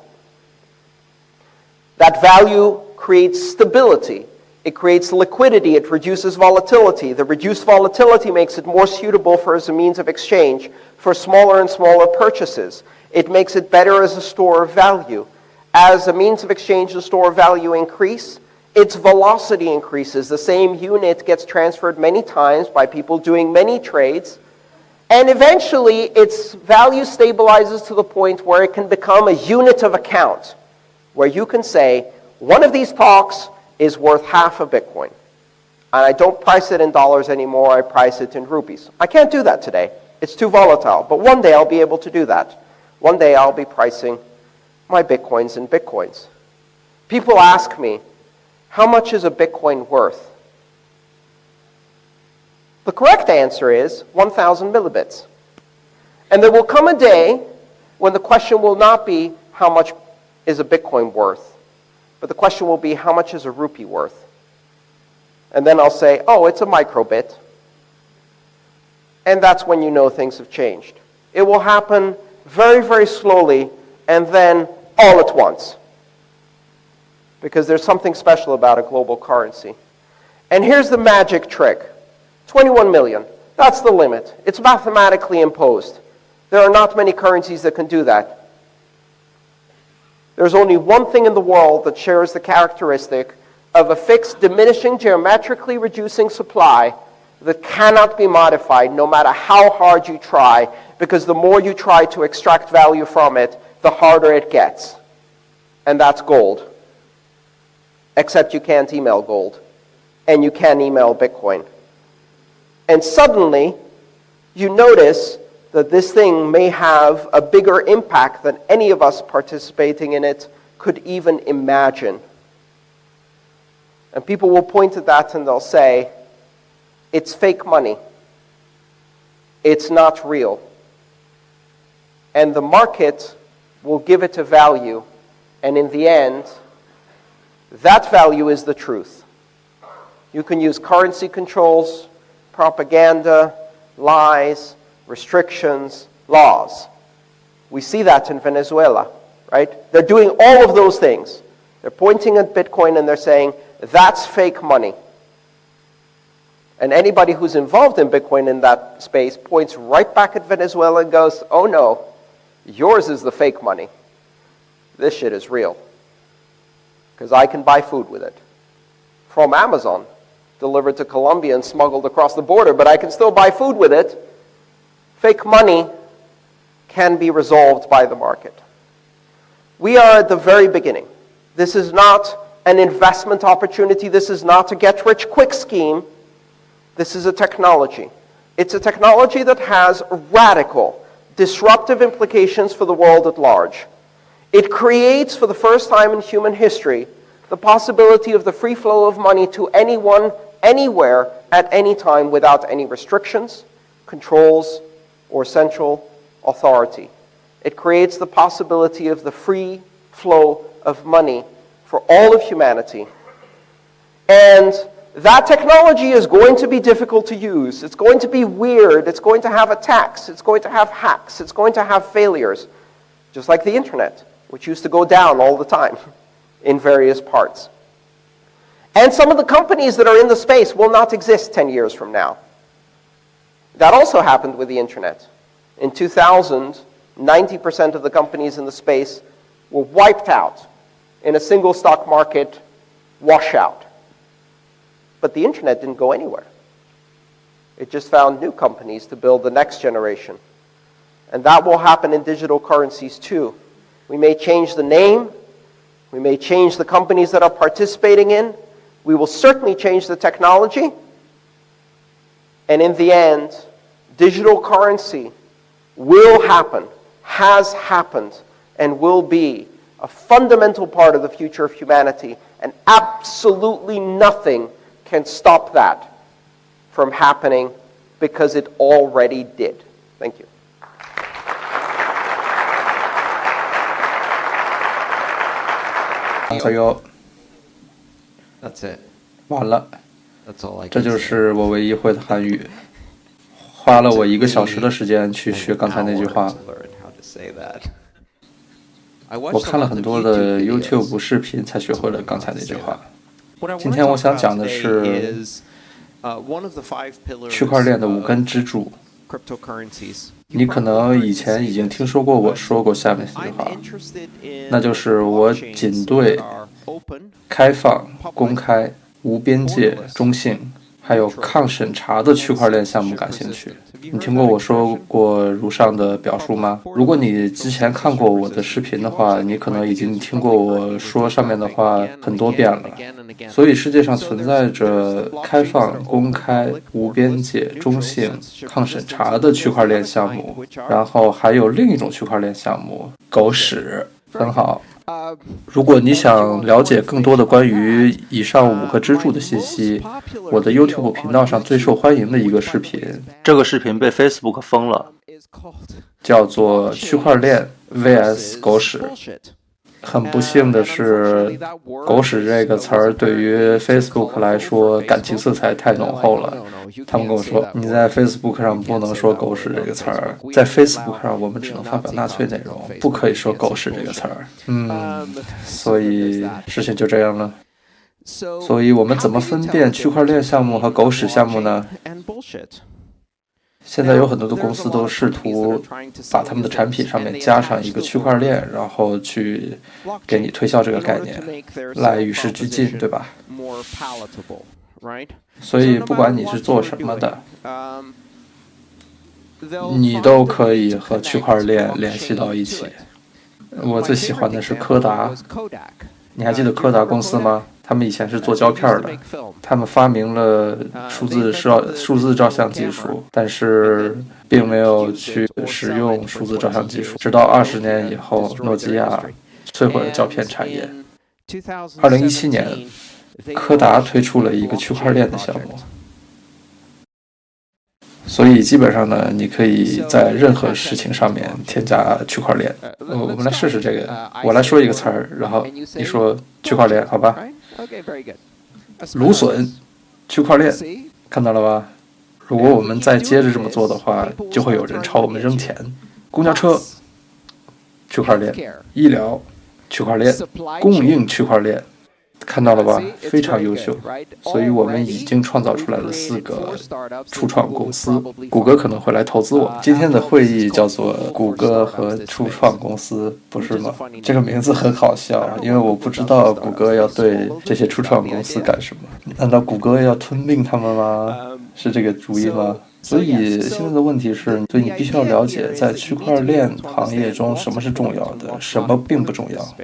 Speaker 1: That value creates stability. It creates liquidity. It reduces volatility. The reduced volatility makes it more suitable for as a means of exchange for smaller and smaller purchases. It makes it better as a store of value. As a means of exchange and store of value increase, its velocity increases. The same unit gets transferred many times by people doing many trades. And eventually, its value stabilizes to the point where it can become a unit of account, where you can say, one of these talks is worth half a Bitcoin. And I don't price it in dollars anymore, I price it in rupees. I can't do that today. It's too volatile. But one day I'll be able to do that. One day I'll be pricing my Bitcoins in Bitcoins. People ask me, how much is a Bitcoin worth? The correct answer is 1,000 millibits. And there will come a day when the question will not be, how much is a Bitcoin worth? But the question will be, how much is a rupee worth? And then I'll say, oh, it's a microbit. And that's when you know things have changed. It will happen very, very slowly, and then all at once. Because there's something special about a global currency. And here's the magic trick. 21 million. That's the limit. It's mathematically imposed. There are not many currencies that can do that. There's only one thing in the world that shares the characteristic of a fixed, diminishing, geometrically reducing supply that cannot be modified no matter how hard you try, because the more you try to extract value from it, the harder it gets. And that's gold. Except you can't email gold. And you can email Bitcoin. And suddenly, you notice that this thing may have a bigger impact than any of us participating in it could even imagine. And people will point at that and they'll say, it's fake money. It's not real. And the market will give it a value, and in the end, that value is the truth. You can use currency controls, propaganda, lies, restrictions, laws. We see that in Venezuela, right? They're doing all of those things. They're pointing at Bitcoin and they're saying, that's fake money. And anybody who's involved in Bitcoin in that space points right back at Venezuela and goes, oh no, yours is the fake money. This shit is real. Because I can buy food with it. From Amazon, delivered to Colombia and smuggled across the border, but I can still buy food with it. Fake money can be resolved by the market. We are at the very beginning. This is not an investment opportunity. This is not a get-rich-quick scheme. This is a technology. It's a technology that has radical, disruptive implications for the world at large. It creates, for the first time in human history, the possibility of the free flow of money to anyone, anywhere, at any time without any restrictions, controls, or central authority. It creates the possibility of the free flow of money for all of humanity. And that technology is going to be difficult to use. It's going to be weird. It's going to have attacks. It's going to have hacks. It's going to have failures, just like the internet, which used to go down all the time in various parts. And some of the companies that are in the space will not exist 10 years from now. That also happened with the internet. In 2000, 90% of the companies in the space were wiped out in a single stock market washout. But the internet didn't go anywhere. It just found new companies to build the next generation. And that will happen in digital currencies too. We may change the name. We may change the companies that are participating in. We will certainly change the technology. And in the end, digital currency will happen, has happened, and will be a fundamental part of the future of humanity. And absolutely nothing can stop that from happening because it already did. Thank you.
Speaker 3: That's it.
Speaker 7: 完了，
Speaker 3: That's all I
Speaker 7: 这
Speaker 3: can
Speaker 7: 就
Speaker 3: say.
Speaker 7: 是我唯一会的韩语，花了我1个小时的时间去学刚才那句话。 我看了很多的 YouTube 视频才学会了刚才那句话。今天我想讲的是区块链的5根支柱。你可能以前已经听说过我说过下面这句话，那就是我仅对开放、公开、无边界、中性，还有抗审查的区块链项目感兴趣。你听过我说过如上的表述吗？如果你之前看过我的视频的话，你可能已经听过我说上面的话很多遍了。所以世界上存在着开放、公开、无边界、中性、抗审查的区块链项目，然后还有另一种区块链项目——狗屎。很好。如果你想了解更多的关于以上5个支柱的信息，我的 YouTube 频道上最受欢迎的一个视频，这个视频被 Facebook 封了，叫做区块链 vs 狗屎。很不幸的是，狗屎这个词儿对于 Facebook 来说感情色彩太浓厚了。他们跟我说，你在 Facebook 上不能说狗屎这个词儿，在 Facebook 上我们只能发表纳粹内容，不可以说狗屎这个词儿。所以事情就这样了。所以我们怎么分辨区块链项目和狗屎项目呢？现在有很多的公司都试图把他们的产品上面加上一个区块链，然后去给你推销这个概念，来与时俱进，对吧？所以不管你是做什么的，你都可以和区块链联系到一起。我最喜欢的是柯达，你还记得柯达公司吗？他们以前是做胶片的，他们发明了数字照相技术，但是并没有去使用数字照相技术，直到20年以后，诺基亚摧毁了胶片产业。2017年，柯达推出了一个区块链的项目。所以基本上呢，你可以在任何事情上面添加区块链。我们来试试这个，我来说一个词儿，然后你说区块链，好吧？芦笋，区块链，看到了吧？如果我们再接着这么做的话，就会有人朝我们扔钱。公交车，区块链；医疗，区块链；供应，区块链。看到了吧，非常优秀，所以我们已经创造出来了4个初创公司。谷歌可能会来投资我。今天的会议叫做谷歌和初创公司，不是吗？这个名字很好笑，因为我不知道谷歌要对这些初创公司干什么。难道谷歌要吞并他们吗？是这个主意吗？所以现在的问题是，所以你必须要了解，在区块链行业中什么是重要的，什么并不重要。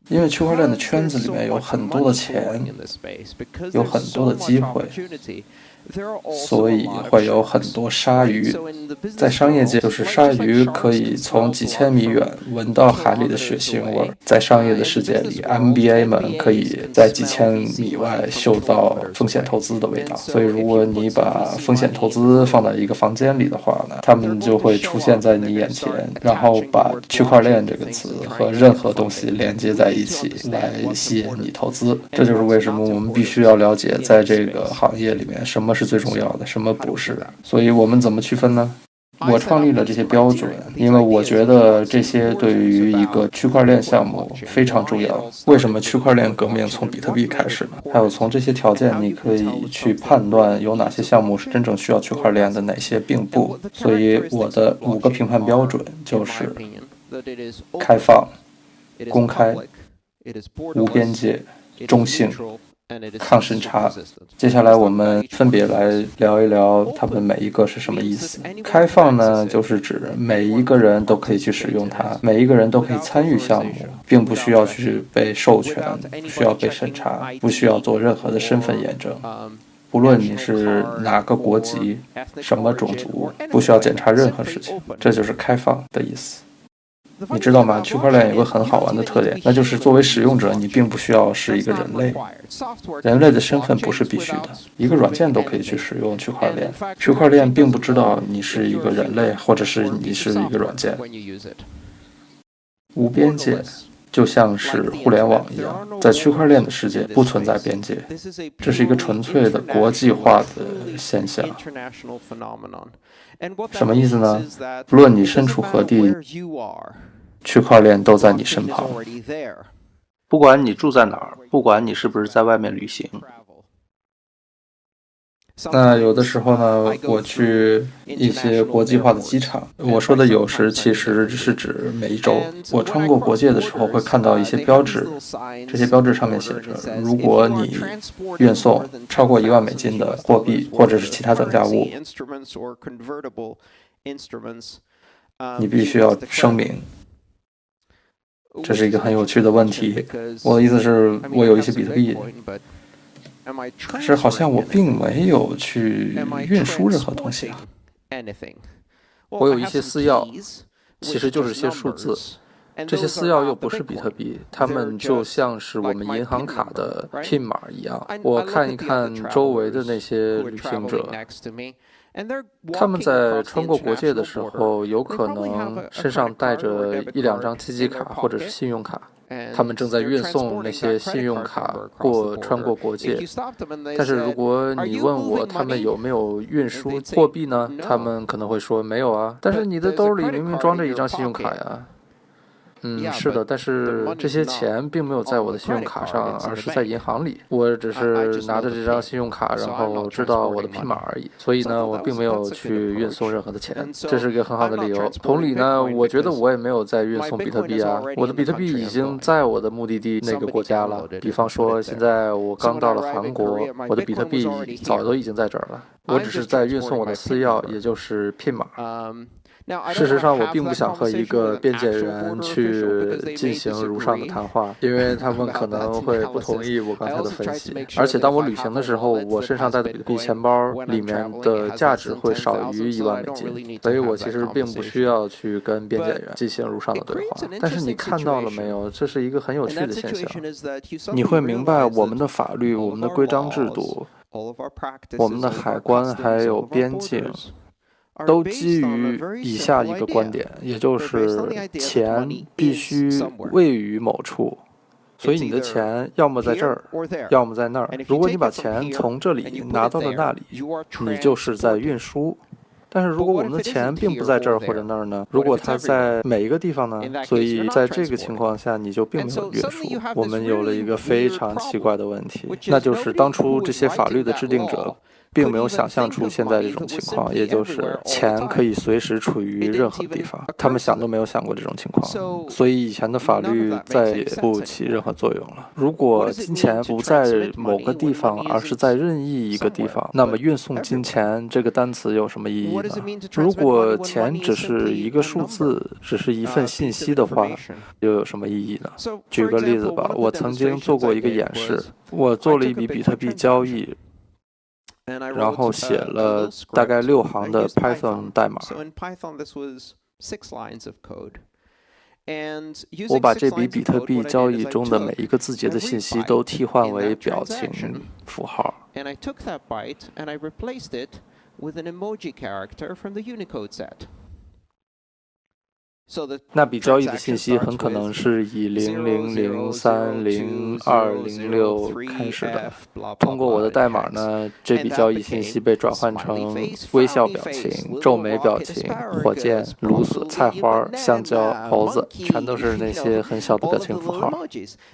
Speaker 7: 因为区块链的圈子里面有很多的钱，有很多的机会，所以会有很多鲨鱼。在商业界，就是鲨鱼可以从几千米远闻到海里的血腥味；在商业的世界里 ，MBA 们可以在几千米外嗅到风险投资的味道。所以，如果你把风险投资放在一个房间里的话呢，他们就会出现在你眼前，然后把区块链这个词和任何东西连接在一起，来吸引你投资。这就是为什么我们必须要了解，在这个行业里面什么是最重要的，什么不是。所以我们怎么区分呢？我创立了这些标准，因为我觉得这些对于一个区块链项目非常重要。为什么区块链革命从比特币开始呢？还有从这些条件，你可以去判断有哪些项目是真正需要区块链的，哪些并不。所以我的5个评判标准就是开放、公开、无边界、中性、抗审查。接下来我们分别来聊一聊它们每一个是什么意思。开放呢，就是指每一个人都可以去使用它，每一个人都可以参与项目，并不需要去被授权，不需要被审查，不需要做任何的身份验证。无论你是哪个国籍、什么种族，不需要检查任何事情。这就是开放的意思。你知道吗？区块链有个很好玩的特点，那就是作为使用者，你并不需要是一个人类，人类的身份不是必须的。一个软件都可以去使用区块链，区块链并不知道你是一个人类，或者是你是一个软件。无边界就像是互联网一样，在区块链的世界不存在边界，这是一个纯粹的国际化的现象。什么意思呢？不论你身处何地，区块链都在你身旁。不管你住在哪儿，不管你是不是在外面旅行。那有的时候呢，我去一些国际化的机场，我说的有时其实是指每一周。我穿过国界的时候会看到一些标志，这些标志上面写着，如果你运送超过1万美金的货币或者是其他等价物，你必须要声明。这是一个很有趣的问题。我的意思是，我有一些比特币，可是好像我并没有去运输任何东西啊。我有一些私钥，其实就是些数字。这些私钥又不是比特币，它们就像是我们银行卡的 PIN 码一样。我看一看周围的那些旅行者，他们在穿过国界的时候，有可能身上带着1、2张积极卡或者是信用卡。他们正在运送那些信用卡穿过国界，但是如果你问我他们有没有运输货币呢？他们可能会说没有啊。但是你的兜里明明装着一张信用卡呀。是的，但是这些钱并没有在我的信用卡上，而是在银行里。我只是拿着这张信用卡，然后知道我的 PIN 码而已。所以呢，我并没有去运送任何的钱，这是一个很好的理由。同理呢，我觉得我也没有在运送比特币啊，我的比特币已经在我的目的地那个国家了。比方说，现在我刚到了韩国，我的比特币早都已经在这儿了。我只是在运送我的私钥，也就是 PIN 码。事实上，我并不想和一个边界人去进行如上的谈话，因为他们可能会不同意我刚才的分析。而且，当我旅行的时候，我身上带的比特币钱包里面的价值会少于1万美金，所以我其实并不需要去跟边界人进行如上的对话。但是你看到了没有？这是一个很有趣的现象。你会明白我们的法律、我们的规章制度、我们的海关还有边境。都基于以下一个观点，也就是钱必须位于某处，所以你的钱要么在这儿，要么在那儿。如果你把钱从这里拿到了那里，你就是在运输。但是如果我们的钱并不在这儿或者那儿呢？如果它在每一个地方呢？所以在这个情况下，你就并没有运输。我们有了一个非常奇怪的问题，那就是当初这些法律的制定者并没有想象出现在这种情况，也就是钱可以随时处于任何地方，他们想都没有想过这种情况，所以以前的法律再也不起任何作用了。如果金钱不在某个地方，而是在任意一个地方，那么运送金钱这个单词有什么意义呢？如果钱只是一个数字，只是一份信息的话，又有什么意义呢？举个例子吧，我曾经做过一个演示，我做了一笔比特币交易，然后写了大概6行的 Python 代码。我把这笔比特币交易中的每一个字节的信息都替换为表情符号。那笔交易的信息很可能是以00030206开始的。通过我的代码呢，这笔交易信息被转换成微笑表情、皱眉表情、火箭、芦笋、菜花、香蕉、猴子，全都是那些很小的表情符号。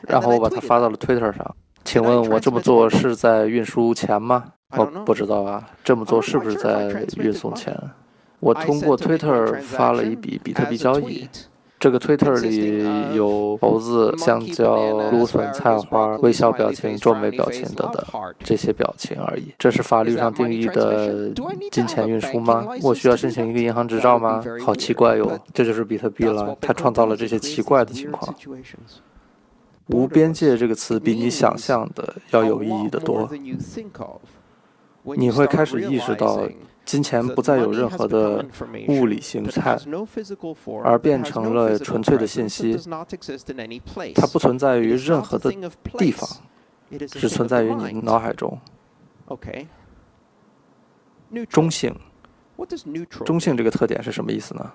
Speaker 7: 然后我把它发到了 Twitter 上。请问我这么做是在运输钱吗？我不知道啊，这么做是不是在运送钱？我通过 Twitter 发了一笔比特币交易，这个 Twitter 里有猴子、香蕉、芦笋、菜花、微笑表情、皱眉表情等等这些表情而已。这是法律上定义的金钱运输吗？我需要申请一个银行执照吗？好奇怪哟！这就是比特币了，它创造了这些奇怪的情况。无边界这个词比你想象的要有意义得多。你会开始意识到，金钱不再有任何的物理形态，而变成了纯粹的信息。它不存在于任何的地方，只存在于你脑海中。中性，中性这个特点是什么意思呢？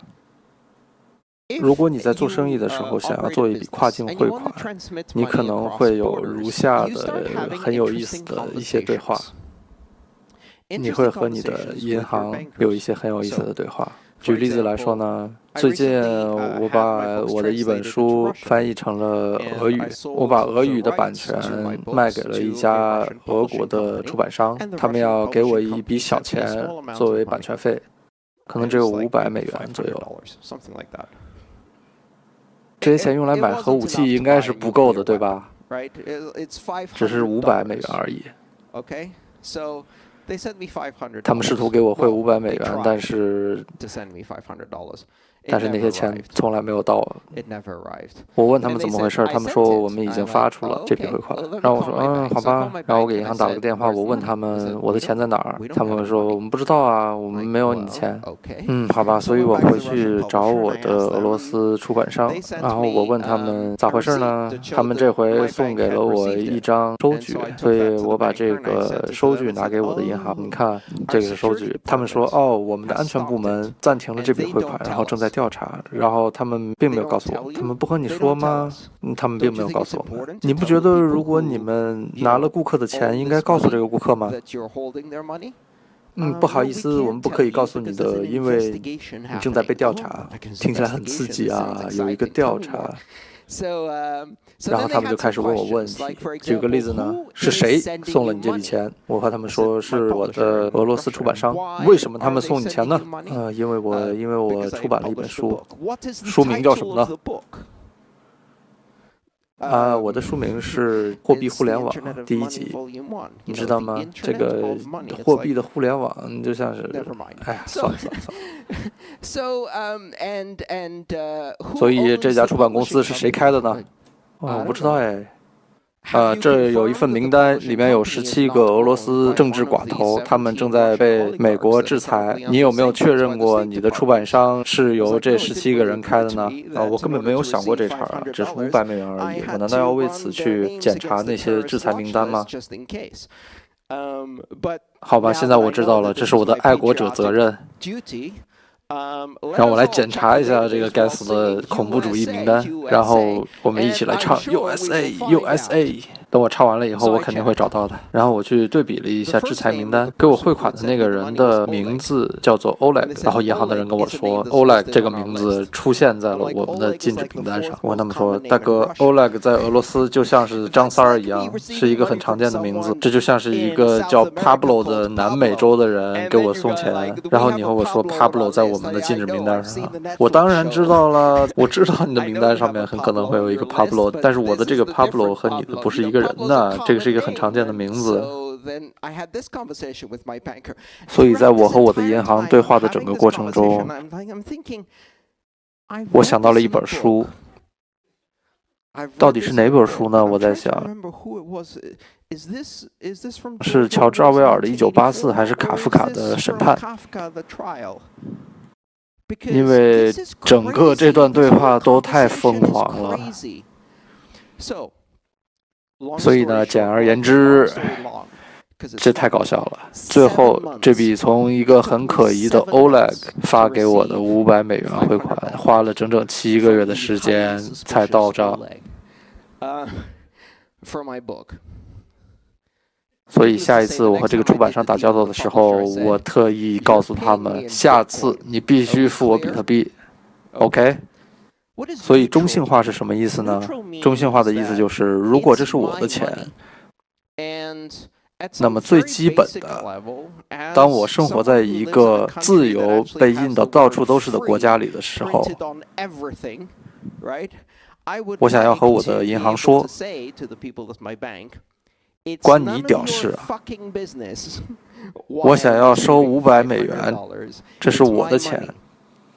Speaker 7: 如果你在做生意的时候想要做一笔跨境汇款，你可能会有如下的很有意思的一些对话。你会和你的银行有一些很有意思的对话。举例子来说呢，最近我把我的一本书翻译成了俄语，我把俄语的版权卖给了一家俄国的出版商，他们要给我一笔小钱作为版权费，可能只有$500左右。这些钱用来买核武器应该是不够的，对吧？只是$500而已。他们试图给我汇$500，但是那些钱从来没有到。我问他们怎么回事，他们说我们已经发出了这笔汇款。然后我说好吧，然后我给银行打了个电话，我问他们我的钱在哪儿，他们说我们不知道啊，我们没有你的钱。好吧，所以我回去找我的俄罗斯出版商，然后我问他们咋回事呢？他们这回送给了我一张收据，所以我把这个收据拿给我的银行，你看这个是收据。他们说我们的安全部门暂停了这笔汇款，然后正在调查，然后他们并没有告诉我，他们不和你说吗？他们并没有告诉我们。你不觉得如果你们拿了顾客的钱，应该告诉这个顾客吗？不好意思，我们不可以告诉你的，因为你正在被调查。听起来很刺激啊，有一个调查。然后他们就开始问我问题。举个例子呢，是谁送了你这笔钱？我和他们说是我的俄罗斯出版商。为什么他们送你钱呢？因为我出版了一本书，书名叫什么呢？我的书名是《货币互联网》第1集，你知道吗？这个货币的互联网就像是，算了。所以这家出版公司是谁开的呢？我不知道这有一份名单，里面有17个俄罗斯政治寡头，他们正在被美国制裁。你有没有确认过你的出版商是由这17个人开的呢？我根本没有想过这茬只是$500而已，我难道要为此去检查那些制裁名单吗？好吧，现在我知道了，这是我的爱国者责任。让我来检查一下这个该死的恐怖主义名单，然后我们一起来唱 USA USA。等我唱完了以后，我肯定会找到的。然后我去对比了一下制裁名单，给我汇款的那个人的名字叫做 Oleg， 然后银行的人跟我说 Oleg 这个名字出现在了我们的禁止名单上。我跟他们说，大哥 Oleg 在俄罗斯就像是张三儿一样，是一个很常见的名字，这就像是一个叫 Pablo 的南美洲的人给我送钱，然后你和我说 Pablo 在我们的禁止名单上。我当然知道了，我知道你的名单上面很可能会有一个 Pablo， 但是我的这个 Pablo 和你的不是一个人呢，这个是一个很常见的名字。所以在我和我的银行对话的整个过程中，我想到了一本书，到底是哪本书呢？我在想，是乔治·奥威尔的《1984》还是卡夫卡的《审判》？因为整个这段对话都太疯狂了。所以呢，简而言之，这太搞笑了。最后，这笔从一个很可疑的 Oleg 发给我的500美元汇款，花了整整7个月的时间才到账。所以下一次我和这个出版商打交道的时候，我特意告诉他们，下次你必须付我比特币 ，OK？所以中性化是什么意思呢？中性化的意思就是，如果这是我的钱，那么最基本的，当我生活在一个自由被印到到处都是的国家里的时候，我想要和我的银行说，关你屌事啊！我想要收500美元，这是我的钱。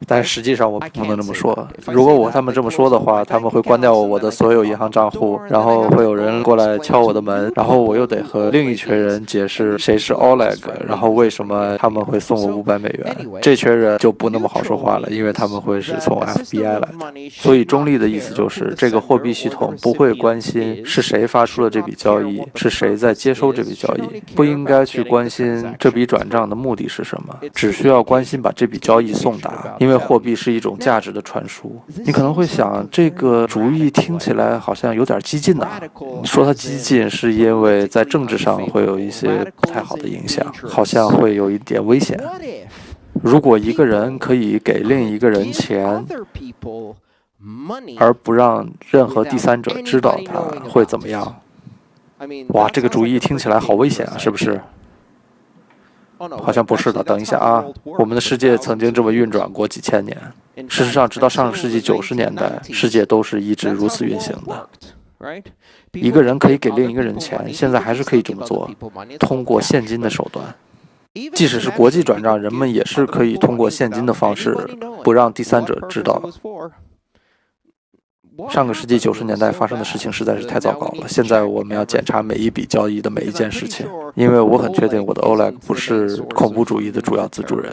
Speaker 7: 但实际上我不能这么说，如果他们这么说的话，他们会关掉我的所有银行账户，然后会有人过来敲我的门，然后我又得和另一群人解释谁是 Oleg， 然后为什么他们会送我500美元。这群人就不那么好说话了，因为他们会是从 FBI 来的。所以中立的意思就是，这个货币系统不会关心是谁发出了这笔交易，是谁在接收这笔交易，不应该去关心这笔转账的目的是什么，只需要关心把这笔交易送达。因为货币是一种价值的传输。你可能会想，这个主意听起来好像有点激进啊。说它激进是因为在政治上会有一些不太好的影响，好像会有一点危险。如果一个人可以给另一个人钱，而不让任何第三者知道他会怎么样？哇，这个主意听起来好危险啊，是不是？好像不是的，等一下啊，我们的世界曾经这么运转过几千年。事实上，直到上个世纪90年代，世界都是一直如此运行的。一个人可以给另一个人钱，现在还是可以这么做，通过现金的手段。即使是国际转账，人们也是可以通过现金的方式，不让第三者知道。上个世纪90年代发生的事情实在是太糟糕了。现在我们要检查每一笔交易的每一件事情，因为我很确定我的 Oleg 不是恐怖主义的主要资助人，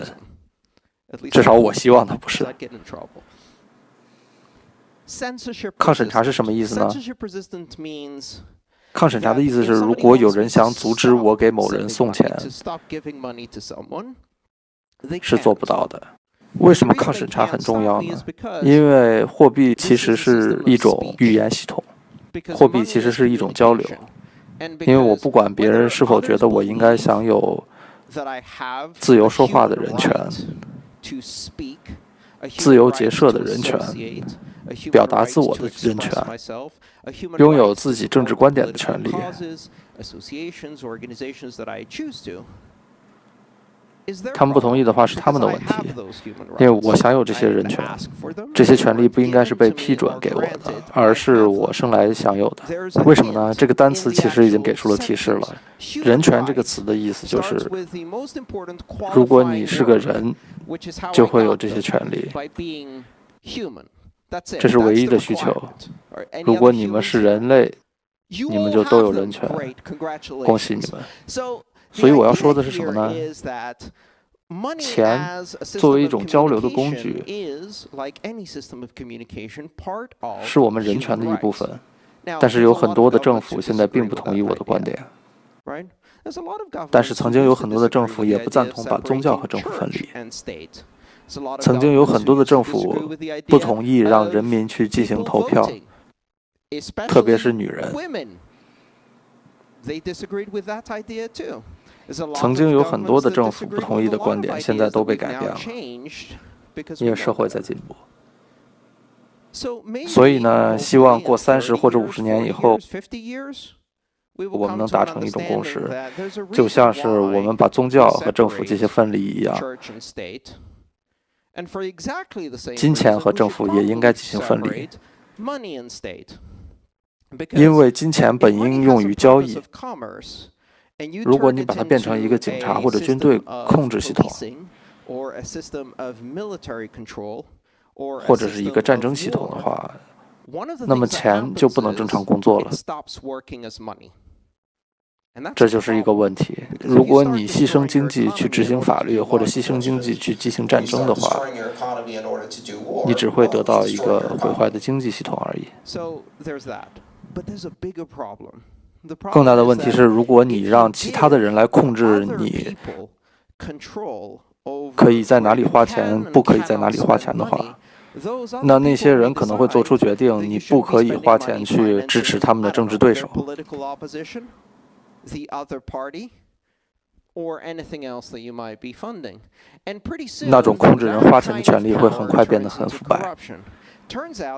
Speaker 7: 至少我希望他不是。抗审查是什么意思呢？抗审查的意思是，如果有人想阻止我给某人送钱，是做不到的。为什么抗审查很重要呢？因为货币其实是一种语言系统，货币其实是一种交流。因为我不管别人是否觉得我应该享有自由说话的人权、自由结社的人权、表达自我的人权、拥有自己政治观点的权利。他们不同意的话是他们的问题，因为我享有这些人权，这些权利不应该是被批准给我的，而是我生来享有的。为什么呢？这个单词其实已经给出了提示了。人权这个词的意思就是，如果你是个人，就会有这些权利。这是唯一的需求。如果你们是人类，你们就都有人权。恭喜你们。所以我要说的是什么呢？钱作为一种交流的工具，是我们人权的一部分。但是有很多的政府现在并不同意我的观点。但是曾经有很多的政府也不赞同把宗教和政府分离。曾经有很多的政府不同意让人民去进行投票，特别是女人。曾经有很多的政府不同意的观点，现在都被改变了，因为社会在进步。所以呢，希望过30或者50年以后，我们能达成一种共识，就像是我们把宗教和政府进行分离一样，金钱和政府也应该进行分离，因为金钱本应用于交易。如果你把它变成一个警察或者军队控制系统，或者是一个战争系统的话，那么钱就不能正常工作了。这就是一个问题。如果你牺牲经济去执行法律，或者牺牲经济去进行战争的话，你只会得到一个毁坏的经济系统而已。更大的问题是，如果你让其他的人来控制你，可以在哪里花钱，不可以在哪里花钱的话，那些人可能会做出决定，你不可以花钱去支持他们的政治对手。那种控制人花钱的权利会很快变得很腐败。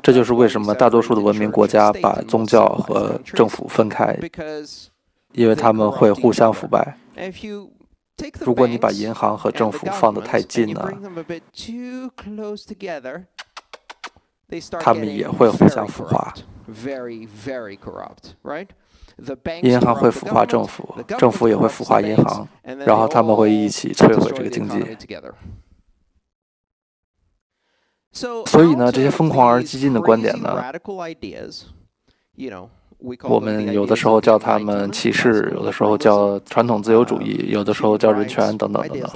Speaker 7: 这就是为什么大多数的文明国家把宗教和政府分开，因为他们会互相腐败。如果你把银行和政府放得太近呢，他们也会互相腐化。银行会腐化政府，政府也会腐化银行，然后他们会一起摧毁这个经济。所以呢，这些疯狂而激进的观点呢，我们有的时候叫他们歧视，有的时候叫传统自由主义，有的时候叫人权等等等等。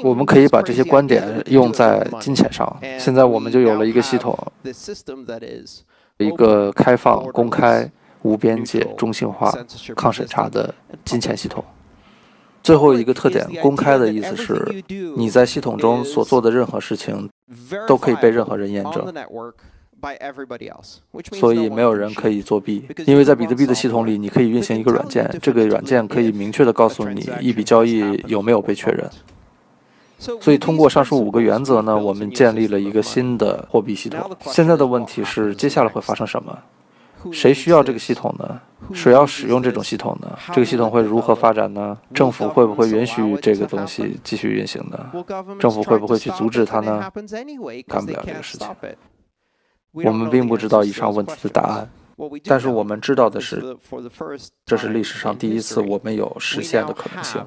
Speaker 7: 我们可以把这些观点用在金钱上。现在我们就有了一个系统，一个开放、公开、无边界、中性化、抗审查的金钱系统。最后一个特点，公开的意思是你在系统中所做的任何事情都可以被任何人验证，所以没有人可以作弊。因为在比特币的系统里，你可以运行一个软件，这个软件可以明确地告诉你一笔交易有没有被确认。所以通过上述5个原则呢，我们建立了一个新的货币系统。现在的问题是，接下来会发生什么？谁需要这个系统呢？谁要使用这种系统呢？这个系统会如何发展呢？政府会不会允许这个东西继续运行呢？政府会不会去阻止它呢？干不了这个事情。我们并不知道以上问题的答案，但是我们知道的是，这是历史上第一次我们有实现的可能性。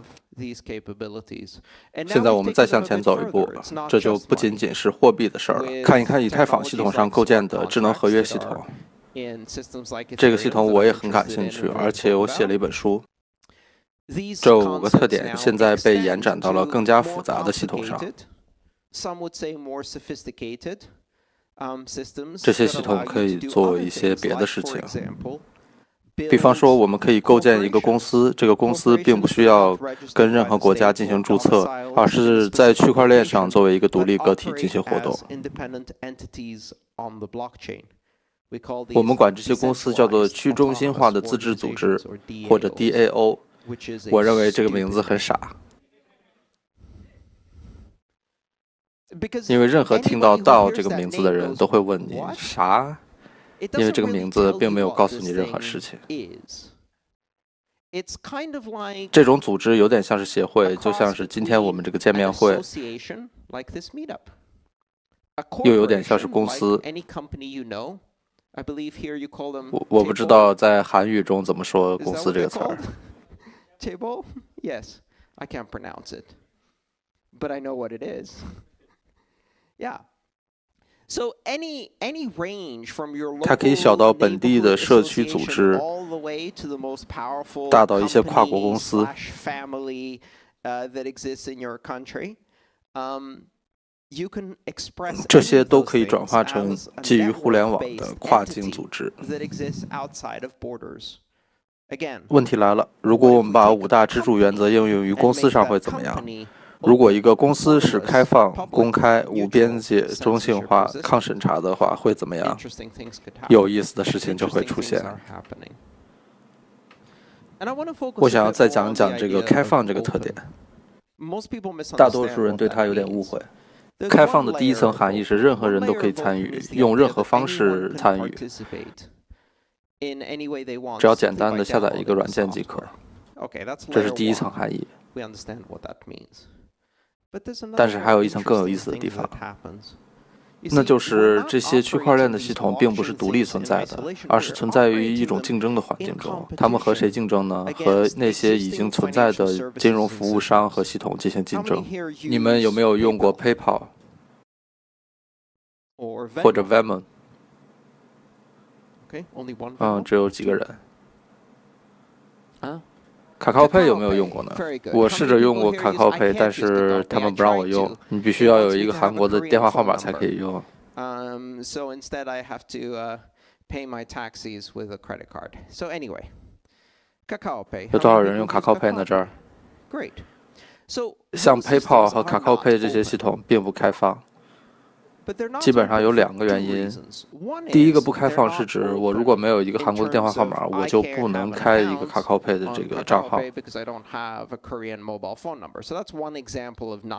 Speaker 7: 现在我们再向前走一步了，这就不仅仅是货币的事儿了。看一看以太坊系统上构建的智能合约系统。这个系统我也很感兴趣，而且我写了一本书。这5个特点现在被延展到了更加复杂的系统上。这些系统可以做一些别的事情，比方说我们可以构建一个公司，这个公司并不需要跟任何国家进行注册，而是在区块链上作为一个独立个体进行活动。我们管这些公司叫做去中心化的自治组织，或者 DAO。我认为这个名字很傻，因为任何听到 DAO 这个名字的人都会问你啥？因为这个名字并没有告诉你任何事情。这种组织有点像是协会，就像是今天我们这个见面会，又有点像是公司。我不知道在韩语中怎么说公司这个词儿。
Speaker 2: Table? Yes. I can't pronounce it. But I know what it is. Yeah. So any range from your
Speaker 7: 它可以小到本地的社区组织，大到一些跨国公司。这些都可以转化成基于互联网的跨境组织。问题来了，如果我们把5大支柱原则应用于公司上会怎么样？如果一个公司是开放、公开、无边界、中性化、抗审查的话，会怎么样？有意思的事情就会出现。我想要再讲讲这个开放这个特点。大多数人对它有点误会。开放的第一层含义是任何人都可以参与，用任何方式参与，只要简单的下载一个软件即可。这是第一层含义。但是还有一层更有意思的地方，那就是这些区块链的系统并不是独立存在的，而是存在于一种竞争的环境中。他们和谁竞争呢？和那些已经存在的金融服务商和系统进行竞争。你们有没有用过 PayPal 或者 Venmo？ 只有几个人。卡靠Pay有没有用过呢？我试着用过卡靠Pay，但是他们不让我用，你必须要有一个韩国的电话号码才可以用。
Speaker 2: So instead I have to pay my taxis with a credit card. So anyway, Kakao Pay.
Speaker 7: 有多少人用卡靠Pay呢？这儿
Speaker 2: Great. So
Speaker 7: 像 PayPal 和卡靠Pay这些系统并不开放。基本上有2个原因。第一个不开放是指我如果没有一个韩国的电话号码，我就不能开一个卡靠Pay的这个账号。也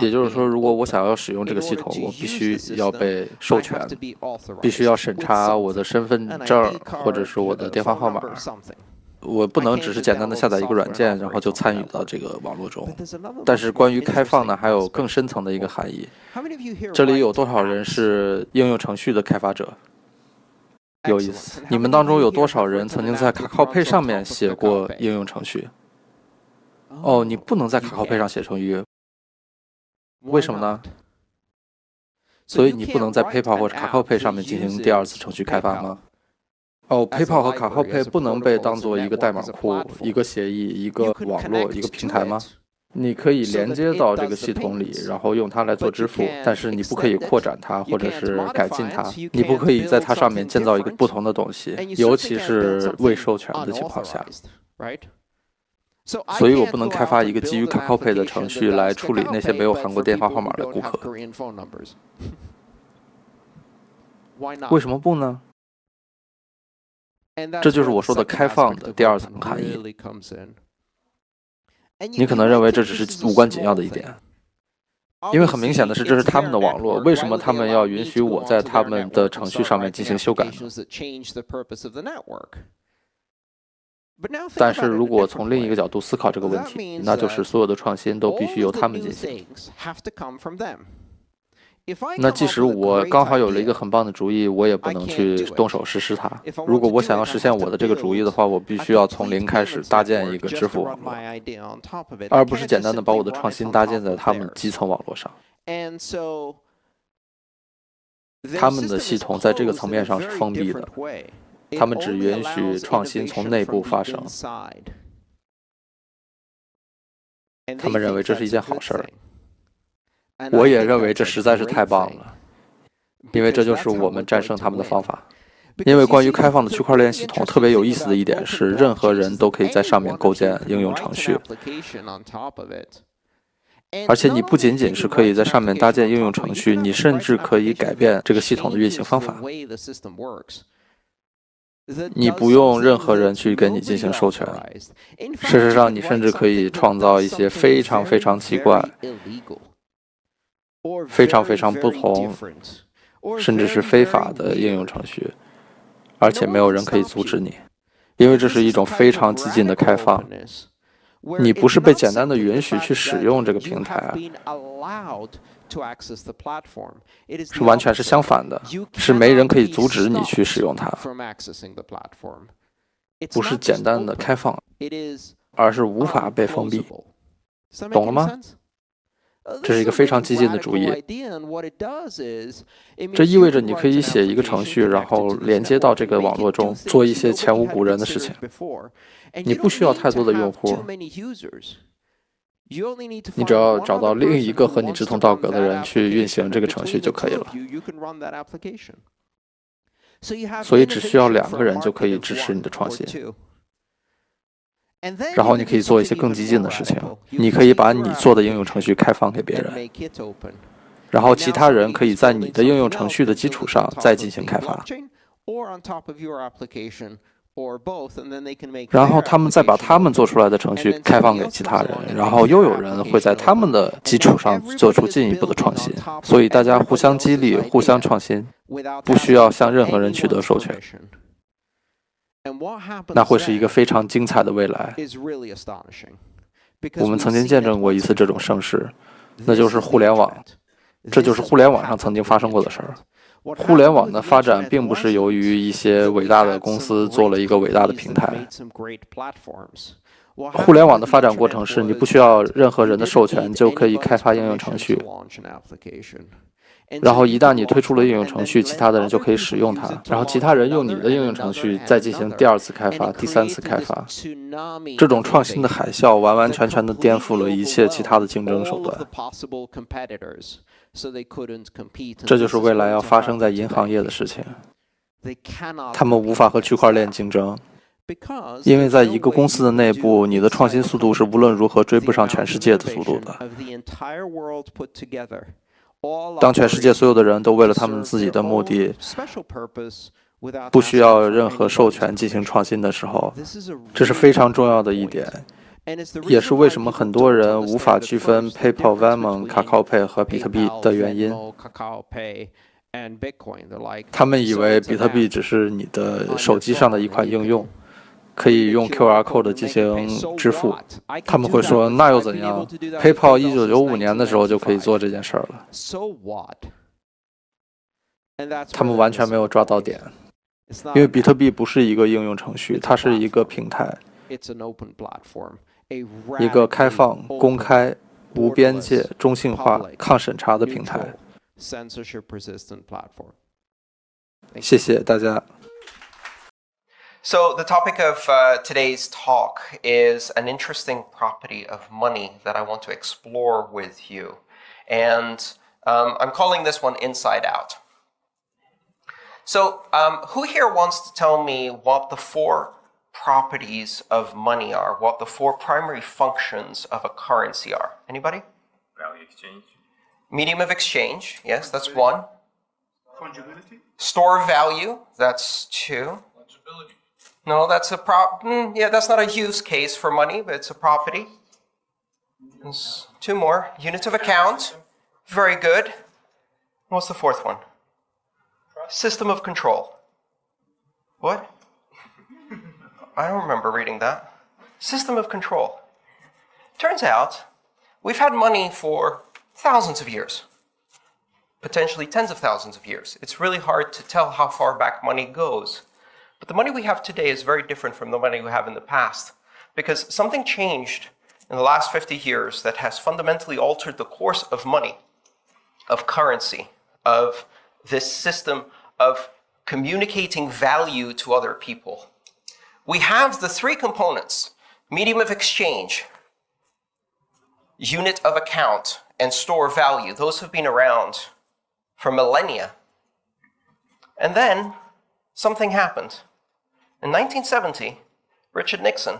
Speaker 7: 就是说，如果我想要使用这个系统，我必须要被授权，必须要审查我的身份证或者是我的电话号码。我不能只是简单的下载一个软件，然后就参与到这个网络中。但是关于开放呢，还有更深层的一个含义。这里有多少人是应用程序的开发者？有意思。你们当中有多少人曾经在卡靠Pay上面写过应用程序？哦，你不能在卡靠Pay上写程序，为什么呢？所以你不能在 PayPal 或者卡靠Pay上面进行第2次程序开发吗？PayPal 和卡靠Pay不能被当做一个代码库、一个协议、一个网络、一个平台吗？你可以连接到这个系统里，然后用它来做支付，但是你不可以扩展它或者是改进它，你不可以在它上面建造一个不同的东西，尤其是未授权的情况下。所以我不能开发一个基于卡靠Pay的程序来处理那些没有韩国电话号码的顾客。为什么不呢？这就是我说的开放的第2层含义。你可能认为这只是无关紧要的一点，因为很明显的是，这是他们的网络，为什么他们要允许我在他们的程序上面进行修改呢？但是如果从另一个角度思考这个问题，那就是所有的创新都必须由他们进行。那即使我刚好有了一个很棒的主意，我也不能去动手实施它。如果我想要实现我的这个主意的话，我必须要从零开始搭建一个支付网络，而不是简单的把我的创新搭建在他们基层网络上。他们的系统在这个层面上是封闭的，他们只允许创新从内部发生。他们认为这是一件好事儿。我也认为这实在是太棒了，因为这就是我们战胜他们的方法。因为关于开放的区块链系统特别有意思的一点是，任何人都可以在上面构建应用程序，而且你不仅仅是可以在上面搭建应用程序，你甚至可以改变这个系统的运行方法。你不用任何人去跟你进行授权，事实上，你甚至可以创造一些非常非常奇怪、非常非常不同，甚至是非法的应用程序，而且没有人可以阻止你，因为这是一种非常激进的开放。你不是被简单的允许去使用这个平台，是完全是相反的，是没人可以阻止你去使用它，不是简单的开放，而是无法被封闭，懂了吗？这是一个非常激进的主意。这意味着你可以写一个程序，然后连接到这个网络中，做一些前无古人的事情。你不需要太多的用户，你只要找到另一个和你志同道合的人去运行这个程序就可以了。所以只需要2个人就可以支持你的创新。然后你可以做一些更激进的事情，你可以把你做的应用程序开放给别人，然后其他人可以在你的应用程序的基础上再进行开发，然后他们再把他们做出来的程序开放给其他人，然后又有人会在他们的基础上做出进一步的创新，所以大家互相激励，互相创新，不需要向任何人取得授权。那会是一个非常精彩的未来。我们曾经见证过一次这种盛世，那就是互联网。这就是互联网上曾经发生过的事儿。互联网的发展并不是由于一些伟大的公司做了一个伟大的平台。互联网的发展过程是你不需要任何人的授权就可以开发应用程序。然后一旦你推出了应用程序，其他的人就可以使用它，然后其他人用你的应用程序再进行第二次开发、第三次开发。这种创新的海啸完完全全地颠覆了一切其他的竞争手段。这就是未来要发生在银行业的事情。他们无法和区块链竞争，因为在一个公司的内部，你的创新速度是无论如何追不上全世界的速度的。当全世界所有的人都为了他们自己的目的，不需要任何授权进行创新的时候，这是非常重要的一点，也是为什么很多人无法区分 PayPal、Venmo、Kakao Pay 和比特币的原因。他们以为比特币只是你的手机上的一款应用，可以用 QR code 进行支付。他们会说那又怎样？ PayPal 1995年的时候就可以做这件事儿了。他们完全没有抓到点，因为比特币不是一个应用程序，它是一个平台，一个开放、公开、无边界、中性化、抗审查的平台。谢谢大家。
Speaker 2: So the topic of today's talk is an interesting property of money that I want to explore with you. And I'm calling this one Inside Out. So who here wants to tell me what the 4 properties of money are, what the 4 primary functions of a currency are? Anybody?
Speaker 8: Value exchange.
Speaker 2: Medium of exchange, yes, that's 1.
Speaker 8: Fungibility.
Speaker 2: Store value, that's 2.
Speaker 8: Fungibility.
Speaker 2: No, that's a that's not a use case for money, but it's a property. There's 2 more. Unit of account. Very good. What's the 4th one? System of control. What? I don't remember reading that. System of control. Turns out, we've had money for thousands of years. Potentially tens of thousands of years. It's really hard to tell how far back money goes. But the money we have today is very different from the money we have in the past, because something changed in the last 50 years that has fundamentally altered the course of money, of currency, of this system of communicating value to other people. We have the 3 components: medium of exchange, unit of account, and store value. Those have been around for millennia. And then something happened. In 1970, Richard Nixon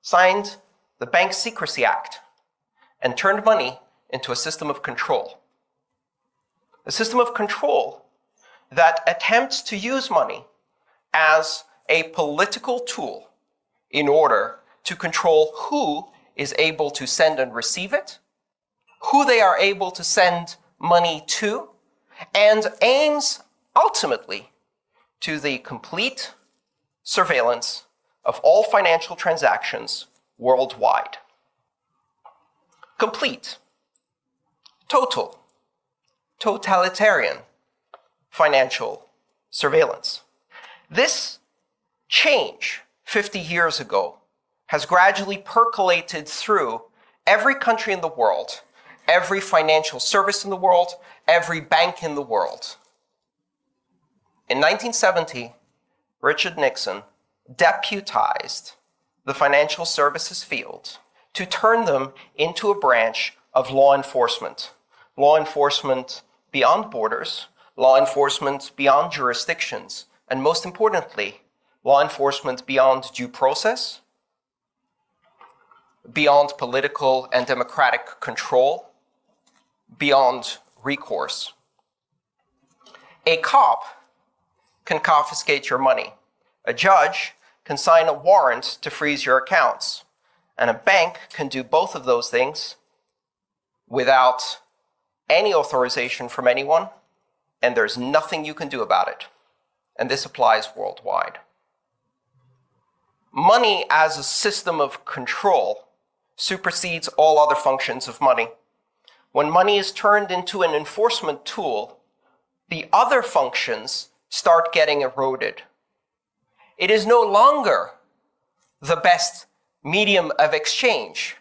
Speaker 2: signed the Bank Secrecy Act and turned money into a system of control. A system of control that attempts to use money as a political tool in order to control who is able to send and receive it, who they are able to send money to, and aims ultimately to the complete surveillance of all financial transactions worldwide. Complete, total, totalitarian financial surveillance. This change 50 years ago has gradually percolated through every country in the world, every financial service in the world, every bank in the world. In 1970, Richard Nixon deputized the financial services field to turn them into a branch of law enforcement beyond borders, law enforcement beyond jurisdictions, and most importantly, law enforcement beyond due process, beyond political and democratic control, beyond recourse. A cop can confiscate your money. A judge can sign a warrant to freeze your accounts. And a bank can do both of those things without any authorization from anyone, and there's nothing you can do about it. And this applies worldwide. Money as a system of control supersedes all other functions of money. When money is turned into an enforcement tool, the other functions start getting eroded. It is no longer the best medium of exchange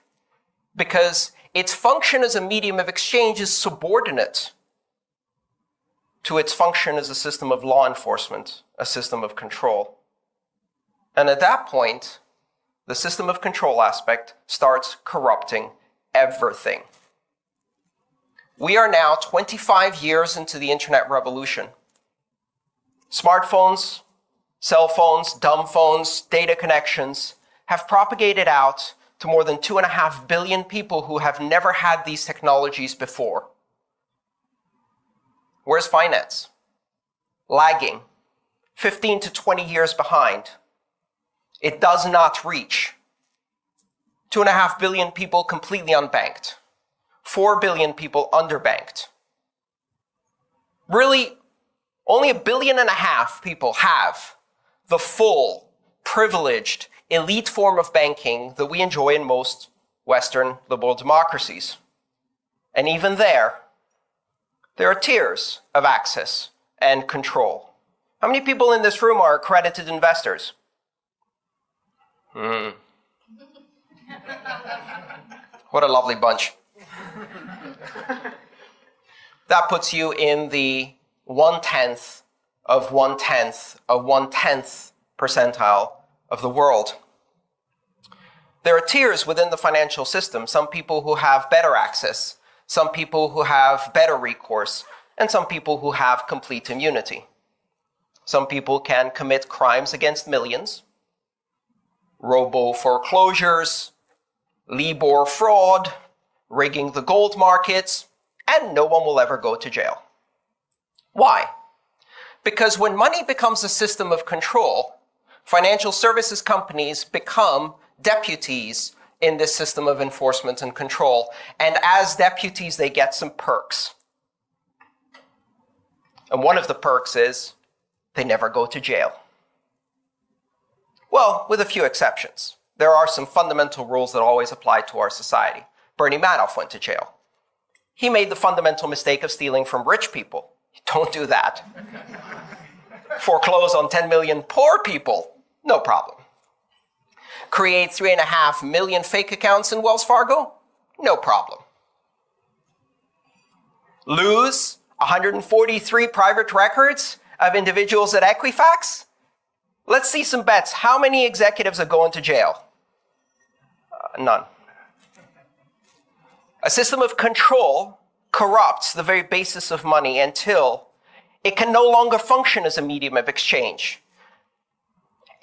Speaker 2: because its function as a medium of exchange is subordinate to its function as a system of law enforcement, a system of control. And at that point, the system of control aspect starts corrupting everything. We are now 25 years into the internet revolution. Smartphones, cell phones, dumb phones, data connections have propagated out to more than 2.5 billion people who have never had these technologies before. Where's finance? Lagging, 15 to 20 years behind. It does not reach. 2.5 billion people completely unbanked. 4 billion people underbanked. Really, only 1.5 billion people have the full, privileged, elite form of banking that we enjoy in most Western liberal democracies. And even there are tiers of access and control. How many people in this room are accredited investors? What a lovely bunch. That puts you in the 1/10 of 1/10 of 1/10 percentile of the world. There are tiers within the financial system, some people who have better access, some people who have better recourse, and some people who have complete immunity. Some people can commit crimes against millions, robo-foreclosures, Libor fraud, rigging the gold markets, and no one will ever go to jail. Why? Because when money becomes a system of control, financial services companies become deputies in this system of enforcement and control. And as deputies, they get some perks. And one of the perks is they never go to jail. Well, with a few exceptions. There are some fundamental rules that always apply to our society. Bernie Madoff went to jail. He made the fundamental mistake of stealing from rich people. Don't do that. Foreclose on 10 million poor people, no problem. Create 3.5 million fake accounts in Wells Fargo, no problem. Lose 143 private records of individuals at Equifax? Let's see some bets. How many executives are going to jail? None. A system of control corrupts the very basis of money until it can no longer function as a medium of exchange.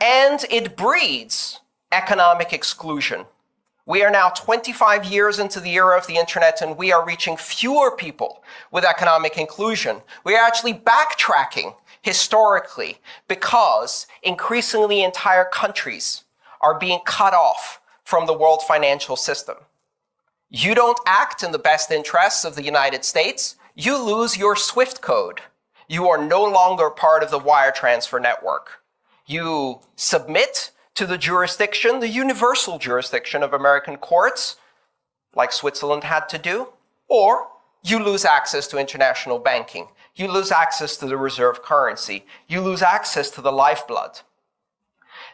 Speaker 2: And it breeds economic exclusion. We are now 25 years into the era of the internet, and we are reaching fewer people with economic inclusion. We are actually backtracking historically because increasingly entire countries are being cut off from the world financial system. You don't act in the best interests of the United States, you lose your SWIFT code. You are no longer part of the wire transfer network. You submit to the jurisdiction, the universal jurisdiction of American courts, like Switzerland had to do, or you lose access to international banking. You lose access to the reserve currency. You lose access to the lifeblood.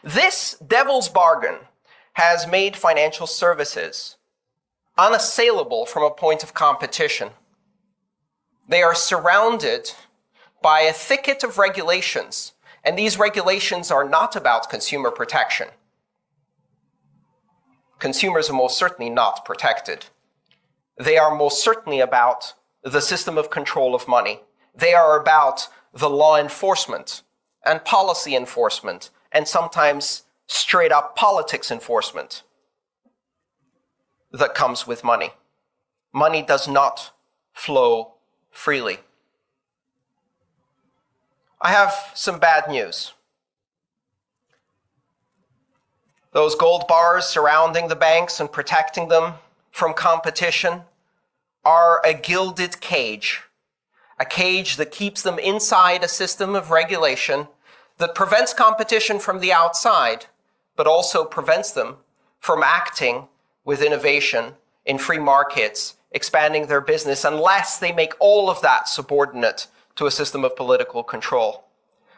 Speaker 2: This devil's bargain has made financial services unassailable from a point of competition. They are surrounded by a thicket of regulations, and these regulations are not about consumer protection. Consumers are most certainly not protected. They are most certainly about the system of control of money. They are about the law enforcement and policy enforcement, and sometimes straight up politics enforcement. that comes with money. Money does not flow freely. I have some bad news. Those gold bars surrounding the banks and protecting them from competition are a gilded cage, a cage that keeps them inside a system of regulation that prevents competition from the outside, but also prevents them from acting with innovation in free markets, expanding their business, unless they make all of that subordinate to a system of political control.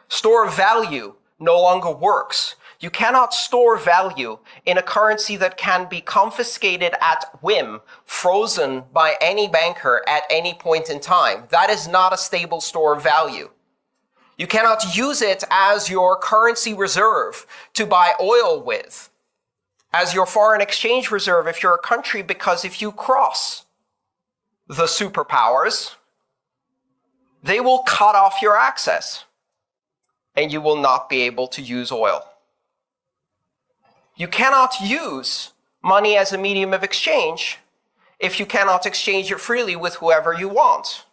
Speaker 2: Store of value no longer works. You cannot store value in a currency that can be confiscated at whim, frozen by any banker at any point in time. That is not a stable store of value. You cannot use it as your currency reserve to buy oil with, as your foreign exchange reserve if you're a country, because if you cross the superpowers, they will cut off your access and you will not be able to use oil. You cannot use money as a medium of exchange if you cannot exchange it freely with whoever you want.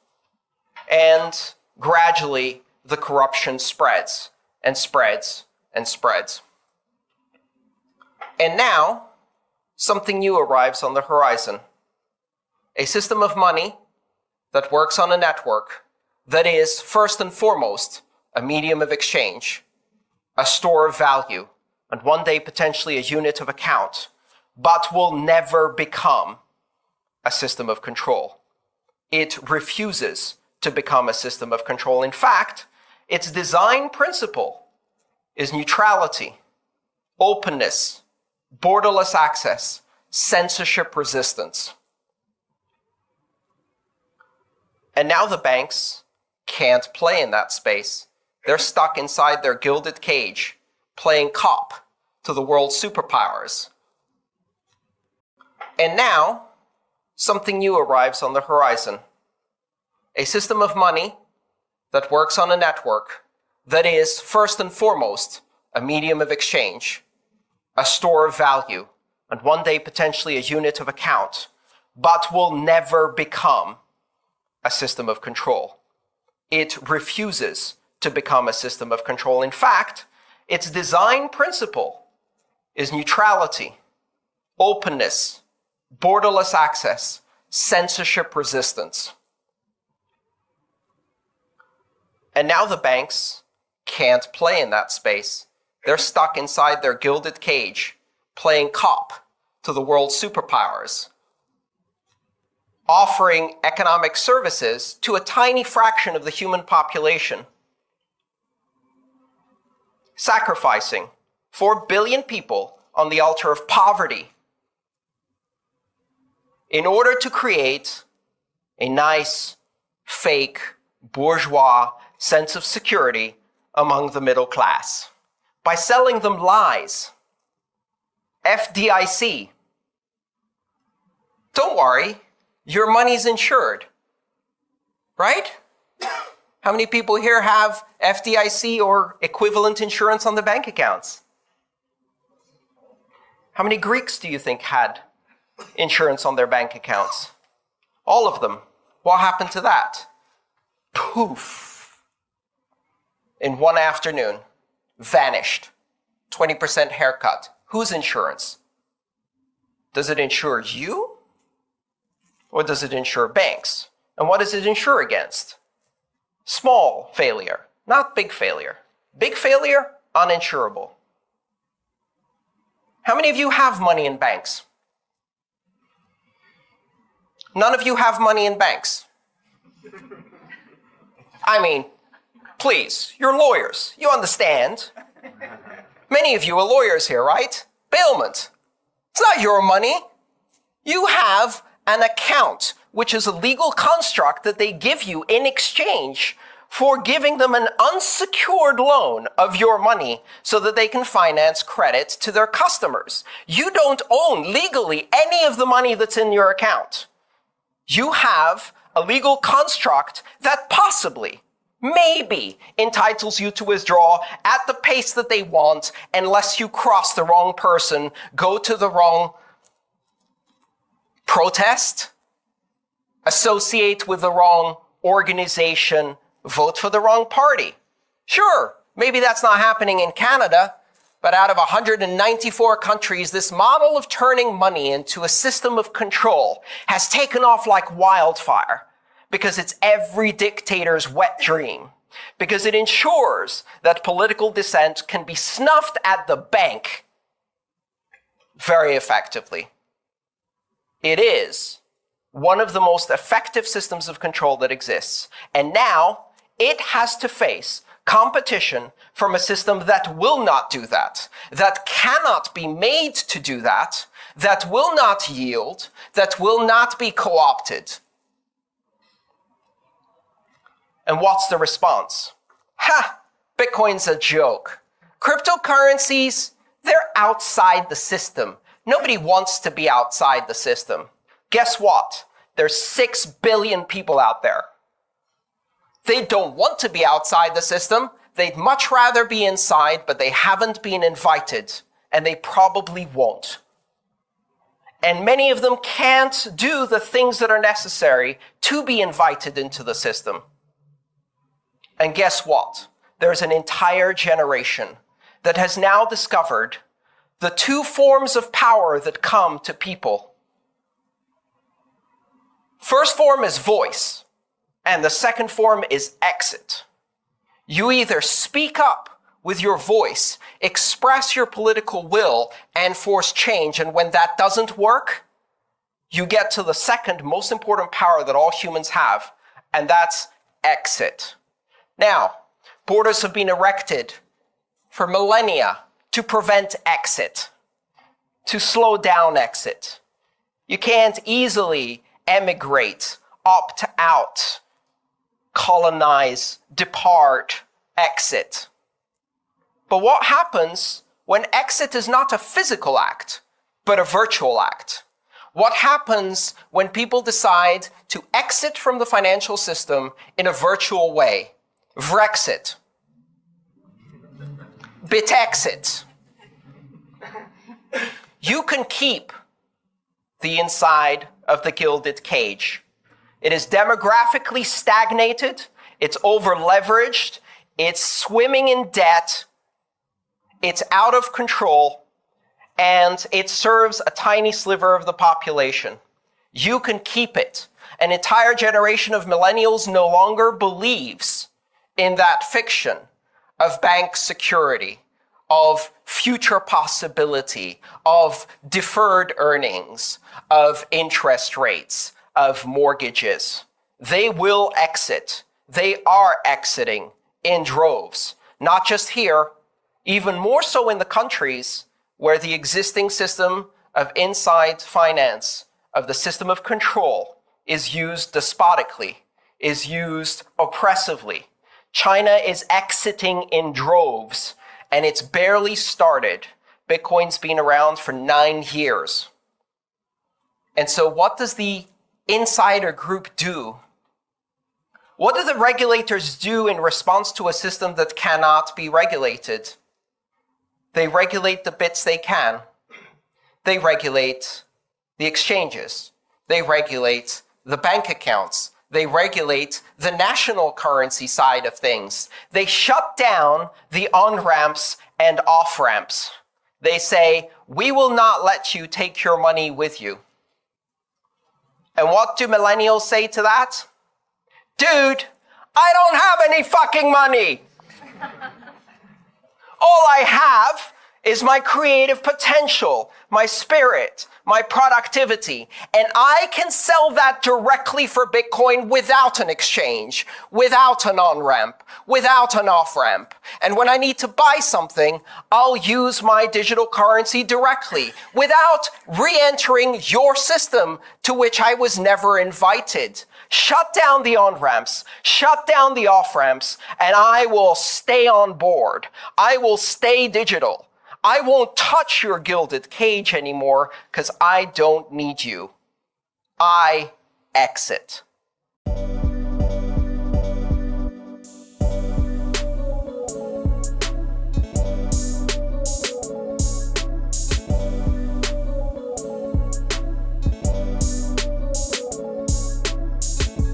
Speaker 2: And gradually, the corruption spreads and spreads and spreads. And now, something new arrives on the horizon. A system of money that works on a network that is, first and foremost, a medium of exchange, a store of value, and one day potentially a unit of account, but will never become a system of control. It refuses to become a system of control. In fact, its design principle is neutrality, openness, borderless access, censorship resistance. And now the banks can't play in that space. They're stuck inside their gilded cage, playing cop to the world's superpowers. And now, something new arrives on the horizon. A system of money that works on a network that is, first and foremost, a medium of exchange, a store of value, and one day potentially a unit of account, but will never become a system of control. It refuses to become a system of control. In fact, its design principle is neutrality, openness, borderless access, censorship resistance. And now the banks can't play in that space. They're stuck inside their gilded cage, playing cop to the world's superpowers, offering economic services to a tiny fraction of the human population, sacrificing 4 billion people on the altar of poverty in order to create a nice, fake, bourgeois sense of security among the middle class by selling them lies. FDIC. Don't worry, your money's insured, right? How many people here have FDIC or equivalent insurance on their bank accounts? How many Greeks do you think had insurance on their bank accounts? All of them. What happened to that? Poof. In one afternoon, vanished. 20% haircut. Whose insurance? Does it insure you? Or does it insure banks? And what does it insure against? Small failure, not big failure. Big failure, uninsurable. How many of you have money in banks? None of you have money in banks. I mean, please, you're lawyers. You understand. Many of you are lawyers here, right? Bailment. It's not your money. You have an account, which is a legal construct that they give you in exchange for giving them an unsecured loan of your money so that they can finance credit to their customers. You don't own legally any of the money that's in your account. You have a legal construct that possibly, maybe, entitles you to withdraw at the pace that they want unless you cross the wrong person, go to the wrong Protest? Associate with the wrong organization? Vote for the wrong party? Sure, maybe that's not happening in Canada, but out of 194 countries, this model of turning money into a system of control has taken off like wildfire because it's every dictator's wet dream, because it ensures that political dissent can be snuffed at the bank very effectively. It is one of the most effective systems of control that exists, and now it has to face competition from a system that will not do that, that cannot be made to do that, that will not yield, that will not be co-opted. And what's the response? Ha! Bitcoin's a joke. Cryptocurrencies, they're outside the system. Nobody wants to be outside the system. Guess what? There's 6 billion people out there. They don't want to be outside the system. They'd much rather be inside, but they haven't been invited, and they probably won't. And many of them can't do the things that are necessary to be invited into the system. And guess what? There's an entire generation that has now discovered the 2 forms of power that come to people. First form is voice, and the second form is exit. You either speak up with your voice, express your political will, and force change, and when that doesn't work, you get to the second most important power that all humans have, and that's exit. Now, borders have been erected for millennia to prevent exit, to slow down exit. You can't easily emigrate, opt out, colonize, depart, exit. But what happens when exit is not a physical act, but a virtual act? What happens when people decide to exit from the financial system in a virtual way? Vrexit. Bitexit. You can keep the inside of the gilded cage. It is demographically stagnated, it's over-leveraged, it's swimming in debt, it's out of control, and it serves a tiny sliver of the population. You can keep it. An entire generation of millennials no longer believes in that fiction of bank security, of future possibility, of deferred earnings, of interest rates, of mortgages. They will exit. They are exiting in droves. Not just here, even more so in the countries where the existing system of inside finance, of the system of control, is used despotically, is used oppressively. China is exiting in droves, and it's barely started. Bitcoin's been around for 9 years. And so what does the insider group do? What do the regulators do in response to a system that cannot be regulated? They regulate the bits they can. They regulate the exchanges. They regulate the bank accounts. They regulate the national currency side of things. They shut down the on-ramps and off-ramps. They say, we will not let you take your money with you. And what do millennials say to that? Dude, I don't have any fucking money. All I have is my creative potential, my spirit, my productivity, and I can sell that directly for Bitcoin without an exchange, without an on-ramp, without an off-ramp. And when I need to buy something, I'll use my digital currency directly without re-entering your system to which I was never invited. Shut down the on-ramps, shut down the off-ramps, and I will stay on board. I will stay digital. I won't touch your gilded cage anymore because I don't need you. I exit.